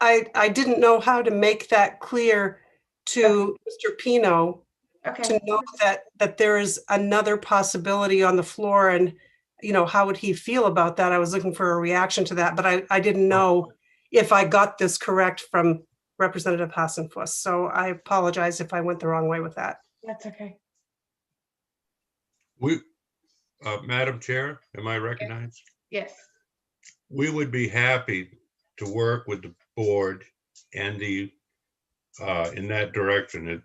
I didn't know how to make that clear to Mr. Pino. Okay. To know that there is another possibility on the floor, and you know, how would he feel about that? I was looking for a reaction to that, but I didn't know if I got this correct from Representative Hassenfuss. So I apologize if I went the wrong way with that. That's okay. Madam Chair, am I recognized? Yes. We would be happy to work with the board and the in that direction,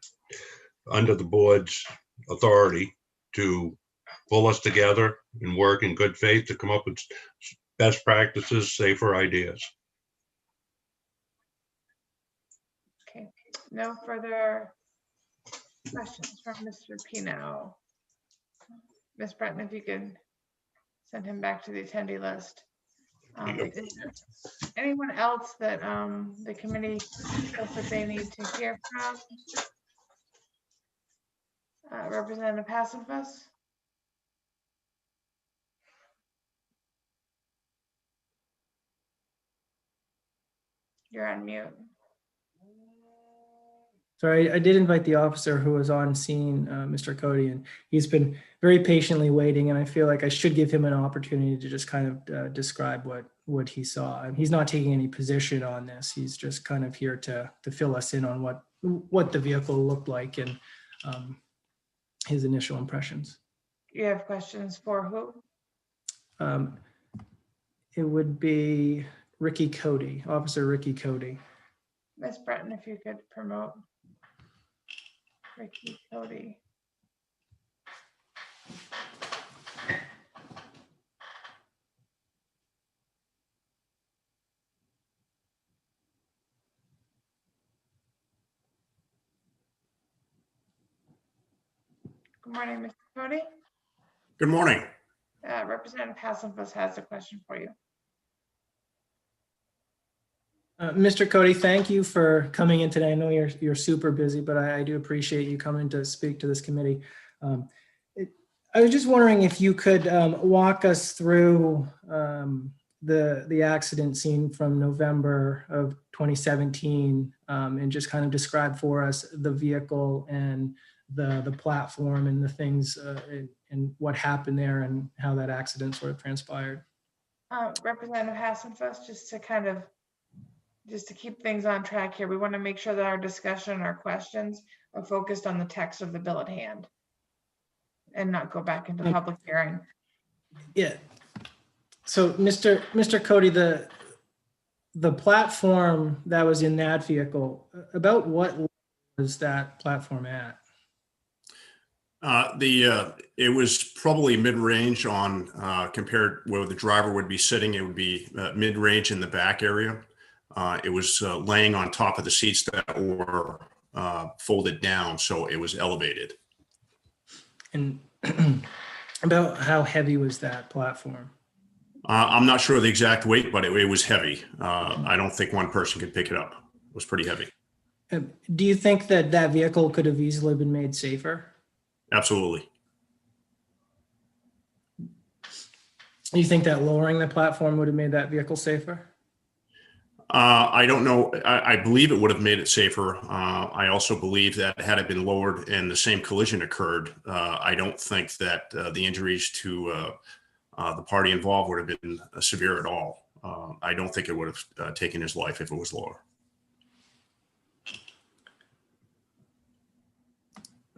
under the board's authority to pull us together and work in good faith to come up with best practices, safer ideas. Okay. No further questions from Mr. Pino. Ms. Breton, if you could send him back to the attendee list. Is there anyone else that the committee feels that they need to hear from? Representative Hassenfuss? You're on mute. Sorry, I did invite the officer who was on scene, Mr. Cody, and he's been very patiently waiting, and I feel like I should give him an opportunity to just kind of describe what he saw. And he's not taking any position on this. He's just kind of here to fill us in on what the vehicle looked like and his initial impressions. You have questions for who? It would be Ricky Cody, Officer Ricky Cody. Ms. Breton, if you could promote Ricky Cody. Good morning, Mr. Cody. Good morning. Representative Hassenfuss has a question for you. Mr. Cody, thank you for coming in today. I know you're super busy, but I do appreciate you coming to speak to this committee. I was just wondering if you could walk us through the accident scene from November of 2017 and just kind of describe for us the vehicle and the platform and the things and what happened there and how that accident sort of transpired. Representative Hassenfuss, just to keep things on track here, we want to make sure that our discussion, our questions are focused on the text of the bill at hand and not go back into public hearing. Yeah. So Mr. Cody, the platform that was in that vehicle, about what was that platform at? It was probably mid-range on compared where the driver would be sitting. It would be mid-range in the back area. It was laying on top of the seats that were folded down, so it was elevated. And about how heavy was that platform? I'm not sure of the exact weight, but it was heavy. I don't think one person could pick it up. It was pretty heavy. Do you think that that vehicle could have easily been made safer? Absolutely. Do you think that lowering the platform would have made that vehicle safer? I don't know. I believe it would have made it safer. I also believe that had it been lowered and the same collision occurred, I don't think that the injuries to the party involved would have been severe at all. I don't think it would have taken his life if it was lower.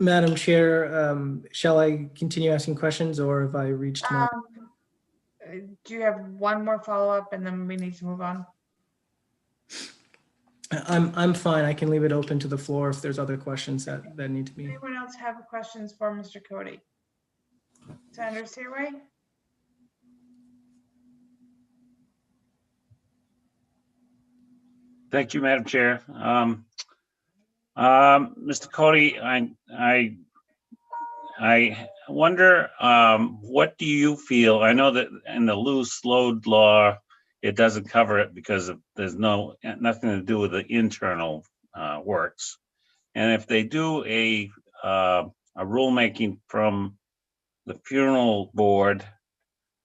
Madam Chair, shall I continue asking questions, or have I reached my? Do you have one more follow-up and then we need to move on? I'm fine. I can leave it open to the floor if there's other questions that need to be. Anyone else have questions for Mr. Cody? Senator Seaway? Thank you, Madam Chair. Mr. Cody, I wonder, what do you feel? I know that in the loose load law, it doesn't cover it because there's nothing to do with the internal works. And if they do a rulemaking from the funeral board,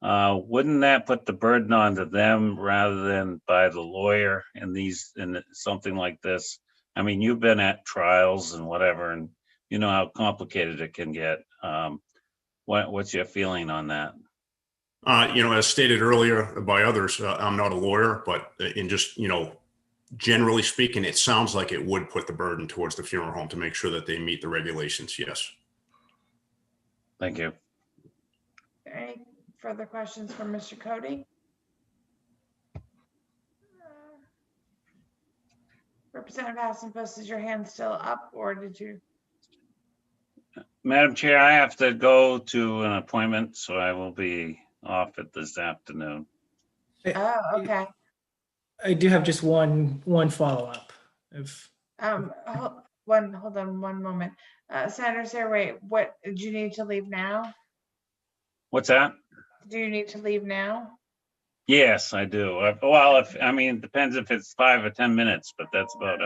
wouldn't that put the burden onto them rather than by the lawyer in something like this? I mean, you've been at trials and whatever, and you know how complicated it can get. What's your feeling on that? As stated earlier by others, I'm not a lawyer, but in just, generally speaking, it sounds like it would put the burden towards the funeral home to make sure that they meet the regulations. Yes. Thank you. Any further questions for Mr. Cody? Representative Hassenfuss, is your hand still up or did you? Madam Chair, I have to go to an appointment, so I will be off it this afternoon. Oh, okay. I do have just one follow-up. Hold on one moment. Senator Seaway, what, do you need to leave now? What's that? Do you need to leave now? Yes, I do. Well, it depends if it's 5 or 10 minutes, but that's about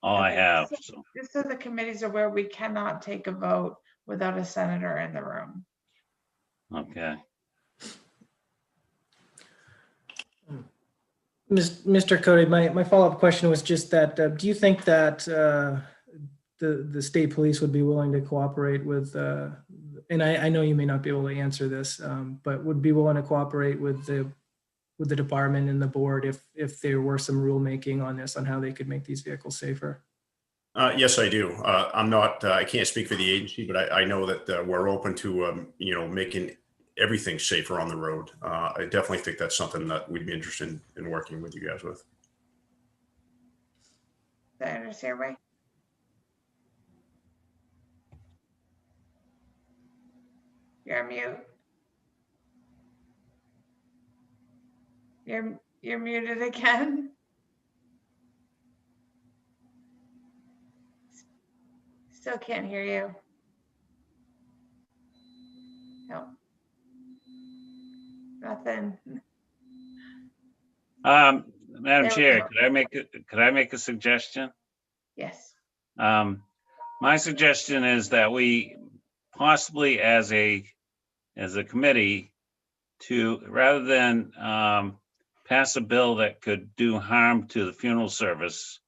all I have. So. Just so the committees are aware, we cannot take a vote without a senator in the room. Okay. Mr. Cody, my follow-up question was just that, do you think that the state police would be willing to cooperate with, and I know you may not be able to answer this, but would be willing to cooperate with the department and the board if there were some rulemaking on this, on how they could make these vehicles safer? Yes, I do. I can't speak for the agency, but I know that we're open to, making everything safer on the road. I definitely think that's something that we'd be interested in working with you guys with. Senator Seaway? You're mute. You're muted again. Still can't hear you. No. Nothing. Madam Chair, could I make a suggestion? Yes. My suggestion is that we possibly as a committee to, rather than pass a bill that could do harm to the funeral service,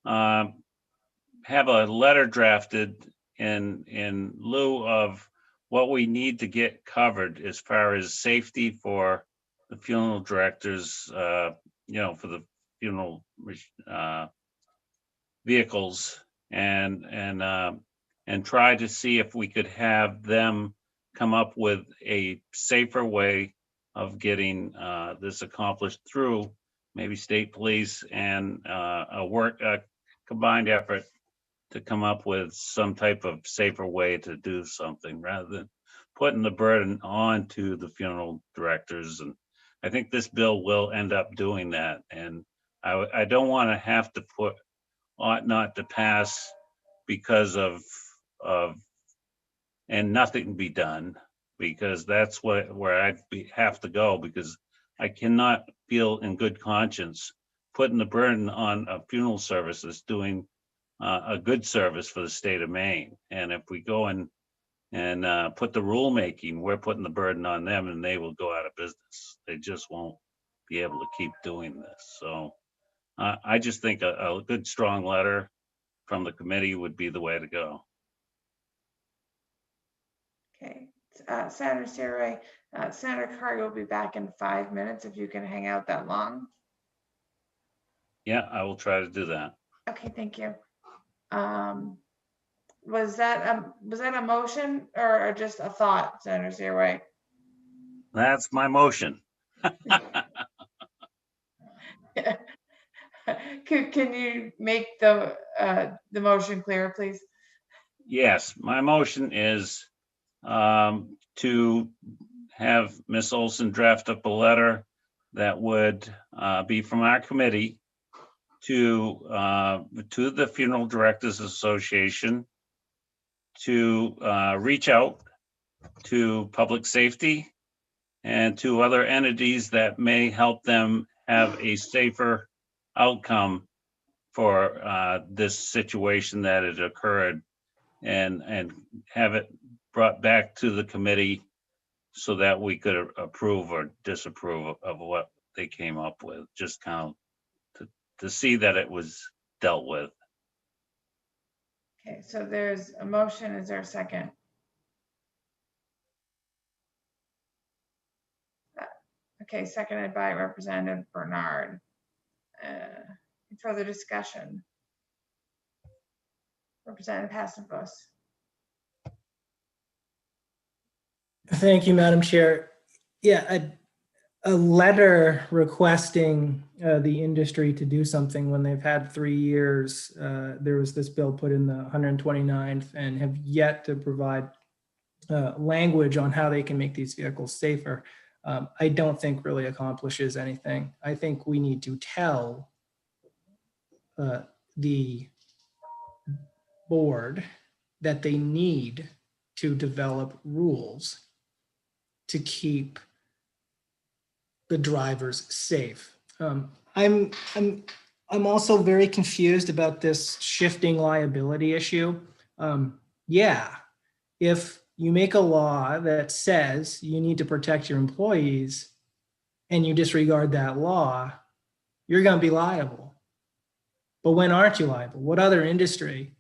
have a letter drafted in lieu of what we need to get covered as far as safety for the funeral directors, for the funeral vehicles, and try to see if we could have them come up with a safer way of getting this accomplished through maybe state police and a combined effort to come up with some type of safer way to do something rather than putting the burden on to the funeral directors. And I think this bill will end up doing that. And I don't want to have to put ought not to pass because of and nothing be done, because that's where I'd have to go, because I cannot feel in good conscience putting the burden on a funeral services doing a good service for the state of Maine. And if we go and put the rulemaking, we're putting the burden on them and they will go out of business. They just won't be able to keep doing this. So I just think a good strong letter from the committee would be the way to go. Okay, Senator Seaway, Senator Curry will be back in 5 minutes if you can hang out that long. Yeah, I will try to do that. Okay, thank you. Was that a motion or just a thought, Senator Seaway? That's my motion. Can you make the motion clear, please? Yes, my motion is to have Ms. Olson draft up a letter that would be from our committee to the Funeral Directors Association to reach out to public safety and to other entities that may help them have a safer outcome for this situation that had occurred, and have it brought back to the committee so that we could approve or disapprove of what they came up with, just kind of to see that it was dealt with. Okay, so there's a motion. Is there a second? Okay, seconded by Representative Bernard. Further discussion? Representative Hassenfuss. Thank you, Madam Chair. Yeah, a letter requesting the industry to do something when they've had 3 years. There was this bill put in the 129th and have yet to provide language on how they can make these vehicles safer. I don't think really accomplishes anything. I think we need to tell the board that they need to develop rules to keep the drivers safe. I'm also very confused about this shifting liability issue. Yeah, if you make a law that says you need to protect your employees and you disregard that law, you're going to be liable. But when aren't you liable? What other industry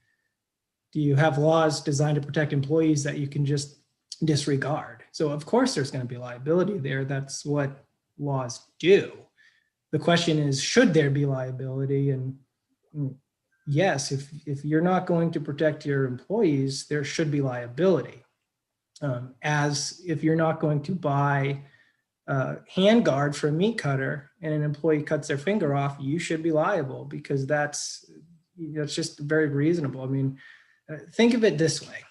do you have laws designed to protect employees that you can just disregard? So of course there's going to be liability there. That's what laws do. The question is, should there be liability? And yes, if you're not going to protect your employees, there should be liability. As if you're not going to buy a handguard for a meat cutter and an employee cuts their finger off, you should be liable, because that's just very reasonable. I mean, think of it this way.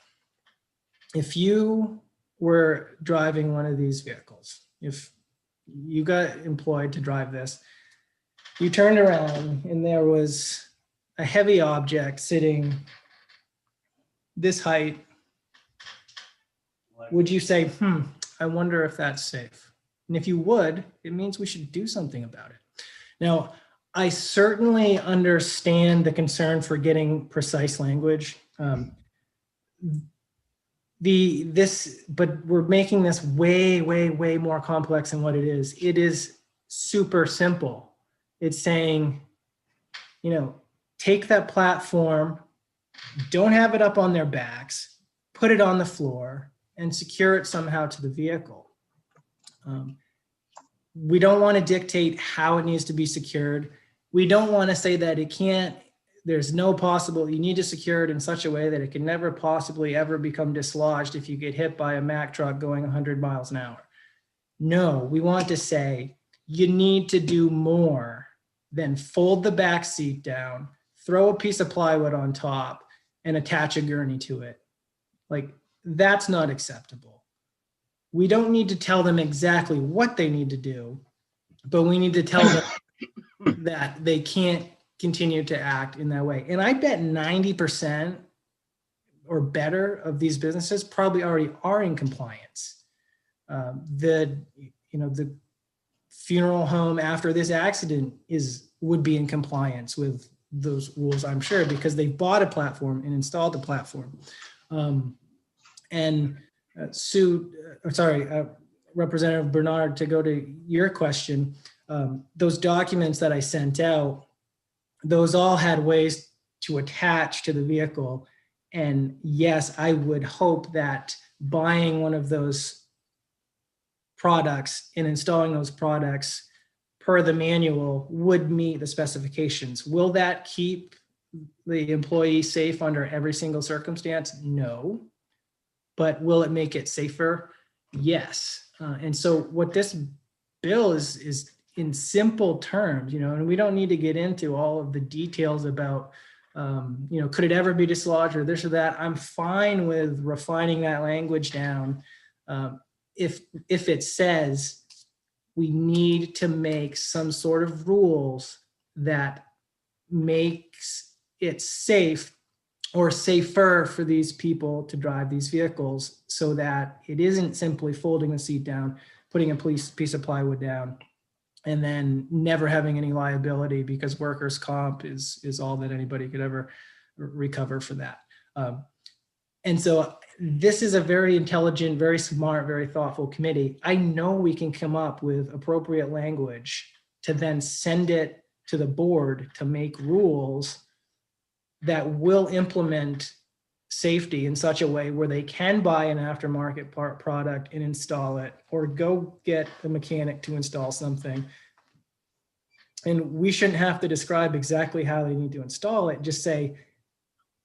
If you were driving one of these vehicles, if you got employed to drive this, you turned around and there was a heavy object sitting this height, would you say, I wonder if that's safe? And if you would, it means we should do something about it. Now, I certainly understand the concern for getting precise language. But we're making this way, way, way more complex than what it is. It is super simple. It's saying, take that platform, don't have it up on their backs, put it on the floor, and secure it somehow to the vehicle. We don't want to dictate how it needs to be secured. We don't want to say that it can't, there's no possible, you need to secure it in such a way that it can never possibly ever become dislodged if you get hit by a Mack truck going 100 miles an hour. No, we want to say you need to do more than fold the back seat down, throw a piece of plywood on top, and attach a gurney to it. Like, that's not acceptable. We don't need to tell them exactly what they need to do, but we need to tell them that they can't continue to act in that way. And I bet 90% or better of these businesses probably already are in compliance. The funeral home after this accident would be in compliance with those rules, I'm sure, because they bought a platform and installed the platform. Representative Bernard, to go to your question, those documents that I sent out, those all had ways to attach to the vehicle. And yes, I would hope that buying one of those products and installing those products per the manual would meet the specifications. Will that keep the employee safe under every single circumstance? No. But will it make it safer? Yes. And so what this bill is in simple terms, and we don't need to get into all of the details about, could it ever be dislodged or this or that? I'm fine with refining that language down. If it says we need to make some sort of rules that makes it safe or safer for these people to drive these vehicles, so that it isn't simply folding the seat down, putting a piece of plywood down, and then never having any liability because workers' comp is all that anybody could ever recover for that. And so this is a very intelligent, very smart, very thoughtful committee. I know we can come up with appropriate language to then send it to the board to make rules that will implement safety in such a way where they can buy an aftermarket product and install it, or go get a mechanic to install something. And we shouldn't have to describe exactly how they need to install it. Just say,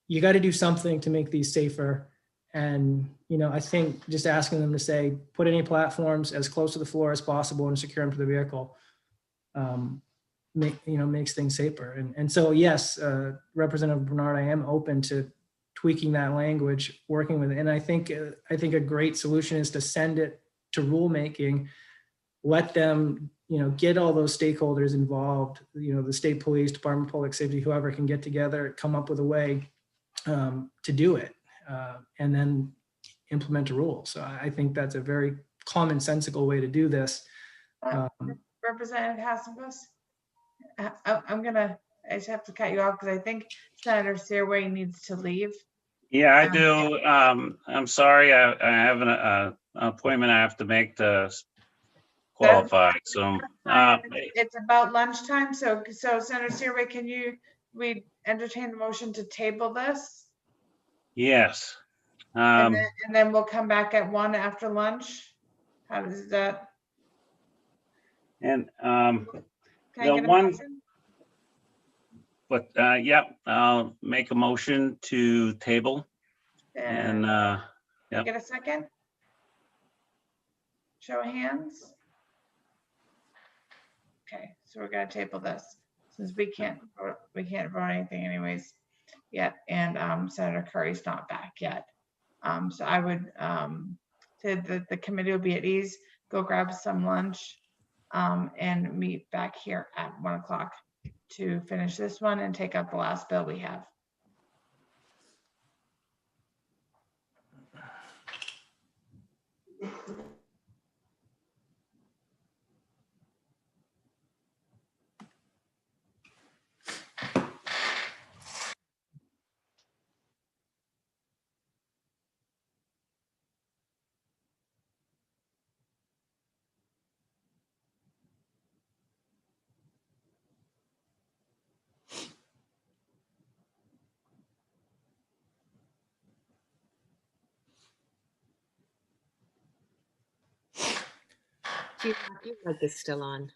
you got to do something to make these safer. And, I think just asking them to say, put any platforms as close to the floor as possible and secure them to the vehicle, makes things safer. And so, yes, Representative Bernard, I am open to tweaking that language, working with it. And I think a great solution is to send it to rulemaking, let them, get all those stakeholders involved, the state police, Department of Public Safety, whoever can get together, come up with a way to do it, and then implement a rule. So I think that's a very commonsensical way to do this. Representative Hasselbus, I just have to cut you off because I think Senator Searway needs to leave. Yeah, I do. I'm sorry. I have an appointment I have to make to qualify. So it's about lunchtime. So Senator Searway, can we entertain the motion to table this? Yes. And then we'll come back at 1 after lunch. How does that? And Can I get a motion? But yep, I'll make a motion to table. And yep. Get a second? Show of hands. Okay, so we're gonna table this since we can't vote anything anyways yet, and Senator Curry's not back yet. So I would say that the committee will be at ease, go grab some lunch, and meet back here at 1 o'clock to finish this one and take up the last bill we have. Your mic is still on.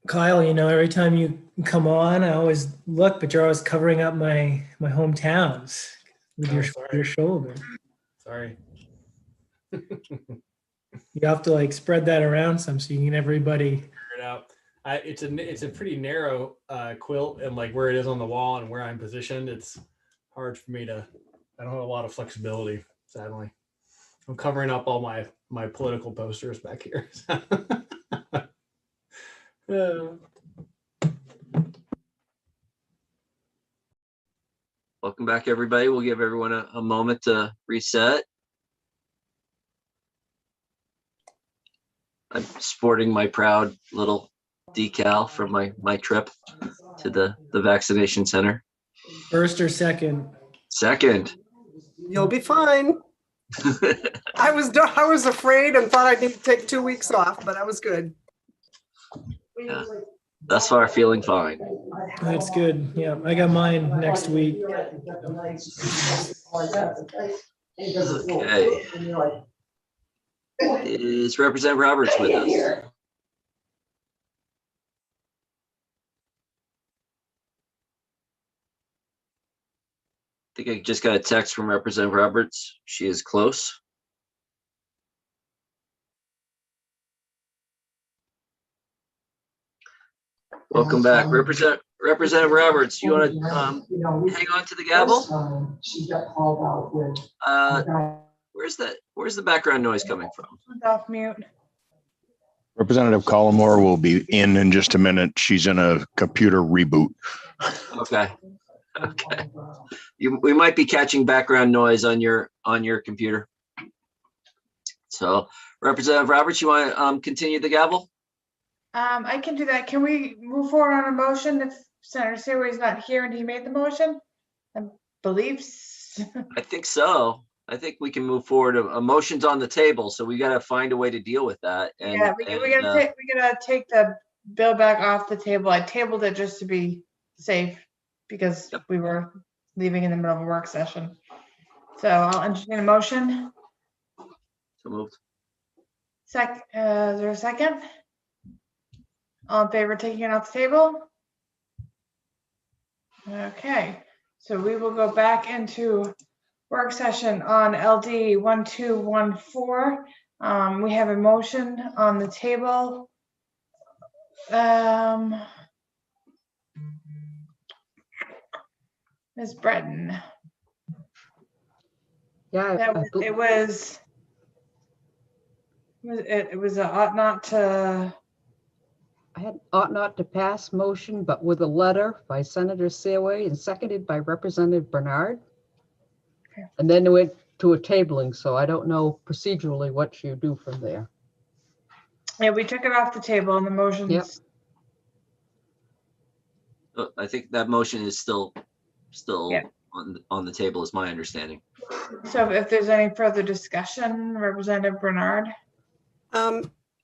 Kyle, every time you come on, I always look, but you're always covering up my hometowns with your shoulder. Sorry. You have to like spread that around some so you can everybody Figure it out. It's a pretty narrow quilt, and like where it is on the wall and where I'm positioned, it's hard for me to. I don't have a lot of flexibility, sadly. I'm covering up all my political posters back here. Welcome back, everybody. We'll give everyone a moment to reset. I'm sporting my proud little decal from my trip to the vaccination center. First or second? Second. You'll be fine. I was afraid and thought I'd need to take 2 weeks off, but I was good. Yeah. Thus far, feeling fine. That's good. Yeah, I got mine next week. Okay. Is Representative Roberts with us? I think I just got a text from Representative Roberts. She is close. Welcome back, Representative Roberts. You want to hang on to the gavel? Where's the background noise coming from? Off mute. Representative Collmore will be in just a minute. She's in a computer reboot. Okay. We might be catching background noise on your computer. So, Representative Roberts, you want to continue the gavel? I can do that. Can we move forward on a motion if Senator Seaway is not here and he made the motion? I believe. I think so. I think we can move forward. A motion's on the table, so we got to find a way to deal with that. And, yeah, we gotta take the bill back off the table. I tabled it just to be safe because we were leaving in the middle of a work session. So I'll entertain a motion. So moved. Is there a second? All in favor of taking it off the table? Okay, so we will go back into work session on LD 1214. We have a motion on the table. Ms. Breton. Yeah, it was a ought not to. I had ought not to pass motion, but with a letter by Senator Seaway and seconded by Representative Bernard. Okay. And then it went to a tabling, so I don't know procedurally what you do from there. Yeah, we took it off the table and the motions. Yep. I think that motion is still on the table, is my understanding. So if there's any further discussion, Representative Bernard.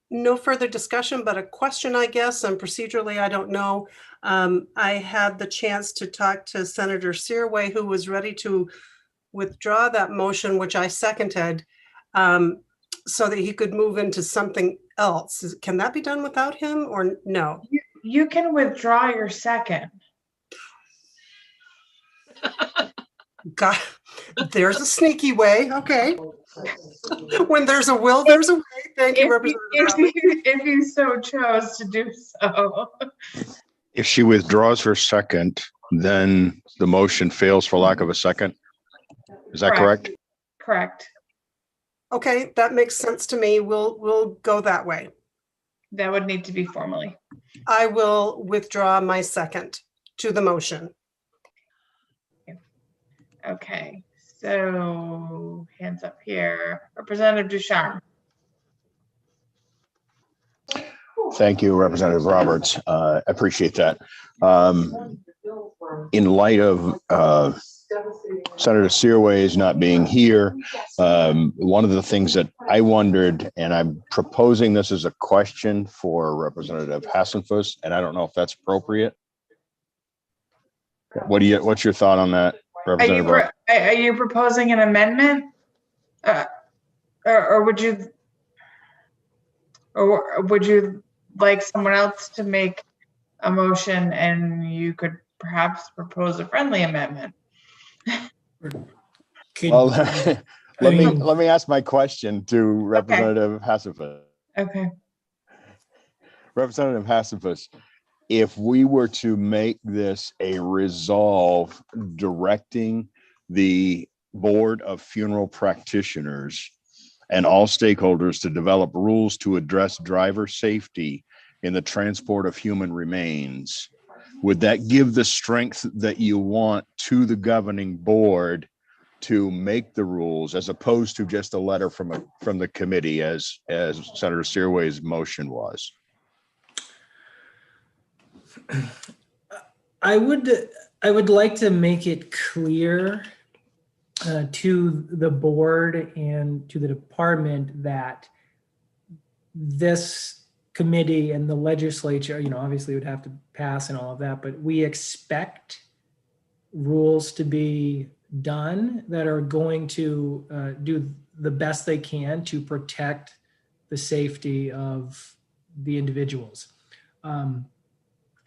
No further discussion, but a question, I guess, and procedurally, I don't know. I had the chance to talk to Senator Seaway, who was ready to withdraw that motion, which I seconded, so that he could move into something else. Can that be done without him or no? You can withdraw your second. God, there's a sneaky way. Okay. When there's a will, there's a way. Thank you, Representative. If you so chose to do so. If she withdraws her second, then the motion fails for lack of a second. Is that correct? Correct. Okay, that makes sense to me. We'll go that way. That would need to be formally. I will withdraw my second to the motion. Okay, so hands up here. Representative Ducharme. Thank you, Representative Roberts. I appreciate that. In light of Senator Seaway's not being here, one of the things that I wondered, and I'm proposing this as a question for Representative Hassenfuss, and I don't know if that's appropriate. What's your thought on that, Representative Roberts? Are you proposing an amendment? Or would you like someone else to make a motion and you could perhaps propose a friendly amendment. Well, let me ask my question to Representative Hassifus. Okay. Representative Hassifus, if we were to make this a resolve directing the Board of Funeral Practitioners and all stakeholders to develop rules to address driver safety in the transport of human remains, would that give the strength that you want to the governing board to make the rules, as opposed to just a letter from the committee, as Senator Searway's motion was? I would like to make it clear to the board and to the department that this committee and the legislature, obviously would have to pass and all of that, but we expect rules to be done that are going to do the best they can to protect the safety of the individuals.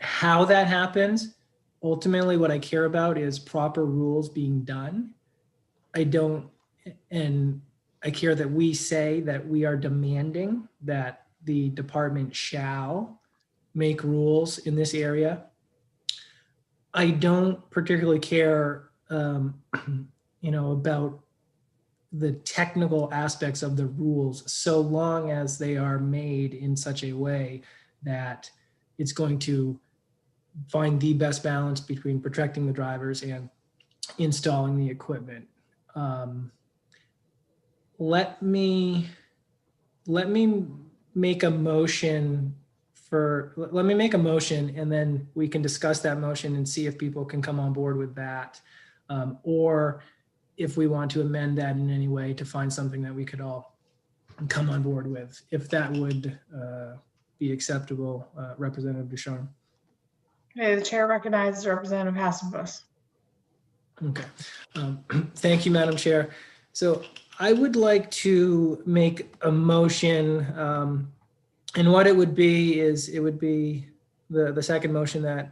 How that happens, ultimately what I care about is proper rules being done. I care that we say that we are demanding that the department shall make rules in this area. I don't particularly care, about the technical aspects of the rules, so long as they are made in such a way that it's going to find the best balance between protecting the drivers and installing the equipment. Let me make a motion and then we can discuss that motion and see if people can come on board with that. Or if we want to amend that in any way to find something that we could all come on board with, if that would be acceptable, Representative Ducharme. Okay, the chair recognizes Representative Hassifus. Okay, thank you, Madam Chair. So I would like to make a motion, and what it would be is it would be the second motion that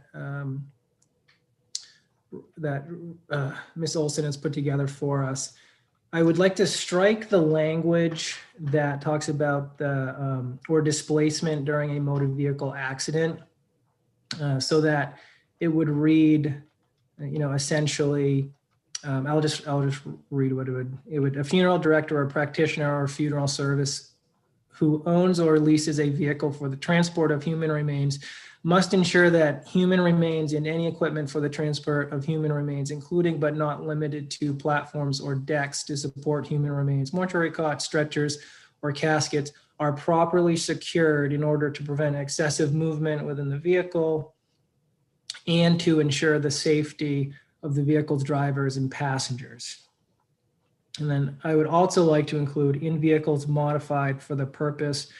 Ms. Olson has put together for us. I would like to strike the language that talks about the or displacement during a motor vehicle accident, so that it would read, essentially, I'll just read what it would. A funeral director or practitioner or funeral service who owns or leases a vehicle for the transport of human remains must ensure that human remains in any equipment for the transport of human remains, including but not limited to platforms or decks to support human remains, mortuary cots, stretchers, or caskets, are properly secured in order to prevent excessive movement within the vehicle and to ensure the safety of the vehicle's drivers and passengers. And then I would also like to include in vehicles modified for the purpose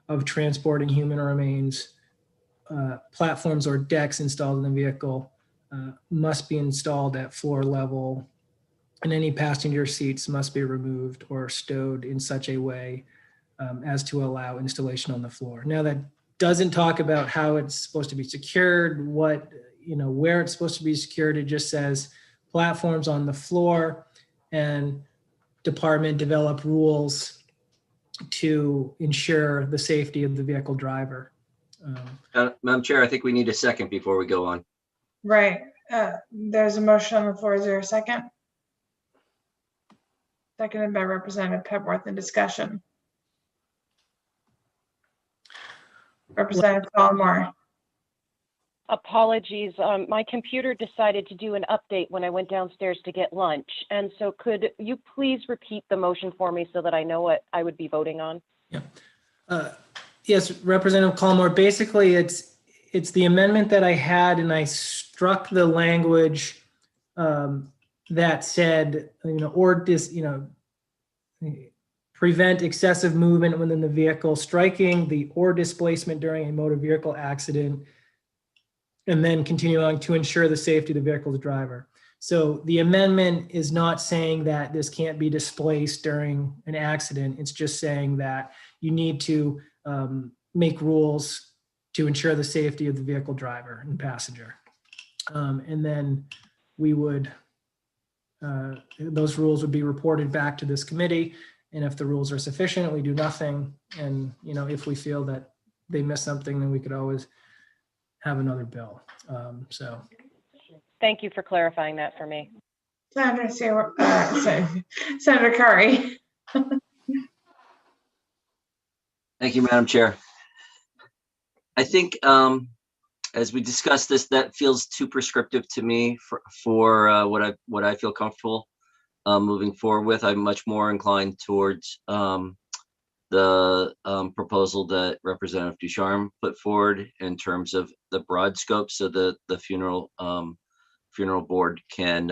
of transporting human remains, platforms or decks installed in the vehicle must be installed at floor level, and any passenger seats must be removed or stowed in such a way as to allow installation on the floor. Now, that doesn't talk about how it's supposed to be secured, where it's supposed to be secured. It just says platforms on the floor, and department develop rules to ensure the safety of the vehicle driver. Madam Chair, I think we need a second before we go on. Right. There's a motion on the floor. Is there a second? Seconded by Representative Pepworth in discussion. Representative Collmore. Apologies. My computer decided to do an update when I went downstairs to get lunch. And so could you please repeat the motion for me so that I know what I would be voting on? Yeah. Yes, Representative Collmore, basically it's the amendment that I had, and I struck the language that said, prevent excessive movement within the vehicle, striking the or displacement during a motor vehicle accident, and then continuing to ensure the safety of the vehicle's driver. So the amendment is not saying that this can't be displaced during an accident. It's just saying that you need to make rules to ensure the safety of the vehicle driver and passenger. And then we would, those rules would be reported back to this committee. And if the rules are sufficient, we do nothing. And, if we feel that they missed something, then we could always have another bill. So. Thank you for clarifying that for me. Senator Curry. Thank you, Madam Chair. I think as we discussed this, that feels too prescriptive to me for what I feel comfortable moving forward with. I'm much more inclined towards the proposal that Representative Ducharme put forward in terms of the broad scope, so the funeral board can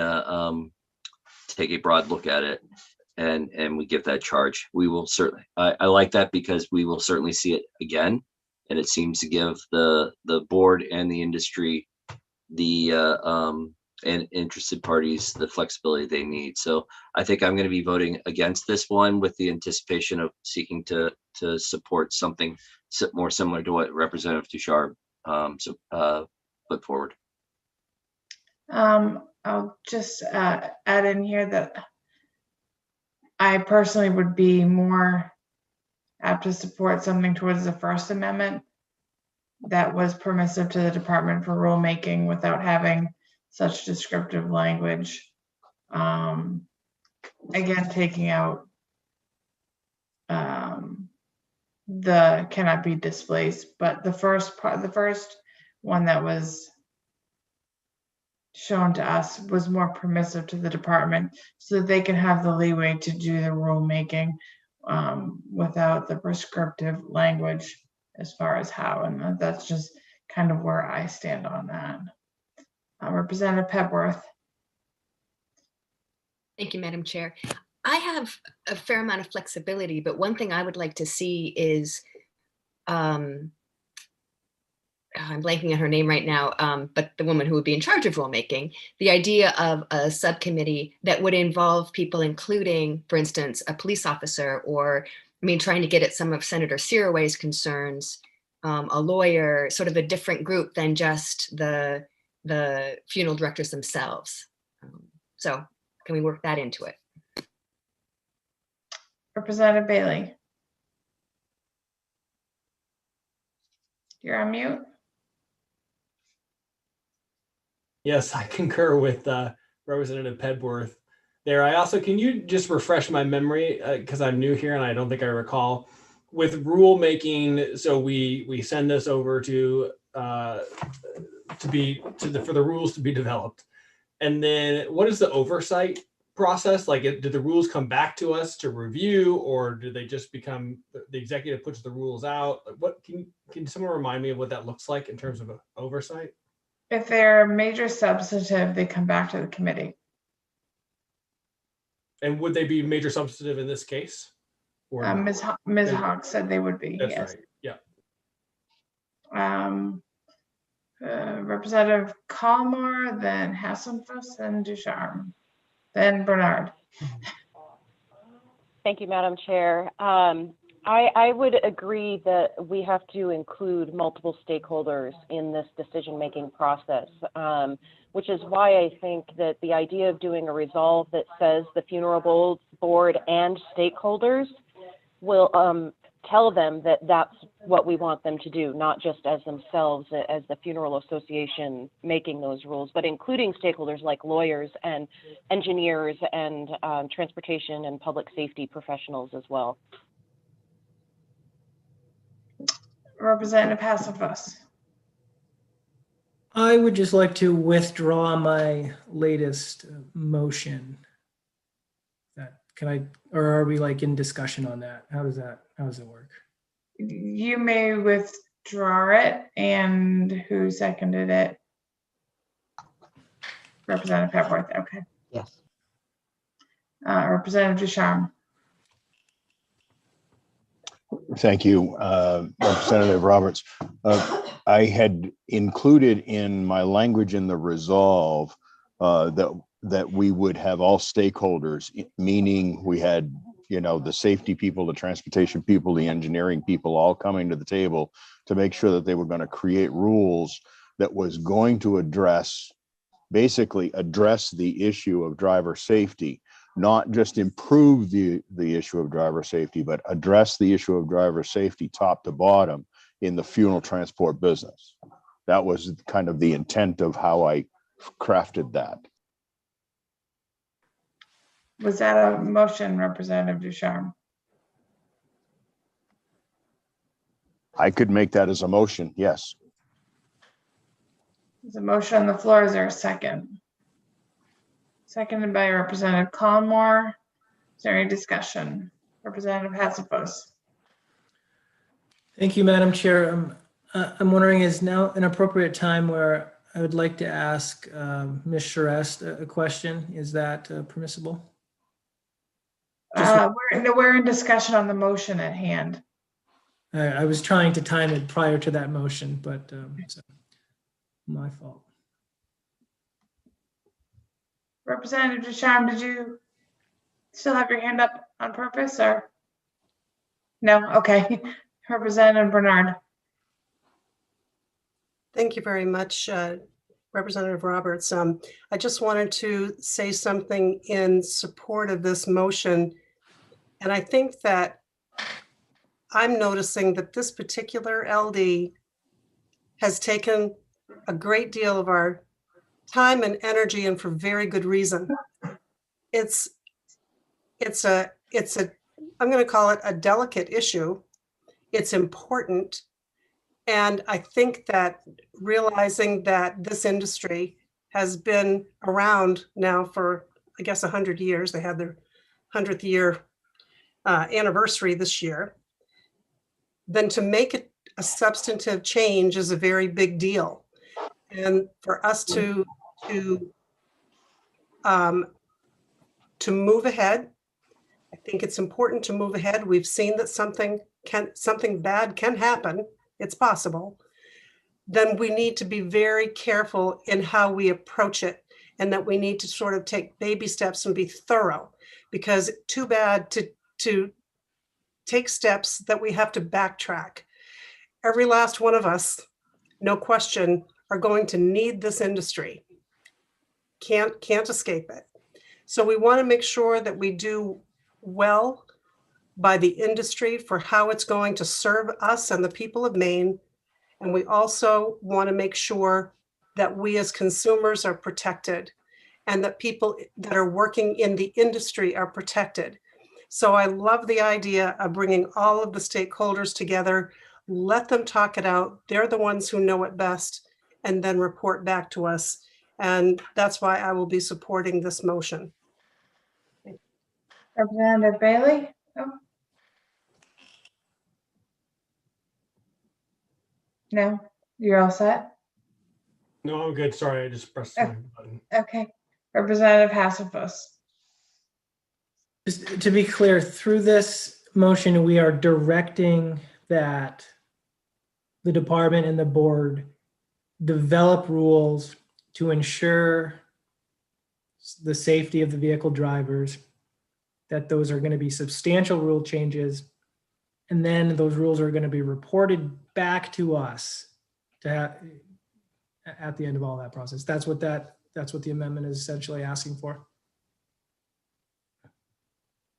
take a broad look at it, and we give that charge. We will certainly, I like that because we will certainly see it again, and it seems to give the board and the industry and interested parties the flexibility they need. So I think I'm going to be voting against this one with the anticipation of seeking to support something more similar to what Representative Ducharme put forward. I'll just add in here that I personally would be more apt to support something towards the First Amendment that was permissive to the Department for Rulemaking without having such descriptive language. Again, taking out the cannot be displaced, but the first one that was shown to us was more permissive to the department so that they can have the leeway to do the rulemaking without the prescriptive language as far as how, and that's just kind of where I stand on that. Representative Pepworth. Thank you, Madam Chair. I have a fair amount of flexibility, but one thing I would like to see is, I'm blanking on her name right now, but the woman who would be in charge of rulemaking, the idea of a subcommittee that would involve people, including, for instance, a police officer, or, trying to get at some of Senator Siraway's concerns, a lawyer, sort of a different group than just the funeral directors themselves. So can we work that into it? Representative Bailey. You're on mute. Yes, I concur with Representative Pepworth there. I also, can you just refresh my memory, because I'm new here and I don't think I recall, with rulemaking, so we send this over to for the rules to be developed. And then what is the oversight process? Like, do the rules come back to us to review, or do they just become, the executive puts the rules out? What can someone remind me of what that looks like in terms of oversight? If they're major substantive, they come back to the committee. And would they be major substantive in this case? Or Ms. Hawk said they would be. That's yes. right. Yeah. Representative Kalmar, then Hasselfuss, then Ducharme, then Bernard. Thank you, Madam Chair. I would agree that we have to include multiple stakeholders in this decision-making process, which is why I think that the idea of doing a resolve that says the funeral board and stakeholders will tell them that that's what we want them to do, not just as themselves, as the funeral association making those rules, but including stakeholders like lawyers and engineers and transportation and public safety professionals as well. Representative Hasselfuss. I would just like to withdraw my latest motion. Can I, or are we like in discussion on that? How does it work? You may withdraw it, and who seconded it? Representative Pepworth, okay. Yes. Representative Ducharme. Thank you, Representative Roberts. I had included in my language in the resolve that we would have all stakeholders, meaning we had, you know, the safety people, the transportation people, the engineering people, all coming to the table to make sure that they were going to create rules that was going to basically address the issue of driver safety, not just improve the issue of driver safety, but address the issue of driver safety top to bottom in the funeral transport business. That was kind of the intent of how I crafted that. Was that a motion, Representative Ducharme? I could make that as a motion, yes. There's a motion on the floor. Is there a second? Seconded by Representative Collmore. Is there any discussion? Representative Hassifos. Thank you, Madam Chair. I'm wondering, is now an appropriate time where I would like to ask Ms. Charest a question? Is that permissible? We're in discussion on the motion at hand. I was trying to time it prior to that motion, but so my fault. Representative Ducharme, did you still have your hand up on purpose or? No, okay. Representative Bernard. Thank you very much, Representative Roberts. I just wanted to say something in support of this motion. And I think that I'm noticing that this particular LD has taken a great deal of our time and energy, and for very good reason. It's a I'm going to call it a delicate issue. It's important. And I think that realizing that this industry has been around now for, I guess, 100 years, they had their 100th year anniversary this year, then to make it a substantive change is a very big deal. And for us to move ahead, I think it's important to move ahead. We've seen that something bad can happen. It's possible. Then we need to be very careful in how we approach it, and that we need to sort of take baby steps and be thorough, because too bad to take steps that we have to backtrack. Every last one of us, no question, are going to need this industry. Can't escape it. So we want to make sure that we do well by the industry for how it's going to serve us and the people of Maine. And we also want to make sure that we as consumers are protected, and that people that are working in the industry are protected. So I love the idea of bringing all of the stakeholders together, let them talk it out. They're the ones who know it best, and then report back to us. And that's why I will be supporting this motion. Representative Bailey? Oh. No, you're all set? No, I'm good. Sorry, I just pressed the wrong button. Okay. Representative Hassifos. Just to be clear, through this motion, we are directing that the department and the board develop rules to ensure the safety of the vehicle drivers, that those are going to be substantial rule changes, and then those rules are going to be reported back to us at the end of all that process. That's what the amendment is essentially asking for.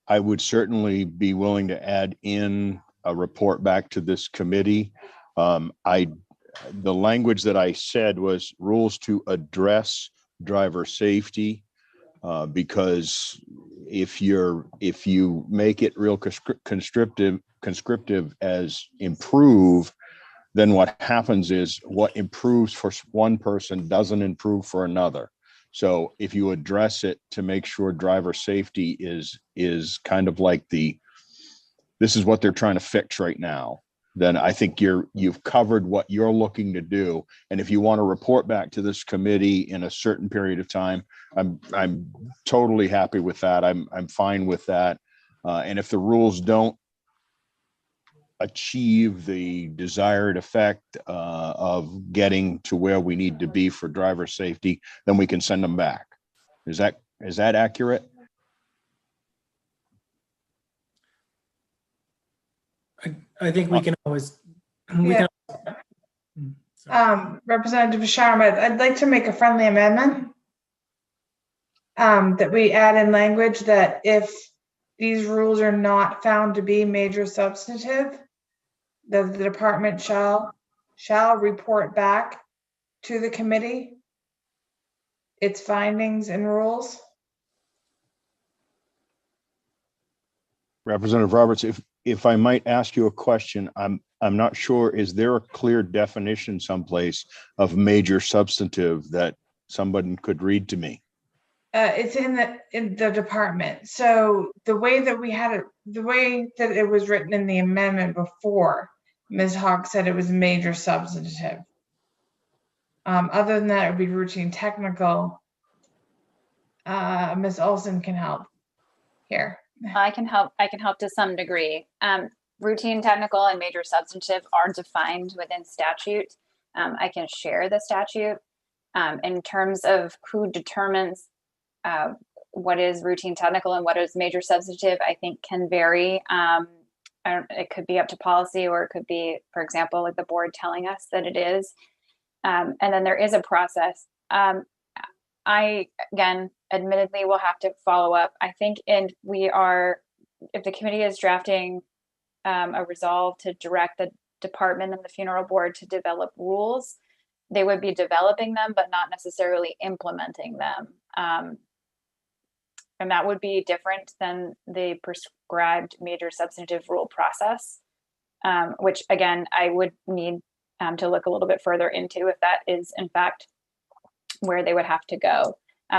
I would certainly be willing to add in a report back to this committee. The language that I said was rules to address driver safety, because if you make it real conscriptive as improve, then what happens is what improves for one person doesn't improve for another. So if you address it to make sure driver safety is kind of like this is what they're trying to fix right now, then I think you've covered what you're looking to do. And if you want to report back to this committee in a certain period of time, I'm totally happy with that. I'm fine with that. And if the rules don't achieve the desired effect of getting to where we need to be for driver safety, then we can send them back. Is that accurate? I think we can always, we Yeah. can. Representative Sharma, I'd like to make a friendly amendment. That we add in language that if these rules are not found to be major substantive, the department shall report back to the committee its findings and rules. Representative Roberts, if I might ask you a question, I'm not sure, is there a clear definition someplace of major substantive that somebody could read to me? It's in the department. So the way that we had it, the way that it was written in the amendment before, Ms. Hawk said it was major substantive. Other than that, it would be routine technical. Ms. Olson can help here. I can help to some degree. Routine technical and major substantive are defined within statute. I can share the statute. In terms of who determines what is routine technical and what is major substantive, I think can vary. It could be up to policy, or it could be, for example, like the board telling us that it is. And then there is a process. I, again, admittedly will have to follow up. I think, if the committee is drafting a resolve to direct the department and the funeral board to develop rules, they would be developing them, but not necessarily implementing them. And that would be different than the prescribed major substantive rule process, which again, I would need to look a little bit further into if that is in fact where they would have to go.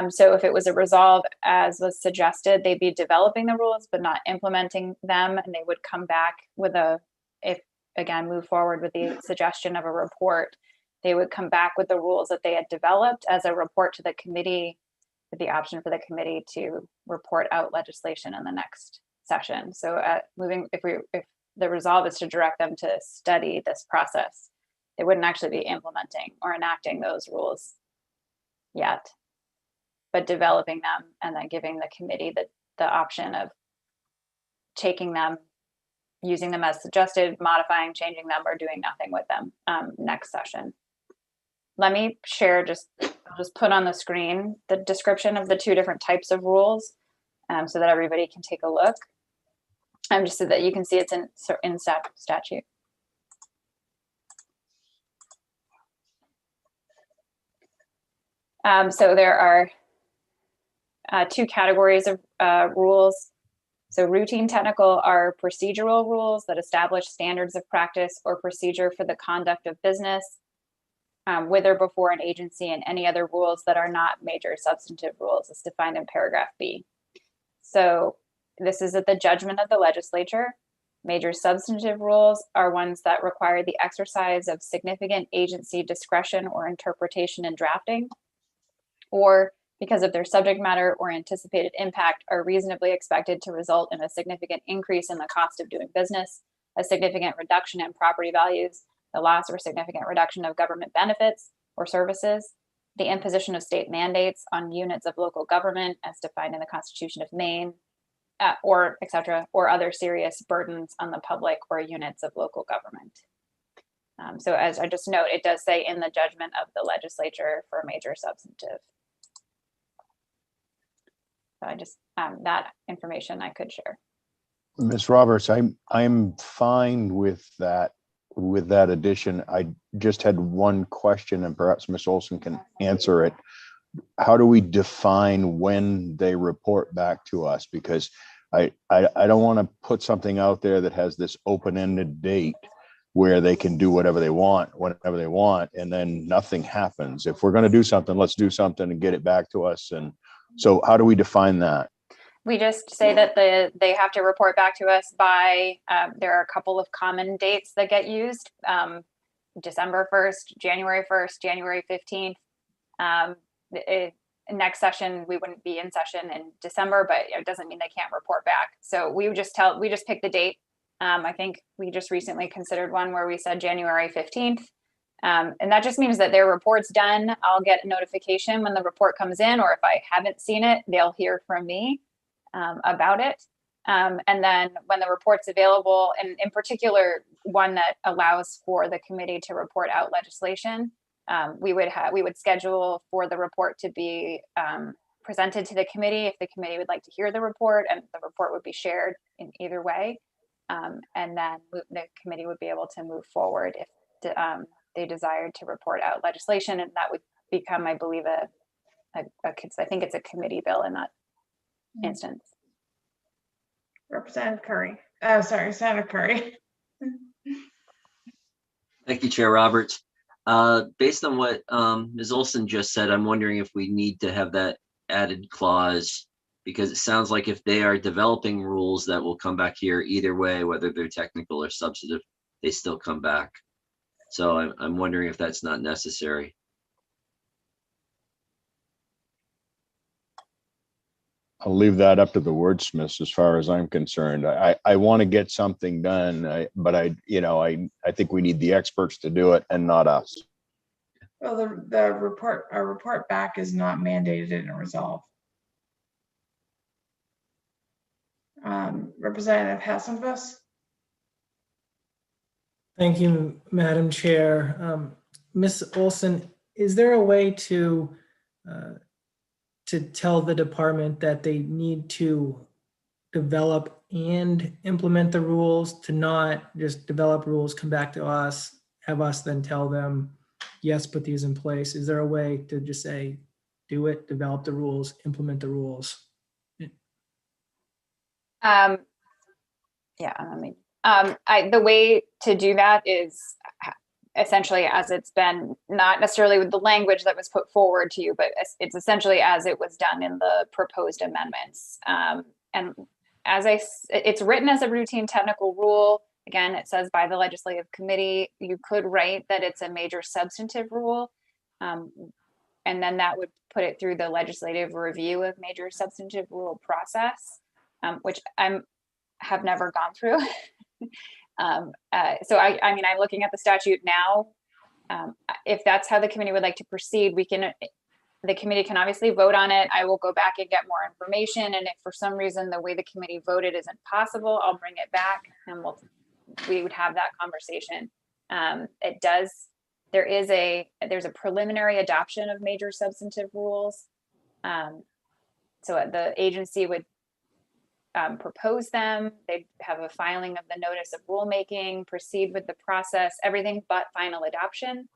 So if it was a resolve, as was suggested, they'd be developing the rules, but not implementing them. And they would come back with move forward with the suggestion of a report, they would come back with the rules that they had developed as a report to the committee, with the option for the committee to report out legislation in the next session. So if the resolve is to direct them to study this process, they wouldn't actually be implementing or enacting those rules yet, but developing them and then giving the committee the option of taking them, using them as suggested, modifying, changing them, or doing nothing with them next session. Let me share, I'll just put on the screen the description of the two different types of rules so that everybody can take a look. Just so that you can see it's in statute. So there are two categories of rules. So routine technical are procedural rules that establish standards of practice or procedure for the conduct of business with or before an agency, and any other rules that are not major substantive rules as defined in paragraph B. So this is at the judgment of the legislature. Major substantive rules are ones that require the exercise of significant agency discretion or interpretation in drafting, or because of their subject matter or anticipated impact, are reasonably expected to result in a significant increase in the cost of doing business, a significant reduction in property values, the loss or significant reduction of government benefits or services, the imposition of state mandates on units of local government as defined in the Constitution of Maine, or et cetera, or other serious burdens on the public or units of local government. So as I just note, it does say in the judgment of the legislature for a major substantive. So I just, that information I could share. Ms. Roberts, I'm fine with that addition. I just had one question, and perhaps Ms. Olson can answer it. How do we define when they report back to us? Because I don't want to put something out there that has this open-ended date where they can do whatever they want, whenever they want, and then nothing happens. If we're going to do something, let's do something and get it back to us. And so how do we define that? We just say that they have to report back to us by, there are a couple of common dates that get used. December 1st, January 1st, January 15th. Next session, we wouldn't be in session in December, but it doesn't mean they can't report back. So we just pick the date. I think we just recently considered one where we said January 15th. And that just means that their report's done. I'll get a notification when the report comes in, or if I haven't seen it, they'll hear from me about it. And then when the report's available, and in particular, one that allows for the committee to report out legislation, we would schedule for the report to be presented to the committee if the committee would like to hear the report, and the report would be shared in either way. And then the committee would be able to move forward if they desired to report out legislation, and that would become, I believe, I think it's a committee bill in that instance. Representative Curry. Oh, sorry, Senator Curry. Thank you, Chair Roberts. Based on what Ms. Olson just said, I'm wondering if we need to have that added clause, because it sounds like if they are developing rules that will come back here either way, whether they're technical or substantive, they still come back. So I'm wondering if that's not necessary. I'll leave that up to the wordsmiths as far as I'm concerned. I want to get something done, but I think we need the experts to do it and not us. Well, our report back is not mandated in a resolve. Representative Hassenfuss. Thank you, Madam Chair. Ms. Olson, is there a way to tell the department that they need to develop and implement the rules, to not just develop rules, come back to us, have us then tell them, yes, put these in place? Is there a way to just say, do it, develop the rules, implement the rules? The way to do that is essentially as it's been, not necessarily with the language that was put forward to you, but it's essentially as it was done in the proposed amendments. And it's written as a routine technical rule. Again, it says by the legislative committee. You could write that it's a major substantive rule. And then that would put it through the legislative review of major substantive rule process, which I have never gone through. So I'm looking at the statute now. If that's how the committee would like to proceed, the committee can obviously vote on it. I will go back and get more information. And if for some reason the way the committee voted isn't possible, I'll bring it back and we would have that conversation. There's a preliminary adoption of major substantive rules. So the agency would propose them. They'd have a filing of the notice of rulemaking, proceed with the process, everything but final adoption,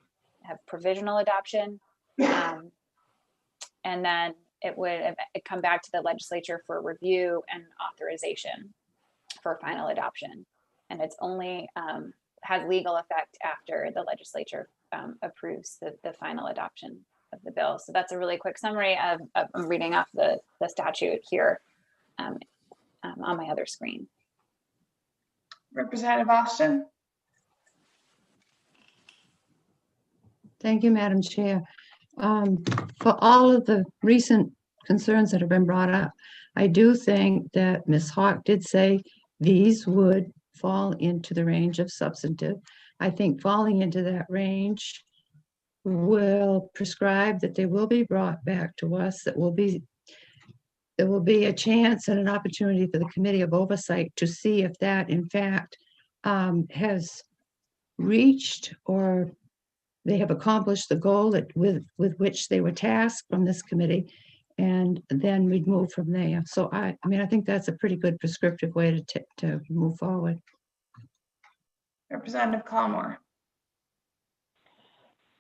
have provisional adoption. And then it would come back to the legislature for review and authorization for final adoption. And it's only has legal effect after the legislature approves the final adoption of the bill. So that's a really quick summary of I'm reading off the statute here on my other screen. Representative Austin. Thank you, Madam Chair. For all of the recent concerns that have been brought up, I do think that Ms. Hawk did say these would fall into the range of substantive. I think falling into that range will prescribe that they will be brought back to us, there will be a chance and an opportunity for the Committee of Oversight to see if that in fact has reached or they have accomplished the goal with which they were tasked from this committee, and then we'd move from there. So I think that's a pretty good prescriptive way to move forward. Representative Collmore.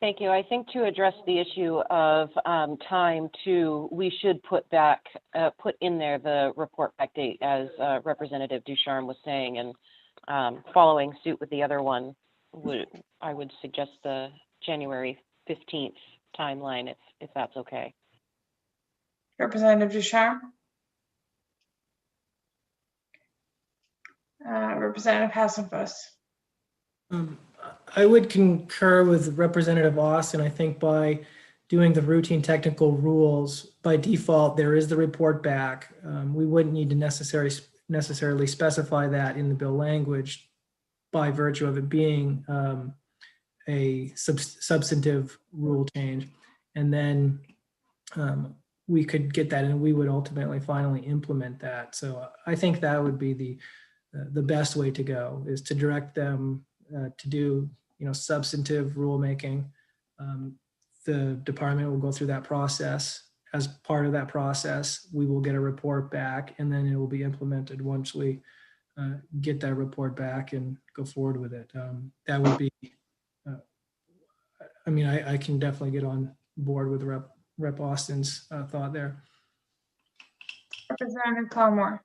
Thank you. I think to address the issue of time too, we should put in there the report back date, as Representative Ducharme was saying, and following suit with the other one, I would suggest the January 15th timeline, if that's okay. Representative Ducharme. Representative Hassenfuss. I would concur with Representative Austin. I think by doing the routine technical rules, by default, there is the report back. We wouldn't need to necessarily specify that in the bill language by virtue of it being a substantive rule change. And then we could get that and we would ultimately finally implement that. So I think that would be the best way to go, is to direct them to do, substantive rulemaking. The department will go through that process. As part of that process, we will get a report back, and then it will be implemented once we get that report back and go forward with it. That would be, I can definitely get on board with Rep. Austin's thought there. Representative Collmore.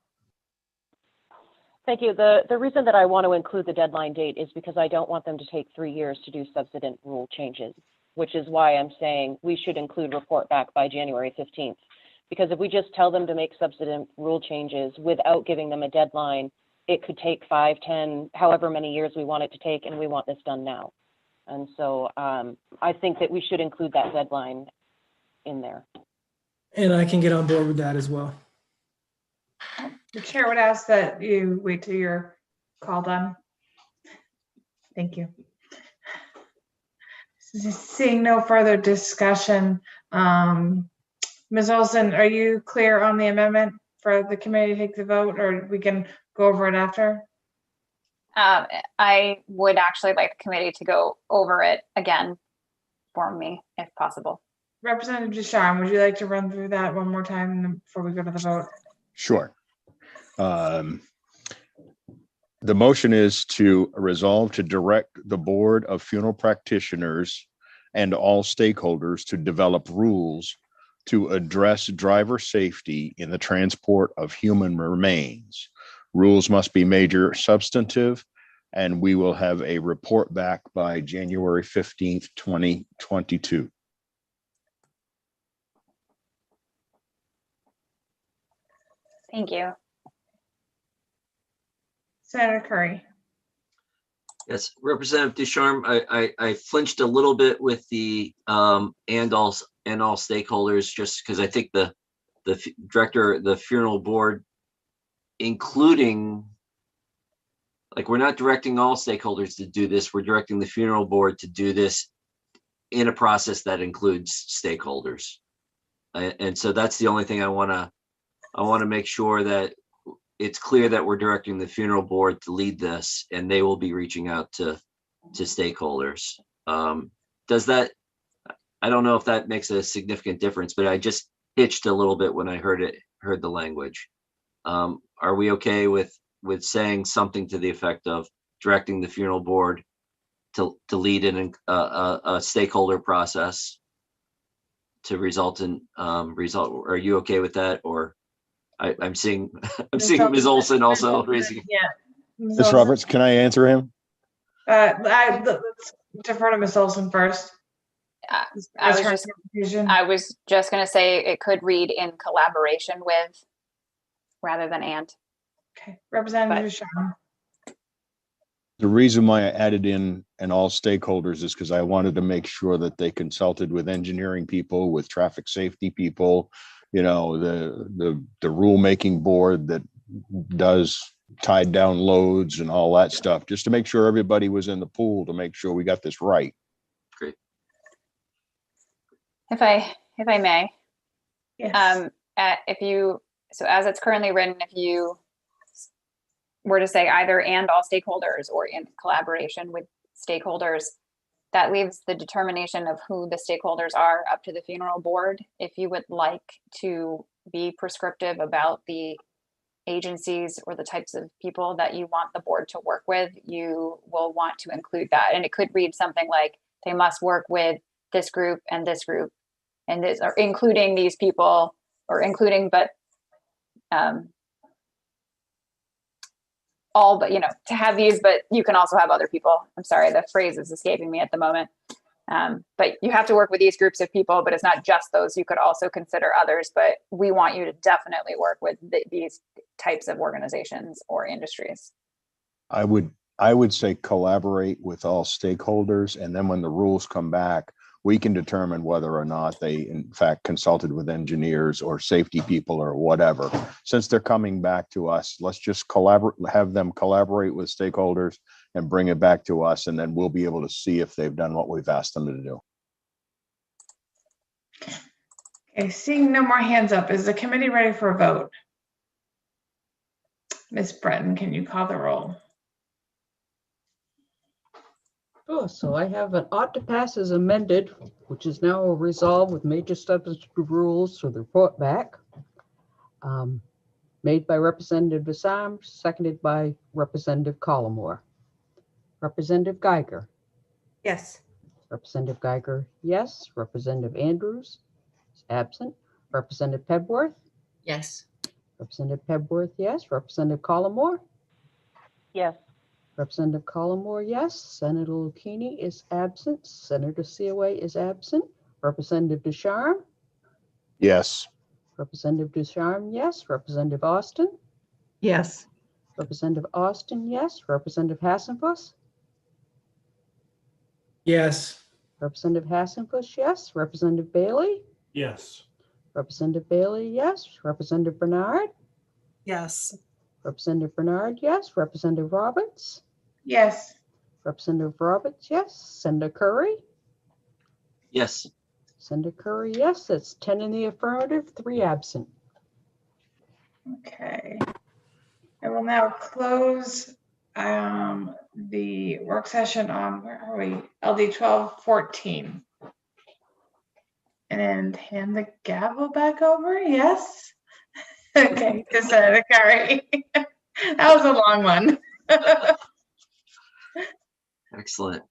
Thank you. The reason that I want to include the deadline date is because I don't want them to take 3 years to do substantive rule changes, which is why I'm saying we should include report back by January 15th. Because if we just tell them to make substantive rule changes without giving them a deadline, it could take 5, 10, however many years we want it to take, and we want this done now. And so I think that we should include that deadline in there. And I can get on board with that as well. The chair would ask that you wait till you're called on. Thank you. Seeing no further discussion, Ms. Olson, are you clear on the amendment for the committee to take the vote, or we can go over it after? I would actually like the committee to go over it again for me, if possible. Representative Ducharme, would you like to run through that one more time before we go to the vote? Sure. The motion is to resolve to direct the Board of Funeral Practitioners and all stakeholders to develop rules to address driver safety in the transport of human remains. Rules must be major substantive, and we will have a report back by January 15th, 2022. Thank you. Senator Curry. Yes, Representative Ducharme, I flinched a little bit with the and all stakeholders, just because I think the director, the funeral board, including, like, we're not directing all stakeholders to do this, we're directing the funeral board to do this in a process that includes stakeholders. And so that's the only thing I want to make sure that it's clear that we're directing the funeral board to lead this, and they will be reaching out to stakeholders. Does that, I don't know if that makes a significant difference, but I just hitched a little bit when I heard the language. Are we okay with saying something to the effect of directing the funeral board to lead in a stakeholder process to result in result? Are you okay with that? Or I'm seeing Ms. Olson also raising. Yeah. Ms. Roberts, can I answer him? Let's defer to Ms. Olson first. I was just going to say it could read in collaboration with rather than and. Okay, Representative Ducharme. The reason why I added in and all stakeholders is because I wanted to make sure that they consulted with engineering people, with traffic safety people, the rulemaking board that does tied down loads and all that stuff, just to make sure everybody was in the pool to make sure we got this right. Great. If I may, yes. So as it's currently written, if you were to say either and all stakeholders or in collaboration with stakeholders, that leaves the determination of who the stakeholders are up to the funeral board. If you would like to be prescriptive about the agencies or the types of people that you want the board to work with, you will want to include that. And it could read something like, they must work with this group and this group and this, or including these people, or including, but all, but to have these, but you can also have other people. I'm sorry, the phrase is escaping me at the moment. But you have to work with these groups of people, but it's not just those. You could also consider others, but we want you to definitely work with these types of organizations or industries. I would say collaborate with all stakeholders, and then when the rules come back, we can determine whether or not they in fact consulted with engineers or safety people or whatever. Since they're coming back to us, let's just have them collaborate with stakeholders and bring it back to us, and then we'll be able to see if they've done what we've asked them to do. Okay, seeing no more hands up, is the committee ready for a vote? Ms. Breton, can you call the roll? Oh, so I have an ought to pass as amended, which is now a resolve with major substantive rules to the report back. Made by Representative Desarmes, seconded by Representative Collmore. Representative Geiger. Yes. Representative Geiger, yes. Representative Andrews is absent. Representative Pebworth. Yes. Representative Pebworth, yes. Representative Collmore. Yes. Representative Collmore, yes. Senator Lucchini is absent. Senator Seaway is absent. Representative Ducharme. Yes. Representative Ducharme, yes. Representative Austin. Yes. Representative Austin, yes. Representative Hassenfuss. Yes. Representative Hassenfuss, yes. Representative Bailey. Yes. Representative Bailey, yes. Representative Bernard. Yes. Representative Bernard, yes. Representative Roberts. Yes. Representative Roberts, yes. Senator Curry. Yes. Senator Curry, yes. That's 10 in the affirmative, 3 absent. Okay. I will now close the work session on, where are we? LD 1214. And hand the gavel back over, yes? Okay, to Senator Curry. That was a long one. Excellent.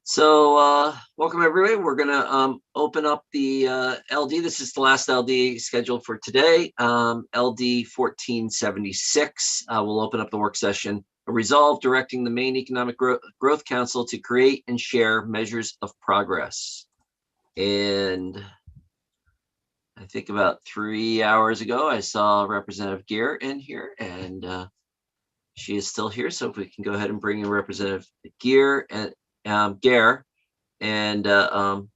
So welcome everybody. We're gonna open up the LD. This is the last LD scheduled for today. LD 1476. We'll open up the work session. A resolve directing the Maine Economic Growth Council to create and share measures of progress. And I think about 3 hours ago, I saw Representative Gear in here, and she is still here. So if we can go ahead and bring in Representative Gear and Gare, and I'll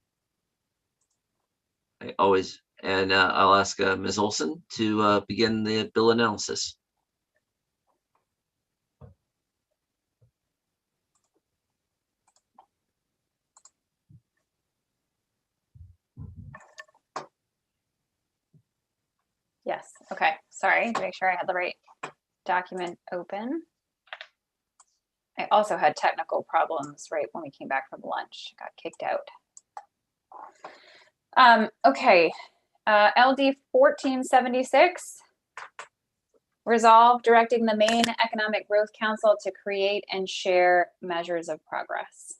ask Ms. Olson to begin the bill analysis. Yes, okay, sorry, to make sure I had the right document open. I also had technical problems right when we came back from lunch, got kicked out. Okay, LD 1476. Resolve directing the Maine Economic Growth Council to create and share measures of progress.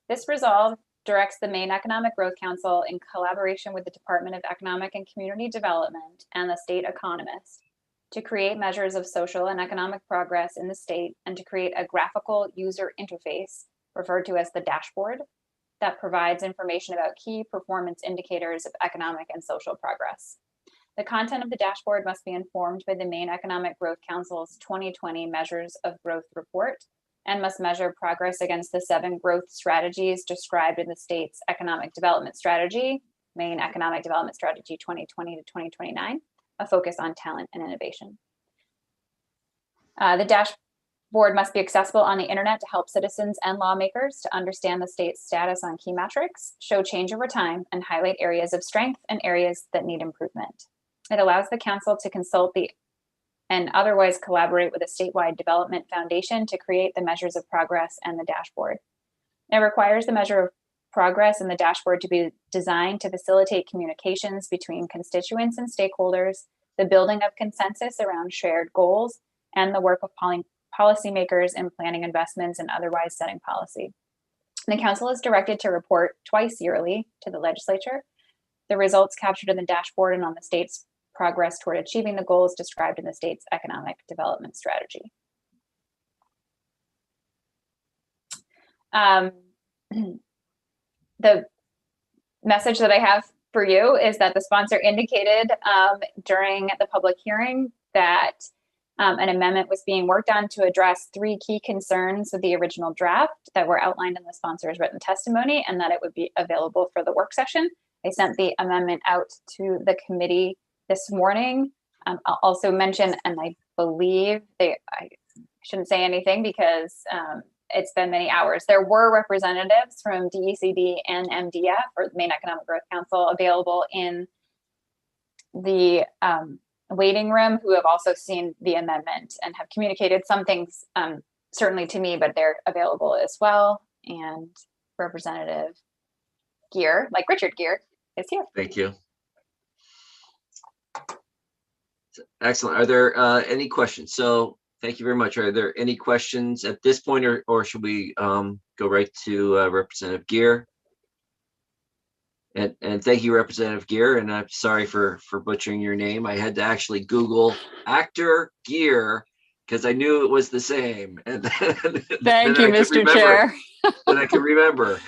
This resolve directs the Maine Economic Growth Council in collaboration with the Department of Economic and Community Development and the state economist to create measures of social and economic progress in the state and to create a graphical user interface referred to as the dashboard that provides information about key performance indicators of economic and social progress. The content of the dashboard must be informed by the Maine Economic Growth Council's 2020 Measures of Growth Report and must measure progress against the 7 growth strategies described in the state's Economic Development Strategy, Maine Economic Development Strategy 2020 to 2029, a focus on talent and innovation. The dashboard must be accessible on the internet to help citizens and lawmakers to understand the state's status on key metrics, show change over time, and highlight areas of strength and areas that need improvement. It allows the council to consult and otherwise collaborate with a statewide development foundation to create the measures of progress and the dashboard. It requires the measure of progress and the dashboard to be designed to facilitate communications between constituents and stakeholders, the building of consensus around shared goals, and the work of policymakers in planning investments and otherwise setting policy. The council is directed to report twice yearly to the legislature the results captured in the dashboard and on the state's progress toward achieving the goals described in the state's economic development strategy. The message that I have for you is that the sponsor indicated during the public hearing that an amendment was being worked on to address 3 key concerns of the original draft that were outlined in the sponsor's written testimony, and that it would be available for the work session. I sent the amendment out to the committee this morning. I'll also mention, and I believe I shouldn't say anything because it's been many hours. There were representatives from DECD and MDF, or the Maine Economic Growth Council, available in the waiting room, who have also seen the amendment and have communicated some things, certainly to me, but they're available as well. And Representative Geer, like Richard Geer, is here. Thank you. Excellent. Are there any questions? So thank you very much. Are there any questions at this point, or should we go right to Representative Geer? And thank you, Representative Geer. And I'm sorry for butchering your name. I had to actually Google actor Geer because I knew it was the same. And Thank you, Mr. Chair. That I can remember.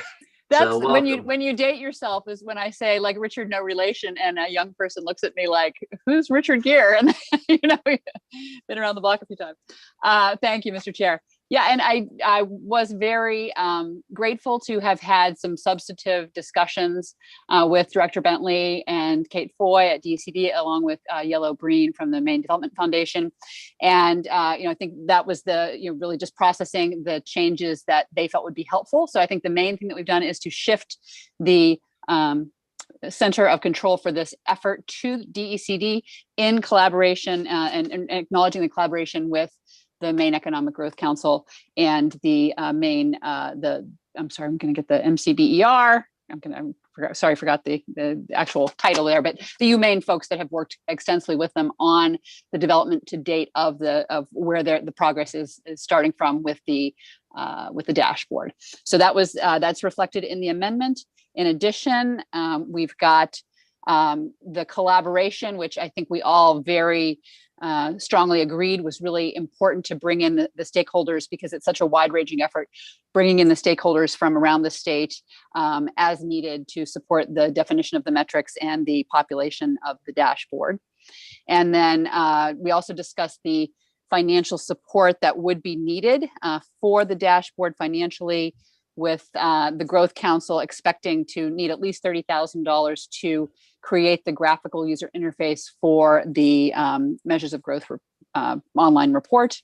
That's So, when you date yourself is when I say, like, Richard, no relation, and a young person looks at me like, who's Richard Geer? And been around the block a few times. Thank you, Mr. Chair. Yeah, and I was very grateful to have had some substantive discussions with Director Bentley and Kate Foy at DECD, along with Yellow Breen from the Maine Development Foundation. And I think that was really just processing the changes that they felt would be helpful. So I think the main thing that we've done is to shift the center of control for this effort to DECD in collaboration and acknowledging the collaboration with the Maine Economic Growth Council and the Maine, I'm going to get the MCBER. Forgot the actual title there, but the UMaine folks that have worked extensively with them on the development to date of where the progress is starting from with the dashboard. So that's reflected in the amendment. In addition, we've got the collaboration, which I think we all very strongly agreed was really important to bring in the stakeholders, because it's such a wide-ranging effort, bringing in the stakeholders from around the state as needed to support the definition of the metrics and the population of the dashboard. And then we also discussed the financial support that would be needed for the dashboard financially, with the Growth Council expecting to need at least $30,000 to create the graphical user interface for the Measures of Growth online report.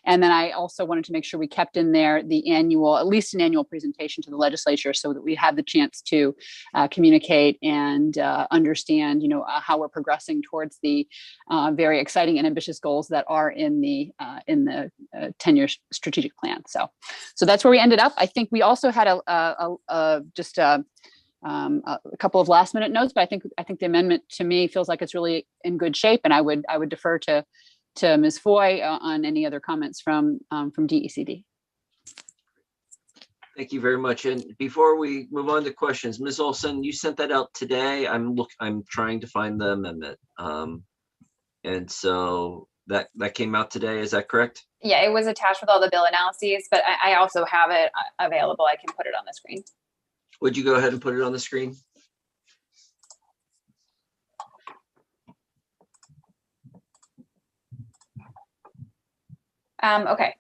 And then I also wanted to make sure we kept in there at least an annual presentation to the legislature, so that we had the chance to communicate and understand, how we're progressing towards the very exciting and ambitious goals that are in the 10-year strategic plan. So that's where we ended up. I think we also had a couple of last-minute notes, but I think the amendment to me feels like it's really in good shape, and I would defer to Ms. Foy on any other comments from DECD. Thank you very much. And before we move on to questions, Ms. Olson, you sent that out today. I'm trying to find the amendment. And so that came out today. Is that correct? Yeah, it was attached with all the bill analyses, but I also have it available. I can put it on the screen. Would you go ahead and put it on the screen? Okay,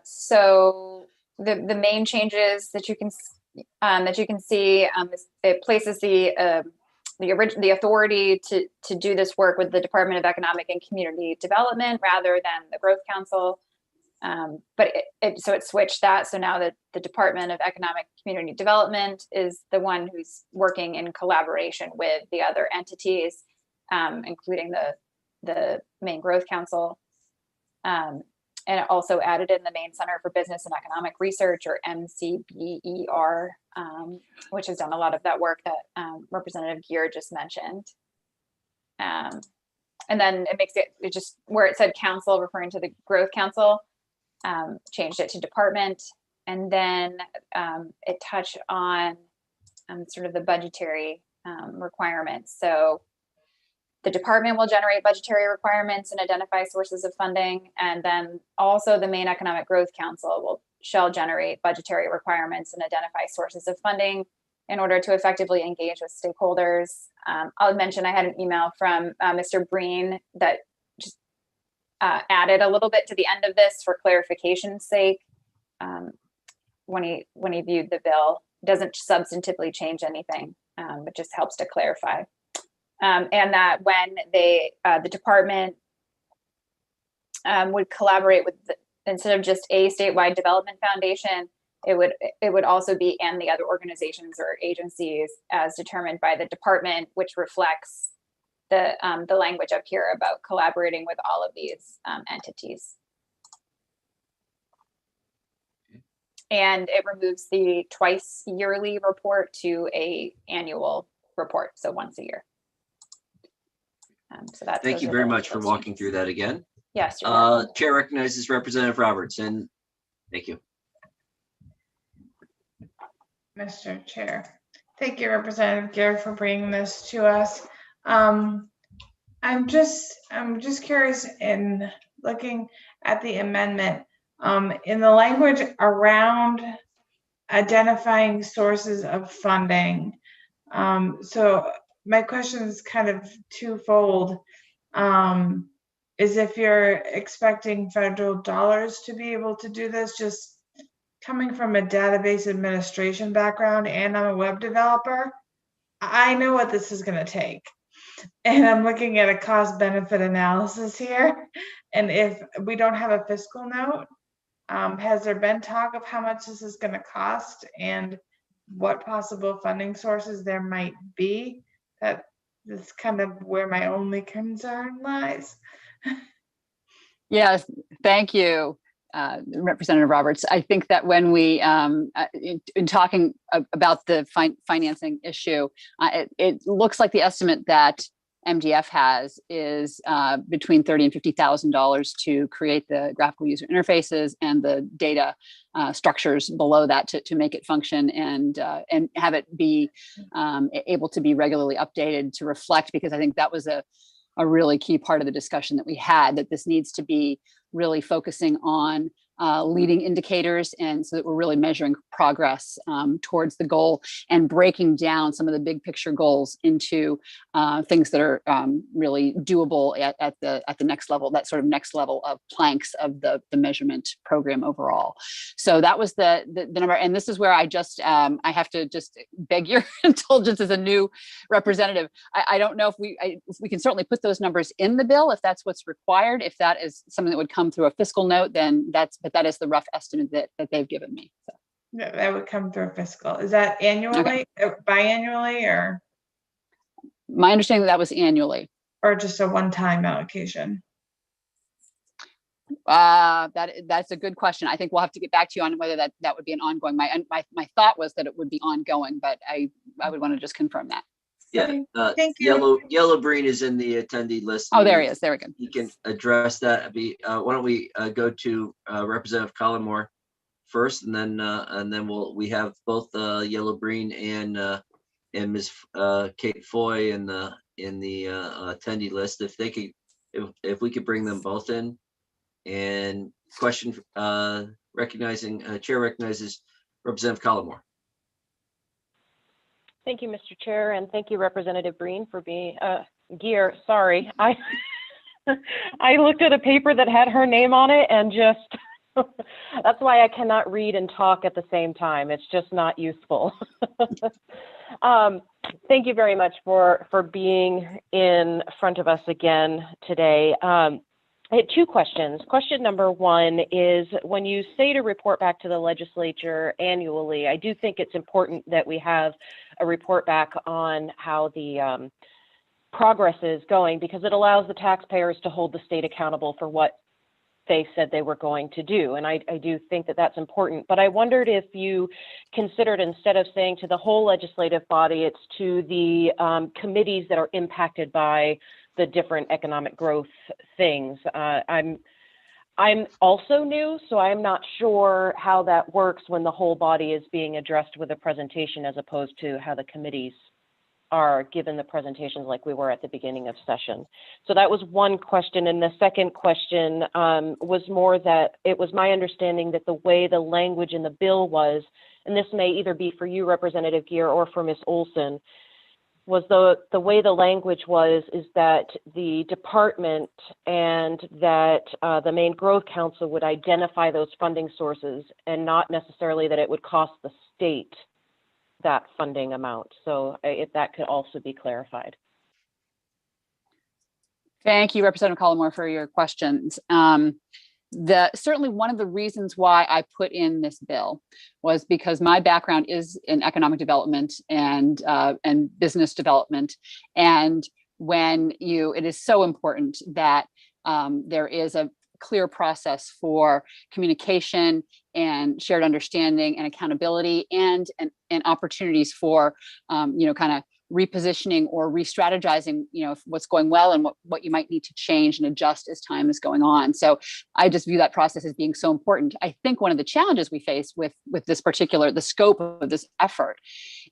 so the main changes that you can see, it places the authority to do this work with the Department of Economic and Community Development rather than the Growth Council. But so it switched that. So now that the Department of Economic Community Development is the one who's working in collaboration with the other entities, including the Maine Growth Council. And it also added in the Maine Center for Business and Economic Research, or MCBER, which has done a lot of that work that Representative Geer just mentioned. And then it makes it just where it said council, referring to the Growth Council, changed it to department. And then it touched on sort of the budgetary requirements. So the department will generate budgetary requirements and identify sources of funding. And then also the Maine Economic Growth Council shall generate budgetary requirements and identify sources of funding in order to effectively engage with stakeholders. I'll mention I had an email from Mr. Breen that just added a little bit to the end of this for clarification's sake. When he viewed the bill, it doesn't substantively change anything, but just helps to clarify. And that when the department would collaborate with instead of just a statewide development foundation, it would also be and the other organizations or agencies as determined by the department, which reflects the language up here about collaborating with all of these entities. And it removes the twice yearly report to a annual report, so once a year. So that's. Thank you very much for walking through that again. Yes. You're welcome. Chair recognizes Representative Roberts, and thank you. Mr. Chair. Thank you, Representative Gear, for bringing this to us. I'm just curious in looking at the amendment, in the language around identifying sources of funding. So my question is kind of twofold. Is if you're expecting federal dollars to be able to do this, just coming from a database administration background and I'm a web developer, I know what this is going to take. And I'm looking at a cost benefit analysis here. And if we don't have a fiscal note, has there been talk of how much this is going to cost and what possible funding sources there might be? That's kind of where my only concern lies. Yes, thank you, Representative Roberts. I think that when we, in talking about the financing issue, it looks like the estimate that MDF has is between $30,000 and $50,000 to create the graphical user interfaces and the data structures below that to make it function and have it be able to be regularly updated to reflect, because I think that was a really key part of the discussion that we had, that this needs to be really focusing on leading indicators, and so that we're really measuring progress towards the goal and breaking down some of the big picture goals into things that are really doable at the next level, that sort of next level of planks of the measurement program overall. So that was the number, and this is where I just I have to just beg your indulgence as a new representative. I don't know if we can certainly put those numbers in the bill if that's what's required. If that is something that would come through a fiscal note, then but that is the rough estimate that they've given me. So. No, that would come through fiscal. Is that annually, biannually, or? My understanding that was annually. Or just a one-time allocation? That's a good question. I think we'll have to get back to you on whether that would be an ongoing. My thought was that it would be ongoing, but I would want to just confirm that. Yeah, thank you. Yellow Breen is in the attendee list. Oh, there he is. There we go. He can address that. Why don't we go to Representative Collmore first, and then we have both Yellow Breen and Ms. Kate Foy in the attendee list. If they could, if we could bring them both in, and question Chair recognizes Representative Collmore. Thank you, Mr. Chair, and thank you, Representative Breen, for being Gear. Sorry, I looked at a paper that had her name on it, and just that's why I cannot read and talk at the same time. It's just not useful. Thank you very much for being in front of us again today. I had two questions. Question number one is, when you say to report back to the legislature annually, I do think it's important that we have a report back on how the progress is going, because it allows the taxpayers to hold the state accountable for what they said they were going to do. And I do think that that's important. But I wondered if you considered, instead of saying to the whole legislative body, it's to the committees that are impacted by the different economic growth things. I'm also new, so I'm not sure how that works when the whole body is being addressed with a presentation, as opposed to how the committees are given the presentations like we were at the beginning of session. So that was one question. And the second question was more that it was my understanding that the way the language in the bill was, and this may either be for you, Representative Gear, or for Ms. Olson, was the way the language is that the department and that the Maine Growth Council would identify those funding sources, and not necessarily that it would cost the state that funding amount. So if that could also be clarified. Thank you, Representative Collmore, for your questions. certainly one of the reasons why I put in this bill was because my background is in economic development and business development. And it is so important that there is a clear process for communication and shared understanding and accountability and opportunities for, kind of repositioning or re-strategizing, what's going well and what you might need to change and adjust as time is going on. So I just view that process as being so important. I think one of the challenges we face with this the scope of this effort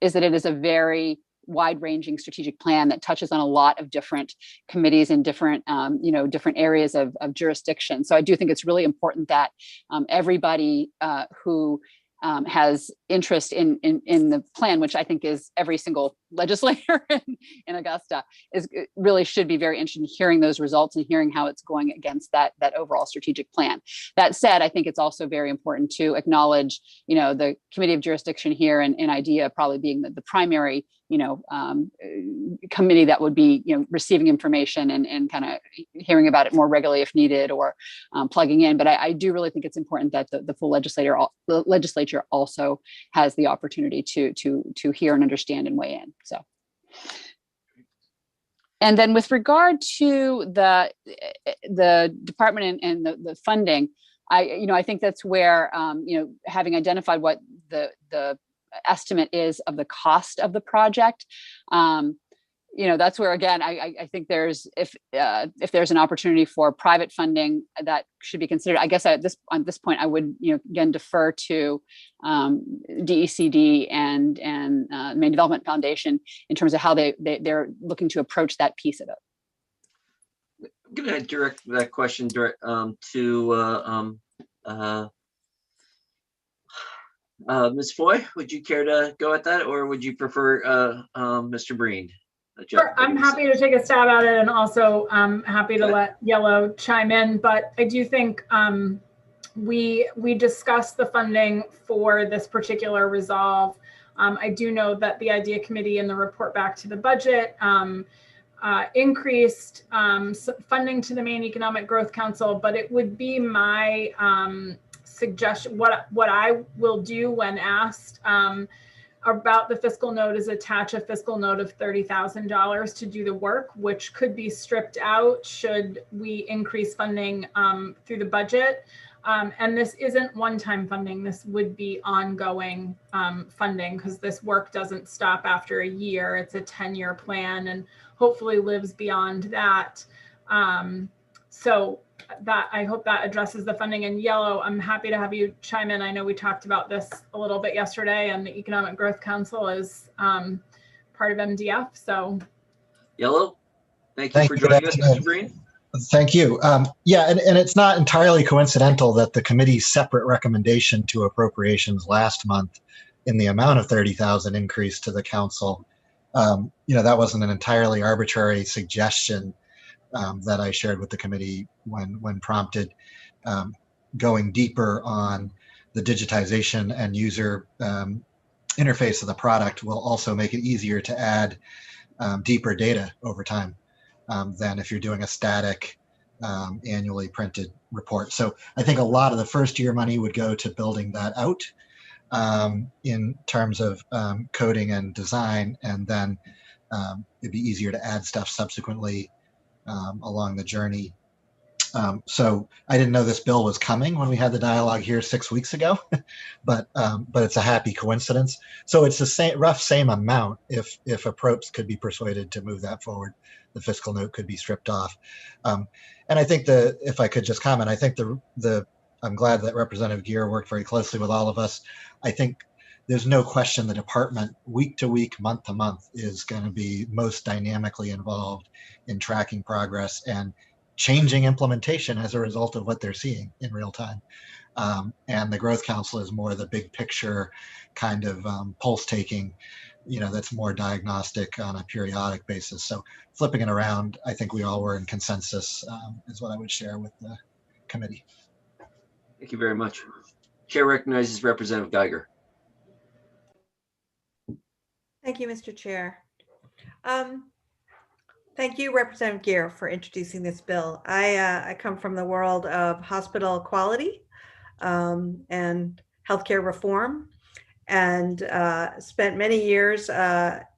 is that it is a very wide-ranging strategic plan that touches on a lot of different committees and different areas of jurisdiction. So I do think it's really important that everybody who has interest in the plan, which I think is every single legislator in Augusta, really should be very interested in hearing those results and hearing how it's going against that overall strategic plan. That said, I think it's also very important to acknowledge, the Committee of Jurisdiction here and IDEA probably being the primary, committee that would be, receiving information and kind of hearing about it more regularly if needed or plugging in. But I do really think it's important that the full legislature also has the opportunity to hear and understand and weigh in. So, and then with regard to the department and the funding, I think that's where having identified what the estimate is of the cost of the project, that's where, again, I think if there's an opportunity for private funding that should be considered. I guess on this point, I would, again, defer to DECD and Maine Development Foundation in terms of how they're looking to approach that piece of it. I'm going to direct that question to Ms. Foy. Would you care to go at that, or would you prefer Mr. Breen? Sure, I'm happy to take a stab at it, and also happy to let Yellow chime in. But I do think we discussed the funding for this particular resolve. I do know that the IDEA committee in the report back to the budget increased funding to the Maine Economic Growth Council, but it would be my suggestion, what I will do when asked about the fiscal note is attach a fiscal note of $30,000 to do the work, which could be stripped out should we increase funding through the budget. And this isn't one-time funding. This would be ongoing funding, because this work doesn't stop after a year. It's a 10-year plan and hopefully lives beyond that. So that, I hope that addresses the funding. And Yellow, I'm happy to have you chime in. I know we talked about this a little bit yesterday, and the Economic Growth Council is part of MDF. So Yellow, thank you for joining us, Mr. Breen. Thank you. Yeah, and it's not entirely coincidental that the committee's separate recommendation to appropriations last month in the amount of 30,000 increase to the council, that wasn't an entirely arbitrary suggestion that I shared with the committee when prompted. Going deeper on the digitization and user interface of the product will also make it easier to add deeper data over time than if you're doing a static annually printed report. So I think a lot of the first year money would go to building that out in terms of coding and design, and then it'd be easier to add stuff subsequently along the journey. So I didn't know this bill was coming when we had the dialogue here 6 weeks ago, but it's a happy coincidence. So it's the rough same amount. If approps could be persuaded to move that forward, the fiscal note could be stripped off. And I think if I could just comment, I think I'm glad that Representative Geer worked very closely with all of us. I think there's no question the department week to week, month to month is going to be most dynamically involved in tracking progress and changing implementation as a result of what they're seeing in real time. And the Growth Council is more the big picture kind of pulse taking, that's more diagnostic on a periodic basis. So flipping it around, I think we all were in consensus is what I would share with the committee. Thank you very much. Chair recognizes Representative Geiger. Thank you, Mr. Chair. Thank you, Representative Gear, for introducing this bill. I come from the world of hospital quality and healthcare reform, and spent many years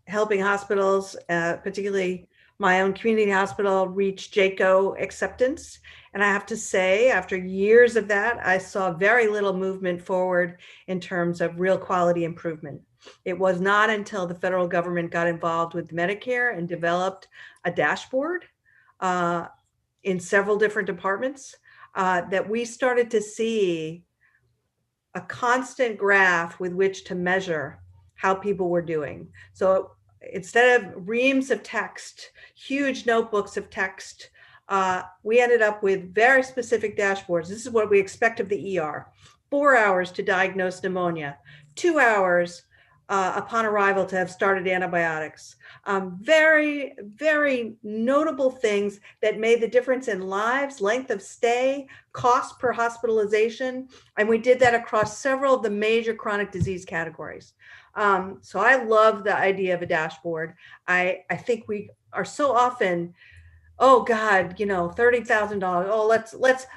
helping hospitals, particularly my own community hospital, reach JCAHO acceptance. And I have to say, after years of that, I saw very little movement forward in terms of real quality improvement. It was not until the federal government got involved with Medicare and developed a dashboard in several different departments that we started to see a constant graph with which to measure how people were doing. So instead of reams of text, huge notebooks of text, we ended up with very specific dashboards. This is what we expect of the ER. 4 hours to diagnose pneumonia, 2 hours upon arrival to have started antibiotics. Very, very notable things that made the difference in lives, length of stay, cost per hospitalization. And we did that across several of the major chronic disease categories. So I love the idea of a dashboard. I think we are so often, oh God, you know, $30,000. Oh,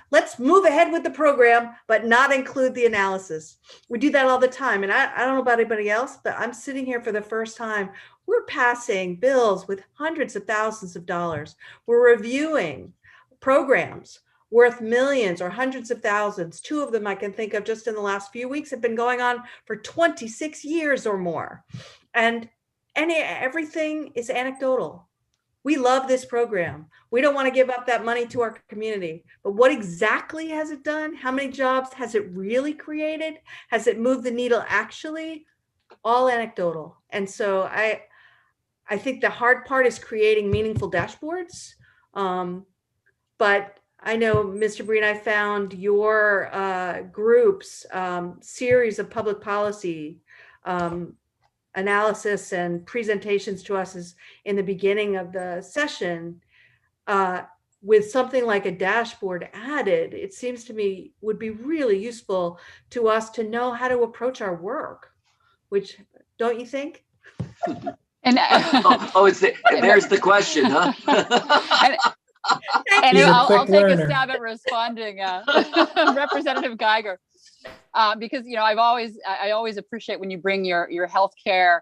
let's move ahead with the program, but not include the analysis. We do that all the time. And I don't know about anybody else, but I'm sitting here for the first time. We're passing bills with hundreds of thousands of dollars. We're reviewing programs worth millions or hundreds of thousands. 2 of them I can think of just in the last few weeks have been going on for 26 years or more. And everything is anecdotal. We love this program. We don't want to give up that money to our community, but what exactly has it done? How many jobs has it really created? Has it moved the needle actually? All anecdotal. And so I think the hard part is creating meaningful dashboards. But I know, Mr. Breen, I found your group's series of public policy analysis and presentations to us is in the beginning of the session with something like a dashboard added. It seems to me would be really useful to us to know how to approach our work, which, don't you think? And there's the question, huh? And I'll take a stab at responding, Representative Geiger, because I always appreciate when you bring your healthcare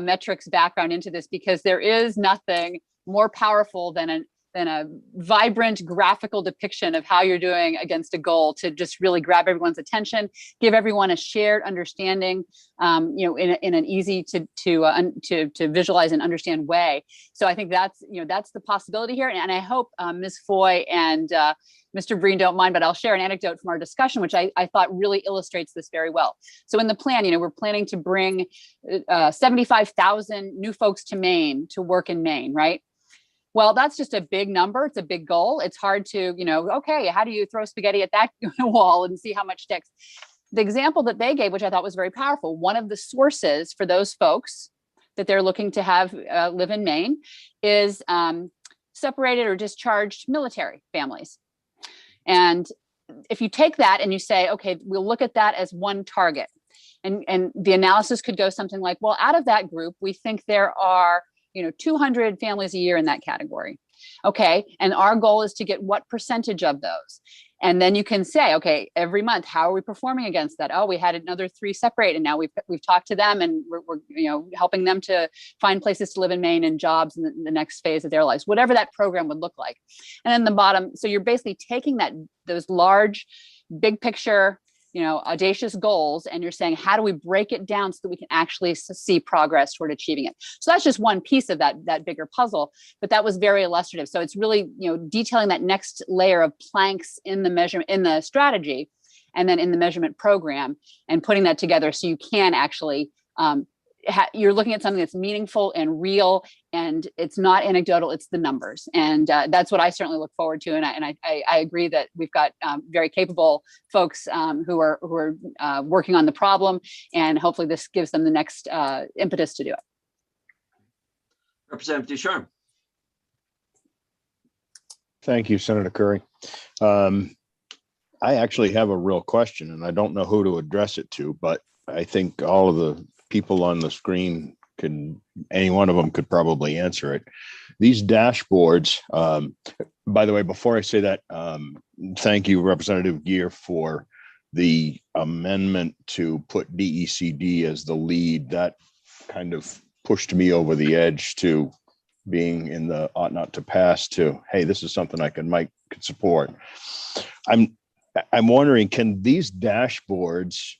metrics background into this, because there is nothing more powerful than a vibrant graphical depiction of how you're doing against a goal to just really grab everyone's attention, give everyone a shared understanding, in an easy to visualize and understand way. So I think that's the possibility here. And I hope Ms. Foy and Mr. Breen don't mind, but I'll share an anecdote from our discussion, which I thought really illustrates this very well. So in the plan, we're planning to bring 75,000 new folks to Maine to work in Maine, right? Well, that's just a big number. It's a big goal. It's hard to, okay, how do you throw spaghetti at that wall and see how much sticks? The example that they gave, which I thought was very powerful, one of the sources for those folks that they're looking to have live in Maine is separated or discharged military families. And if you take that and you say, okay, we'll look at that as one target. And the analysis could go something like, well, out of that group, we think there are 200 families a year in that category. Okay. And our goal is to get what percentage of those? And then you can say, okay, every month, how are we performing against that? Oh, we had another 3 separate, and now we've talked to them, and we're helping them to find places to live in Maine and jobs in the next phase of their lives, whatever that program would look like. And then the bottom, so you're basically taking those large, big picture, audacious goals, and you're saying, how do we break it down so that we can actually see progress toward achieving it? So that's just one piece of that bigger puzzle, but that was very illustrative. So it's really, detailing that next layer of planks in the measurement, in the strategy, and then in the measurement program, and putting that together so you can actually, you're looking at something that's meaningful and real, and it's not anecdotal, it's the numbers. And that's what I certainly look forward to. And I agree that we've got very capable folks who are working on the problem, and hopefully this gives them the next impetus to do it. Representative Ducharme. Thank you, Senator Curry. I actually have a real question, and I don't know who to address it to, but I think all of the people on the screen any one of them could probably answer it. These dashboards, by the way, before I say that, thank you, Representative Gear, for the amendment to put DECD as the lead. That kind of pushed me over the edge to being in the ought not to pass to, hey, this is something Mike could support. I'm wondering, can these dashboards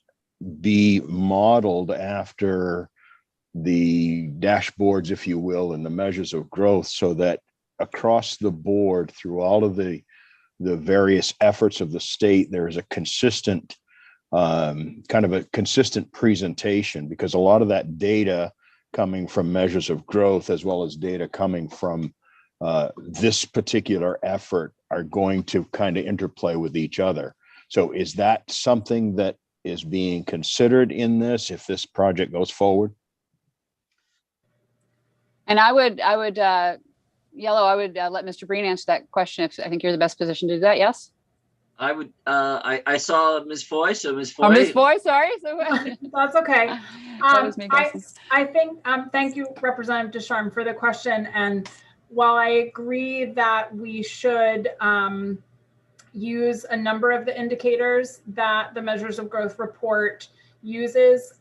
be modeled after the dashboards, if you will, and the measures of growth, so that across the board through all of the various efforts of the state, there is a consistent kind of a consistent presentation, because a lot of that data coming from measures of growth, as well as data coming from this particular effort, are going to kind of interplay with each other. So is that something that is being considered in this, if this project goes forward? And I would Yellow, I would let Mr. Breen answer that question if I think you're the best position to do that. Yes? I would, I saw Ms. Foy, so Ms. Foy. Oh, Ms. Foy, sorry. So, That's okay. that was me guessing. I think, thank you, Representative Deschamps, for the question. And while I agree that we should use a number of the indicators that the Measures of Growth report uses,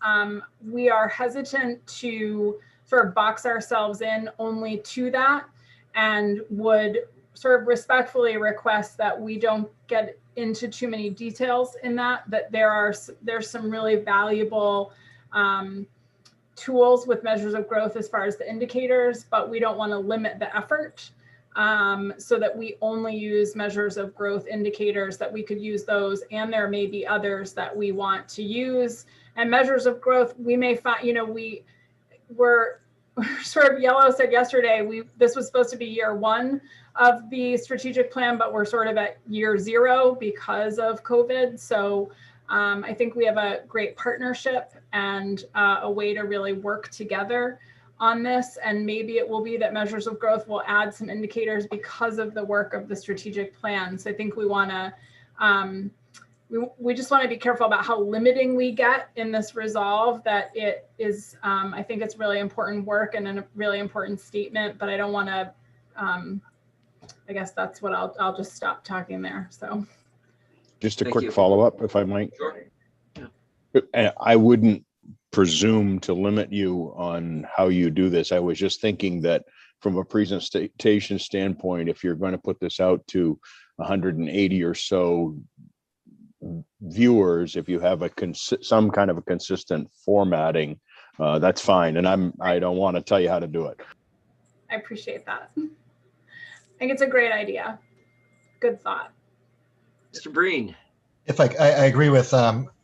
we are hesitant to sort of box ourselves in only to that, and would sort of respectfully request that we don't get into too many details in that there's some really valuable tools with Measures of Growth as far as the indicators, but we don't want to limit the effort so that we only use Measures of Growth indicators, that we could use those, and there may be others that we want to use. And Measures of Growth, we may find, we're sort of, Yellow said yesterday, this was supposed to be year one of the strategic plan, but we're sort of at year 0 because of COVID. So I think we have a great partnership and a way to really work together on this. And maybe it will be that Measures of Growth will add some indicators because of the work of the strategic plan. So I think we want to, we just want to be careful about how limiting we get in this resolve, that it is, I think it's really important work and a really important statement, but I don't want to, I guess that's what I'll just stop talking there. So just a quick follow-up, if I might. Sure. Yeah. I wouldn't presume to limit you on how you do this. I was just thinking that from a presentation standpoint, if you're going to put this out to 180 or so viewers, if you have some kind of a consistent formatting, that's fine. And I don't want to tell you how to do it. I appreciate that. I think it's a great idea. Good thought. Mr. Breen. If I agree with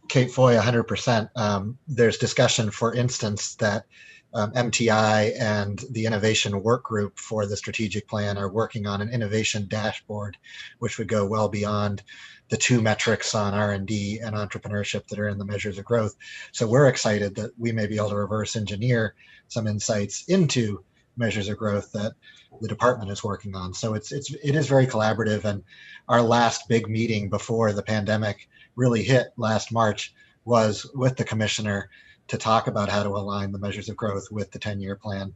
Kate Foy 100%. There's discussion, for instance, that MTI and the innovation work group for the strategic plan are working on an innovation dashboard, which would go well beyond the 2 metrics on R&D and entrepreneurship that are in the Measures of Growth. So we're excited that we may be able to reverse engineer some insights into Measures of Growth that the department is working on. So it is very collaborative. And our last big meeting before the pandemic really hit last March was with the commissioner to talk about how to align the Measures of Growth with the 10-year plan.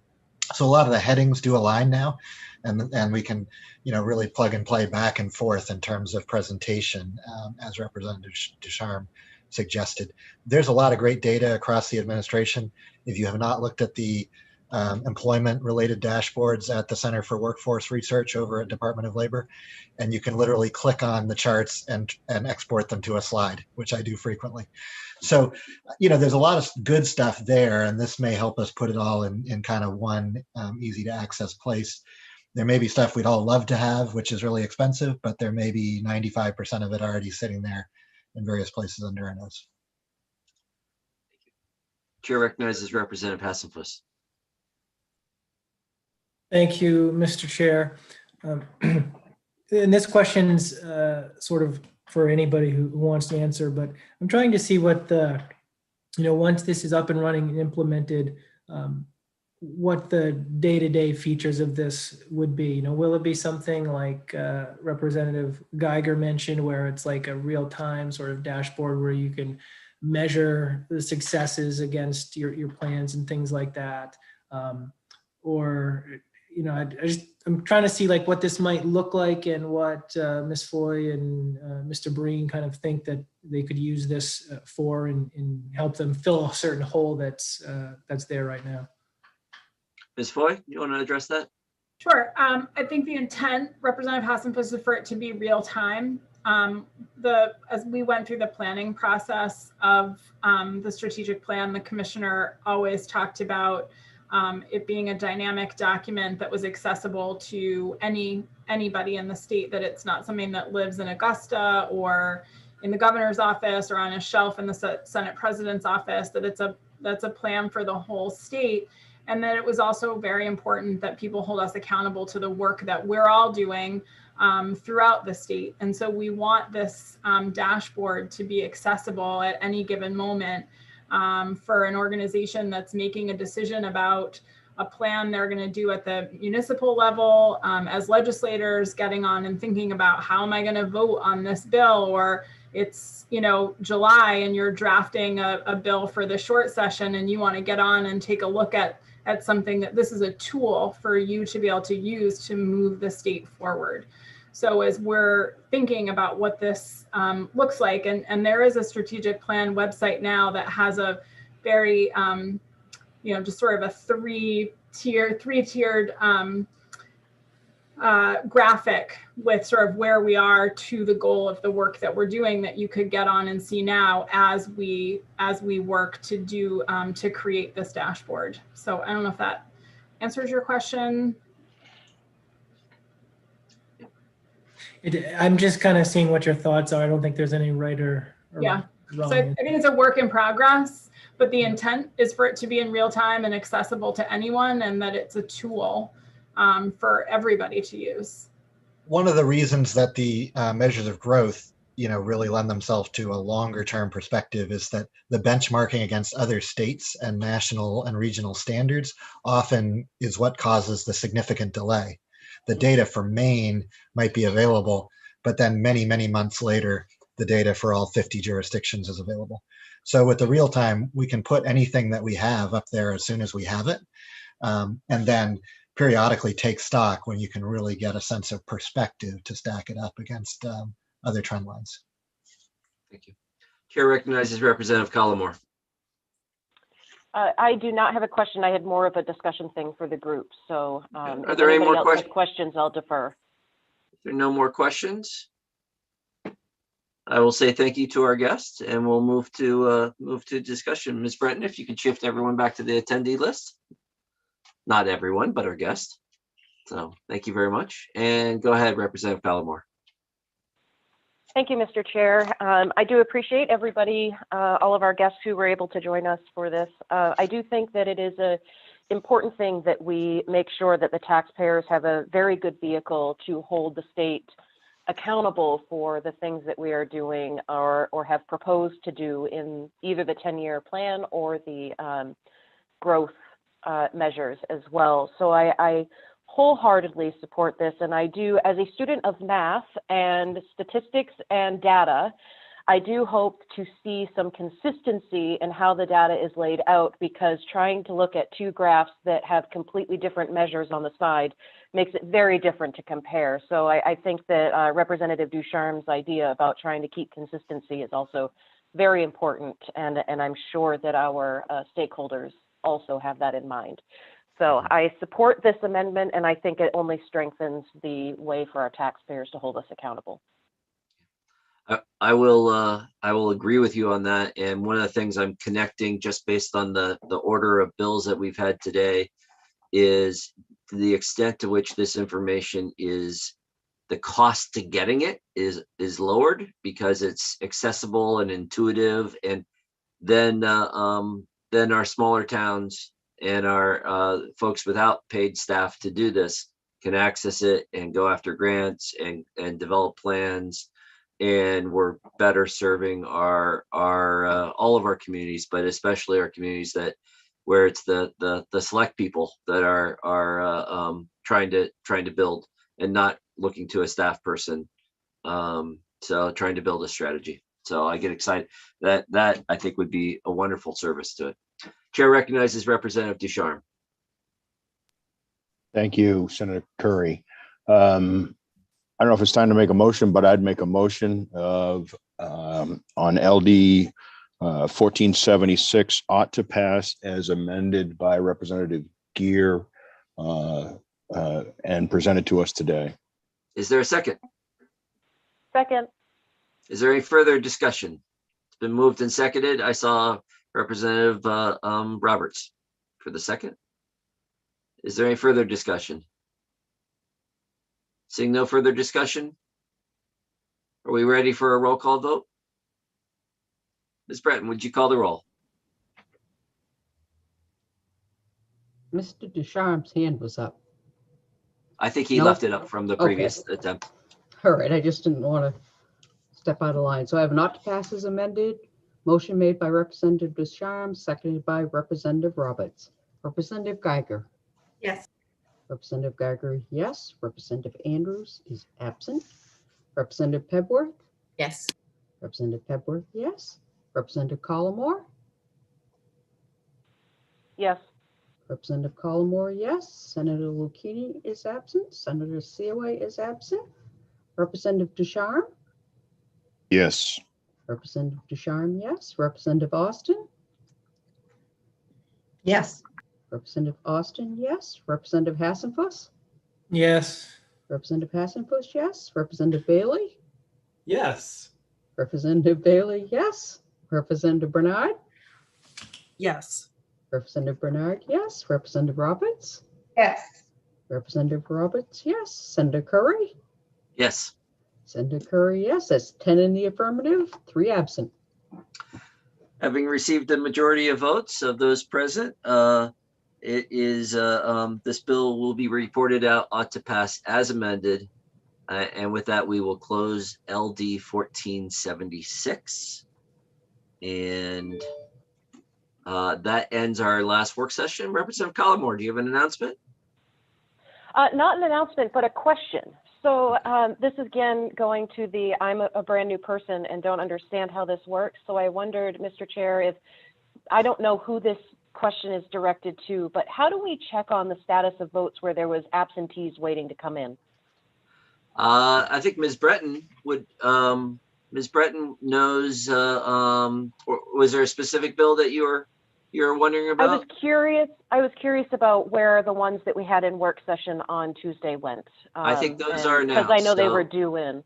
So a lot of the headings do align now, and we can, really plug and play back and forth in terms of presentation, as Representative Deschamps suggested. There's a lot of great data across the administration. If you have not looked at the employment-related dashboards at the Center for Workforce Research over at Department of Labor, and you can literally click on the charts and export them to a slide, which I do frequently. So, there's a lot of good stuff there, and this may help us put it all in kind of one easy to access place. There may be stuff we'd all love to have, which is really expensive, but there may be 95% of it already sitting there in various places under our nose. Chair recognizes Representative Hasselfuss. Thank you, Mr. Chair. And this question's sort of for anybody who wants to answer, but I'm trying to see what the, once this is up and running and implemented, what the day-to-day features of this would be. Will it be something like Representative Geiger mentioned, where it's like a real-time sort of dashboard where you can measure the successes against your plans and things like that. Or, I'm trying to see like what this might look like and what Ms. Foy and Mr. Breen kind of think that they could use this for and help them fill a certain hole that's there right now. Ms. Foy, you want to address that? Sure. I think the intent, Representative Hassan, was for it to be real time. As we went through the planning process of the strategic plan, the commissioner always talked about it being a dynamic document that was accessible to anybody in the state, that it's not something that lives in Augusta or in the governor's office or on a shelf in the Senate president's office, that that's a plan for the whole state. And that it was also very important that people hold us accountable to the work that we're all doing throughout the state. And so we want this dashboard to be accessible at any given moment for an organization that's making a decision about a plan they're going to do at the municipal level, as legislators getting on and thinking about how am I going to vote on this bill, or it's July and you're drafting a bill for the short session and you want to get on and take a look at something, that this is a tool for you to be able to use to move the state forward. So as we're thinking about what this looks like, and there is a strategic plan website now that has a very, just sort of a three-tiered graphic with sort of where we are to the goal of the work that we're doing, that you could get on and see now as we work to do to create this dashboard. So I don't know if that answers your question. I'm just kind of seeing what your thoughts are. I don't think there's any right or Yeah. wrong. So I think it's a work in progress, but the intent is for it to be in real time and accessible to anyone, and that it's a tool for everybody to use. One of the reasons that the measures of growth, really lend themselves to a longer term perspective is that the benchmarking against other states and national and regional standards often is what causes the significant delay. The data for Maine might be available, but then many, many months later, the data for all 50 jurisdictions is available. So with the real time, we can put anything that we have up there as soon as we have it, and then periodically take stock when you can really get a sense of perspective to stack it up against other trend lines. Thank you. Chair recognizes Representative Collmore. I do not have a question. I had more of a discussion thing for the group. So Are there any more questions? I'll defer. If there are no more questions, I will say thank you to our guests, and we'll move to discussion. Ms. Brenton, if you could shift everyone back to the attendee list. Not everyone, but our guest. So thank you very much. And go ahead, Representative Collmore. Thank you, Mr. Chair. I do appreciate everybody, all of our guests who were able to join us for this. I do think that it is an important thing that we make sure that the taxpayers have a very good vehicle to hold the state accountable for the things that we are doing or have proposed to do in either the 10-year plan or the growth measures as well. So I wholeheartedly support this, and I do, as a student of math and statistics and data, I do hope to see some consistency in how the data is laid out, because trying to look at two graphs that have completely different measures on the side makes it very different to compare. So I think that Representative Ducharme's idea about trying to keep consistency is also very important, and I'm sure that our stakeholders also have that in mind. So I support this amendment, and I think it only strengthens the way for our taxpayers to hold us accountable. I will agree with you on that. And one of the things I'm connecting, just based on the order of bills that we've had today, is the extent to which this information is, the cost to getting it is lowered because it's accessible and intuitive, and then our smaller towns and our folks without paid staff to do this can access it and go after grants and develop plans. And we're better serving our all of our communities, but especially our communities where it's the select people that are trying to build and not looking to a staff person. So trying to build a strategy. So I get excited. That I think would be a wonderful service to it. Chair recognizes Representative Ducharme. Thank you, Senator Curry. I don't know if it's time to make a motion, but I'd make a motion of on LD 1476 ought to pass as amended by Representative Gear and presented to us today. Is there a second? Second. Is there any further discussion? It's been moved and seconded. I saw Representative Roberts for the second. Is there any further discussion? Seeing no further discussion, are we ready for a roll call vote? Ms. Breton, would you call the roll? Mr. Ducharme's hand was up. I think he No? left it up from the Okay. previous attempt. All right, I just didn't want to step out of line. So I have not to pass as amended. Motion made by Representative Ducharme, seconded by Representative Roberts. Representative Geiger. Yes. Representative Geiger, yes. Representative Andrews is absent. Representative Pebworth. Yes. Representative Pebworth, yes. Representative Collmore. Yes. Representative Collmore, yes. Senator Lucchini is absent. Senator Seaway is absent. Representative Ducharme. Yes. Representative Ducharme, yes. Representative Austin. Yes. Representative Austin, yes. Representative Hassenfuss. Yes. Representative Hassenfuss, yes. Representative Bailey. Yes. Representative Bailey, yes. Representative Bernard. Yes. Representative Bernard, yes. Representative Roberts. Yes. Representative Roberts, yes. Senator Curry. Yes. Senator Curry, yes. That's 10 in the affirmative, 3 absent. Having received the majority of votes of those present, it is this bill will be reported out, ought to pass as amended. And with that, we will close LD 1476. And that ends our last work session. Representative Collmore, do you have an announcement? Not an announcement, but a question. So this is again going to the, I'm a brand new person and don't understand how this works. So I wondered, Mr. Chair, if, I don't know who this question is directed to, but how do we check on the status of votes where there was absentees waiting to come in? I think Ms. Breton would, Ms. Breton knows, or was there a specific bill that you're wondering about? I was curious about where the ones that we had in work session on Tuesday went. I think those are announced. Because I know they so- were due in.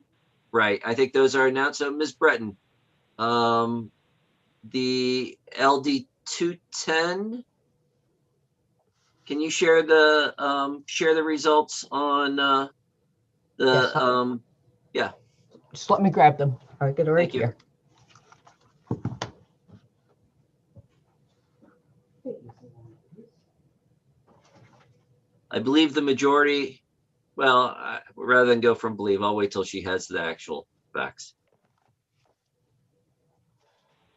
Right, I think those are announced. So Ms. Breton, the LD 210, can you share the results on Yes, yeah. Just let me grab them. All right, get it right Thank you. here. I believe the majority, well, rather than go from believe, I'll wait till she has the actual facts.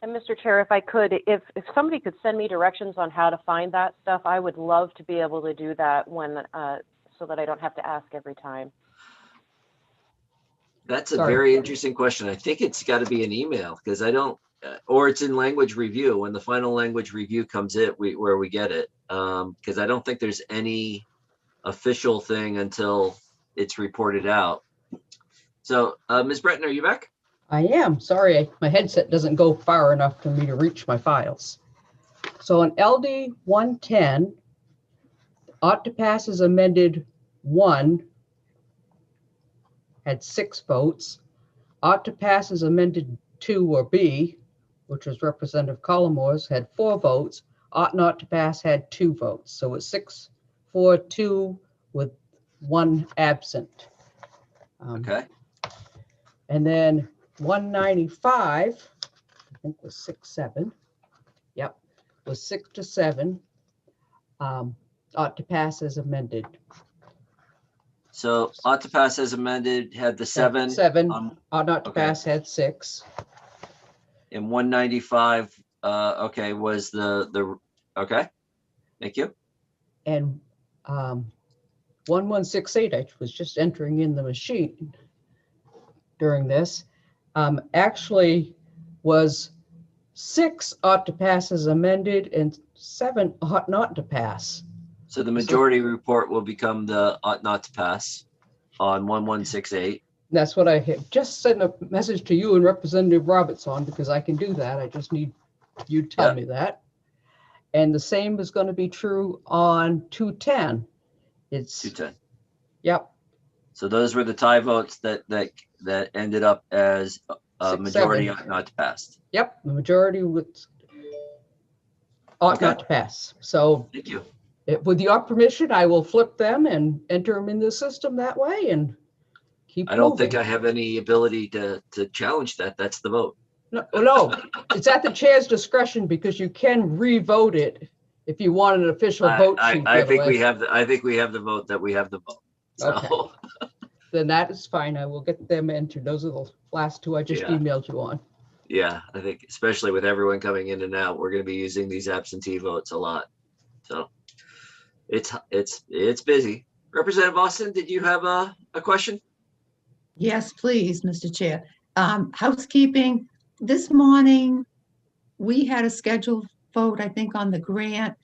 And Mr. Chair, if I could, if somebody could send me directions on how to find that stuff, I would love to be able to do that when, so that I don't have to ask every time. That's a Sorry. very interesting question. I think it's got to be an email because I don't, or it's in language review. When the final language review comes in, where we get it. Because I don't think there's any official thing until it's reported out. So, Ms. Breton, are you back? I am. Sorry, my headset doesn't go far enough for me to reach my files. So on LD 110, ought to pass as amended 1 had 6 votes. Ought to pass as amended 2 or B, which was Representative Collmore's, had 4 votes. Ought not to pass had 2 votes. So it's 6-4-2 with 1 absent. Okay. And then 195, I think was 6-7. Yep, was 6-7. Ought to pass as amended. So ought to pass as amended had the 7. 7. Ought not to okay. pass had 6. And 195, okay, was the okay. Thank you. And 1168, I was just entering in the machine during this. Actually, was 6 ought to pass as amended and 7 ought not to pass. So the majority report will become the ought not to pass on 1168. That's what I have just sent a message to you and Representative Roberts on, because I can do that. I just need you to tell me that. And the same is going to be true on 210. It's 210. Yep. So those were the tie votes that ended up as a 6, majority 7. ought not to pass. Yep, the majority ought not to pass. So Thank you. with your permission, I will flip them and enter them in the system that way and keep I don't think moving. I have any ability to challenge that. That's the vote. No, it's at the chair's discretion, because you can re-vote it if you want an official vote sheet. I think we otherwise- have I think we have the vote that we have the vote. So Okay. Then that is fine. I will get them entered. Those are the last 2 I just Yeah. emailed you on. yeah, I think especially with everyone coming in and out, we're going to be using these absentee votes a lot. So it's busy. Representative Austin, did you have a question? Yes, please, Mr. Chair. Housekeeping, this morning, we had a scheduled vote, I think, on the grant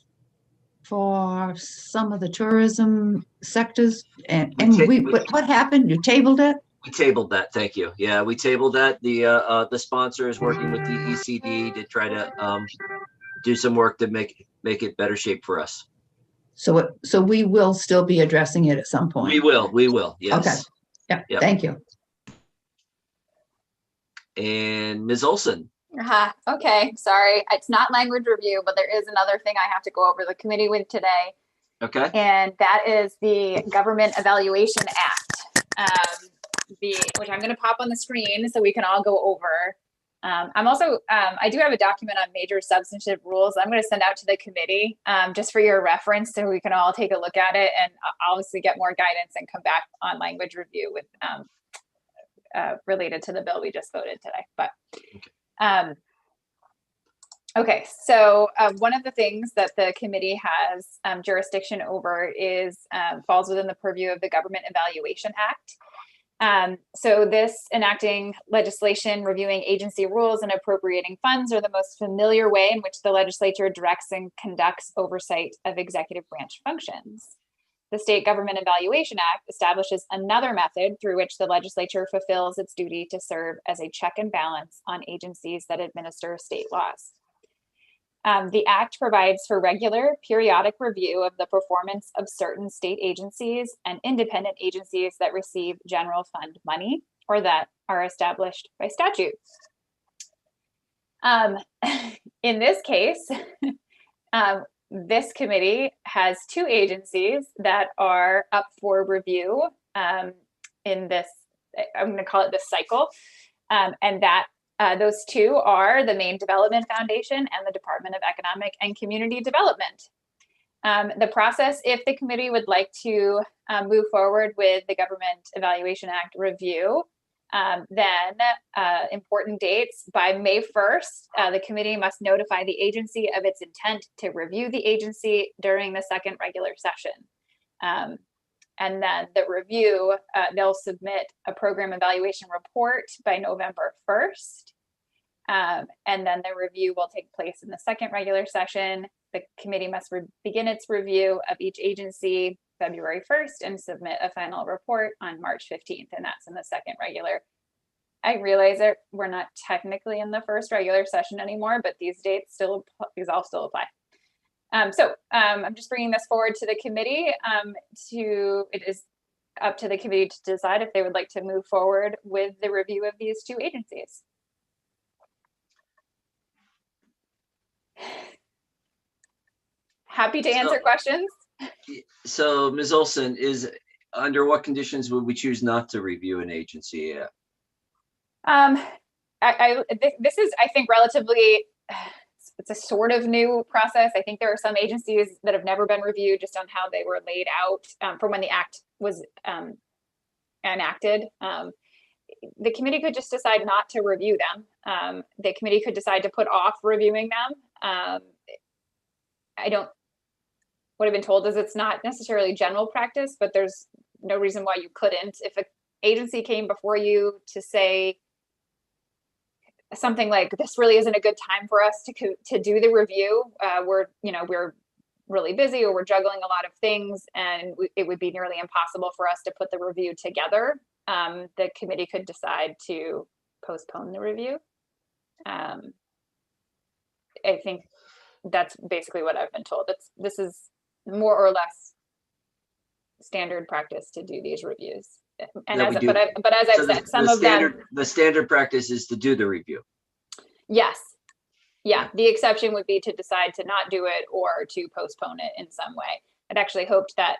for some of the tourism sectors. And what happened? You tabled it? We tabled that. Thank you. Yeah, we tabled that. The sponsor is working with the ECD to try to do some work to make it better shape for us. So we will still be addressing it at some point? We will. Yes. Okay. Yeah, Yep. thank you. And Ms. Olson. Okay, sorry. It's not language review, but there is another thing I have to go over the committee with today. Okay. And that is the Government Evaluation Act, which I'm going to pop on the screen so we can all go over. I'm also, I do have a document on major substantive rules I'm going to send out to the committee just for your reference, so we can all take a look at it and obviously get more guidance and come back on language review with related to the bill we just voted today. But okay, so one of the things that the committee has jurisdiction over is falls within the purview of the Government Evaluation Act. So this enacting legislation, reviewing agency rules, and appropriating funds are the most familiar way in which the legislature directs and conducts oversight of executive branch functions. The State Government Evaluation Act establishes another method through which the legislature fulfills its duty to serve as a check and balance on agencies that administer state laws. The Act provides for regular, periodic review of the performance of certain state agencies and independent agencies that receive general fund money or that are established by statute. In this case, this committee has 2 agencies that are up for review in this, I'm going to call it this cycle, and that those 2 are the Maine Development Foundation and the Department of Economic and Community Development. The process, if the committee would like to move forward with the Government Evaluation Act review, then important dates: by May 1st, the committee must notify the agency of its intent to review the agency during the second regular session. And then the review, they'll submit a program evaluation report by November 1st. And then the review will take place in the second regular session. The committee must begin its review of each agency February 1st and submit a final report on March 15th. And that's in the second regular. I realize that we're not technically in the first regular session anymore, but these dates still, these all still apply. So I'm just bringing this forward to the committee. It is up to the committee to decide if they would like to move forward with the review of these 2 agencies. Happy to answer questions. So Ms. Olson, under what conditions would we choose not to review an agency? This is, I think, relatively, it's a sort of new process. I think there are some agencies that have never been reviewed just on how they were laid out from when the act was enacted. The committee could just decide not to review them. The committee could decide to put off reviewing them. What I've been told is it's not necessarily general practice, but there's no reason why you couldn't. If an agency came before you to say, something like this really isn't a good time for us to do the review. We're really busy, or we're juggling a lot of things, and it would be nearly impossible for us to put the review together. The committee could decide to postpone the review. I think that's basically what I've been told. This is more or less standard practice to do these reviews. And That as, we do. but as I've So said, some of them, the standard practice is to do the review. yes. Yeah, the exception would be to decide to not do it or to postpone it in some way. I'd actually hoped that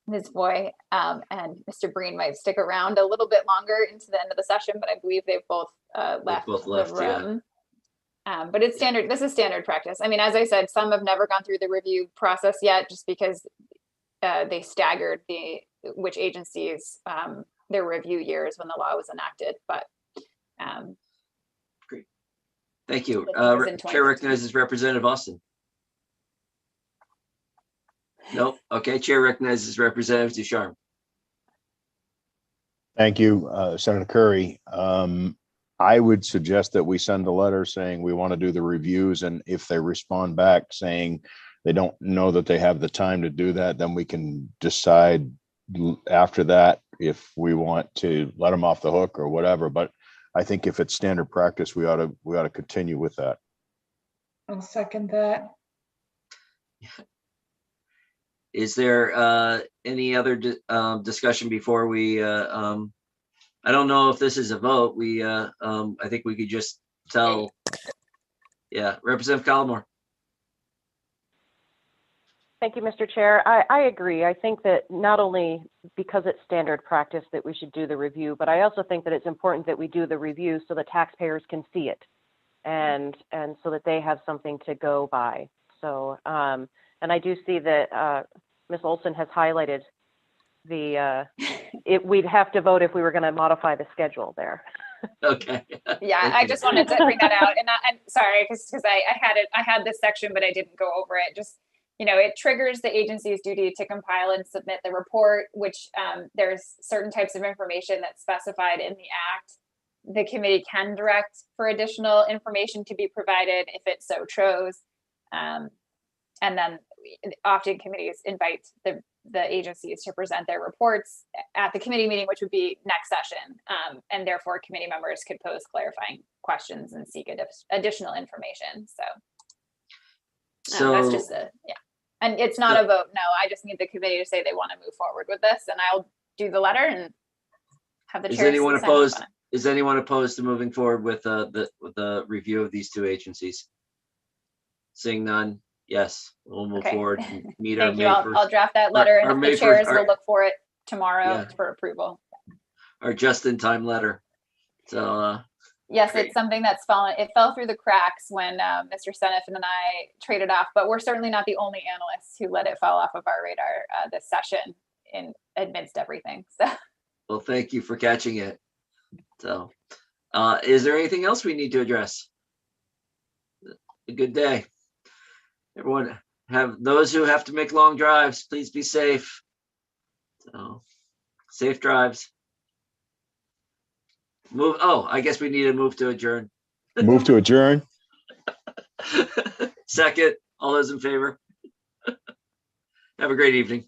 Ms. Foy and Mr. Breen might stick around a little bit longer into the end of the session, but I believe they've both left the room. But it's standard. This is standard practice. I mean, as I said, some have never gone through the review process yet, just because they staggered which agencies their review years when the law was enacted. But great, thank you. in Chair recognizes Representative Austin. Nope. Okay. Chair recognizes Representative Ducharme. Thank you, Senator Curry. I would suggest that we send a letter saying we want to do the reviews, and if they respond back saying they don't know that they have the time to do that, then we can decide after that if we want to let them off the hook or whatever. But I think if it's standard practice, we ought to continue with that. I'll second that. Is there any other discussion before we? I don't know if this is a vote. I think we could just tell. Yeah, Representative Collmore. Thank you, Mr. Chair. I agree. I think that not only because it's standard practice that we should do the review, but I also think that it's important that we do the review so the taxpayers can see it and so that they have something to go by. So, and I do see that Ms. Olson has highlighted we'd have to vote if we were going to modify the schedule there. Okay. Yeah, I just wanted to bring that out, and I'm sorry because I had this section, but I didn't go over it. Just, it triggers the agency's duty to compile and submit the report, which there's certain types of information that's specified in the act. The committee can direct for additional information to be provided if it so chose. And then often committees invite the agencies to present their reports at the committee meeting, which would be next session. And therefore committee members could pose clarifying questions and seek additional information. So that's just yeah. And it's not a vote. No, I just need the committee to say they want to move forward with this, and I'll do the letter and have the chair. Is anyone opposed? Is anyone opposed to moving forward with the review of these two agencies? Seeing none, yes, we'll move forward. And meet our May 1st. I'll draft that letter, and if the chairs will look for it tomorrow for approval. Our just-in-time letter. So. Yes, great. It's something that's fallen. It fell through the cracks when Mr. Seneff and I traded off, but we're certainly not the only analysts who let it fall off of our radar this session amidst everything. So. Well, thank you for catching it. So, is there anything else we need to address? A good day. Everyone, have those who have to make long drives, please be safe. So, safe drives. I guess we need to move to adjourn. Move to adjourn. Second, all those in favor. Have a great evening.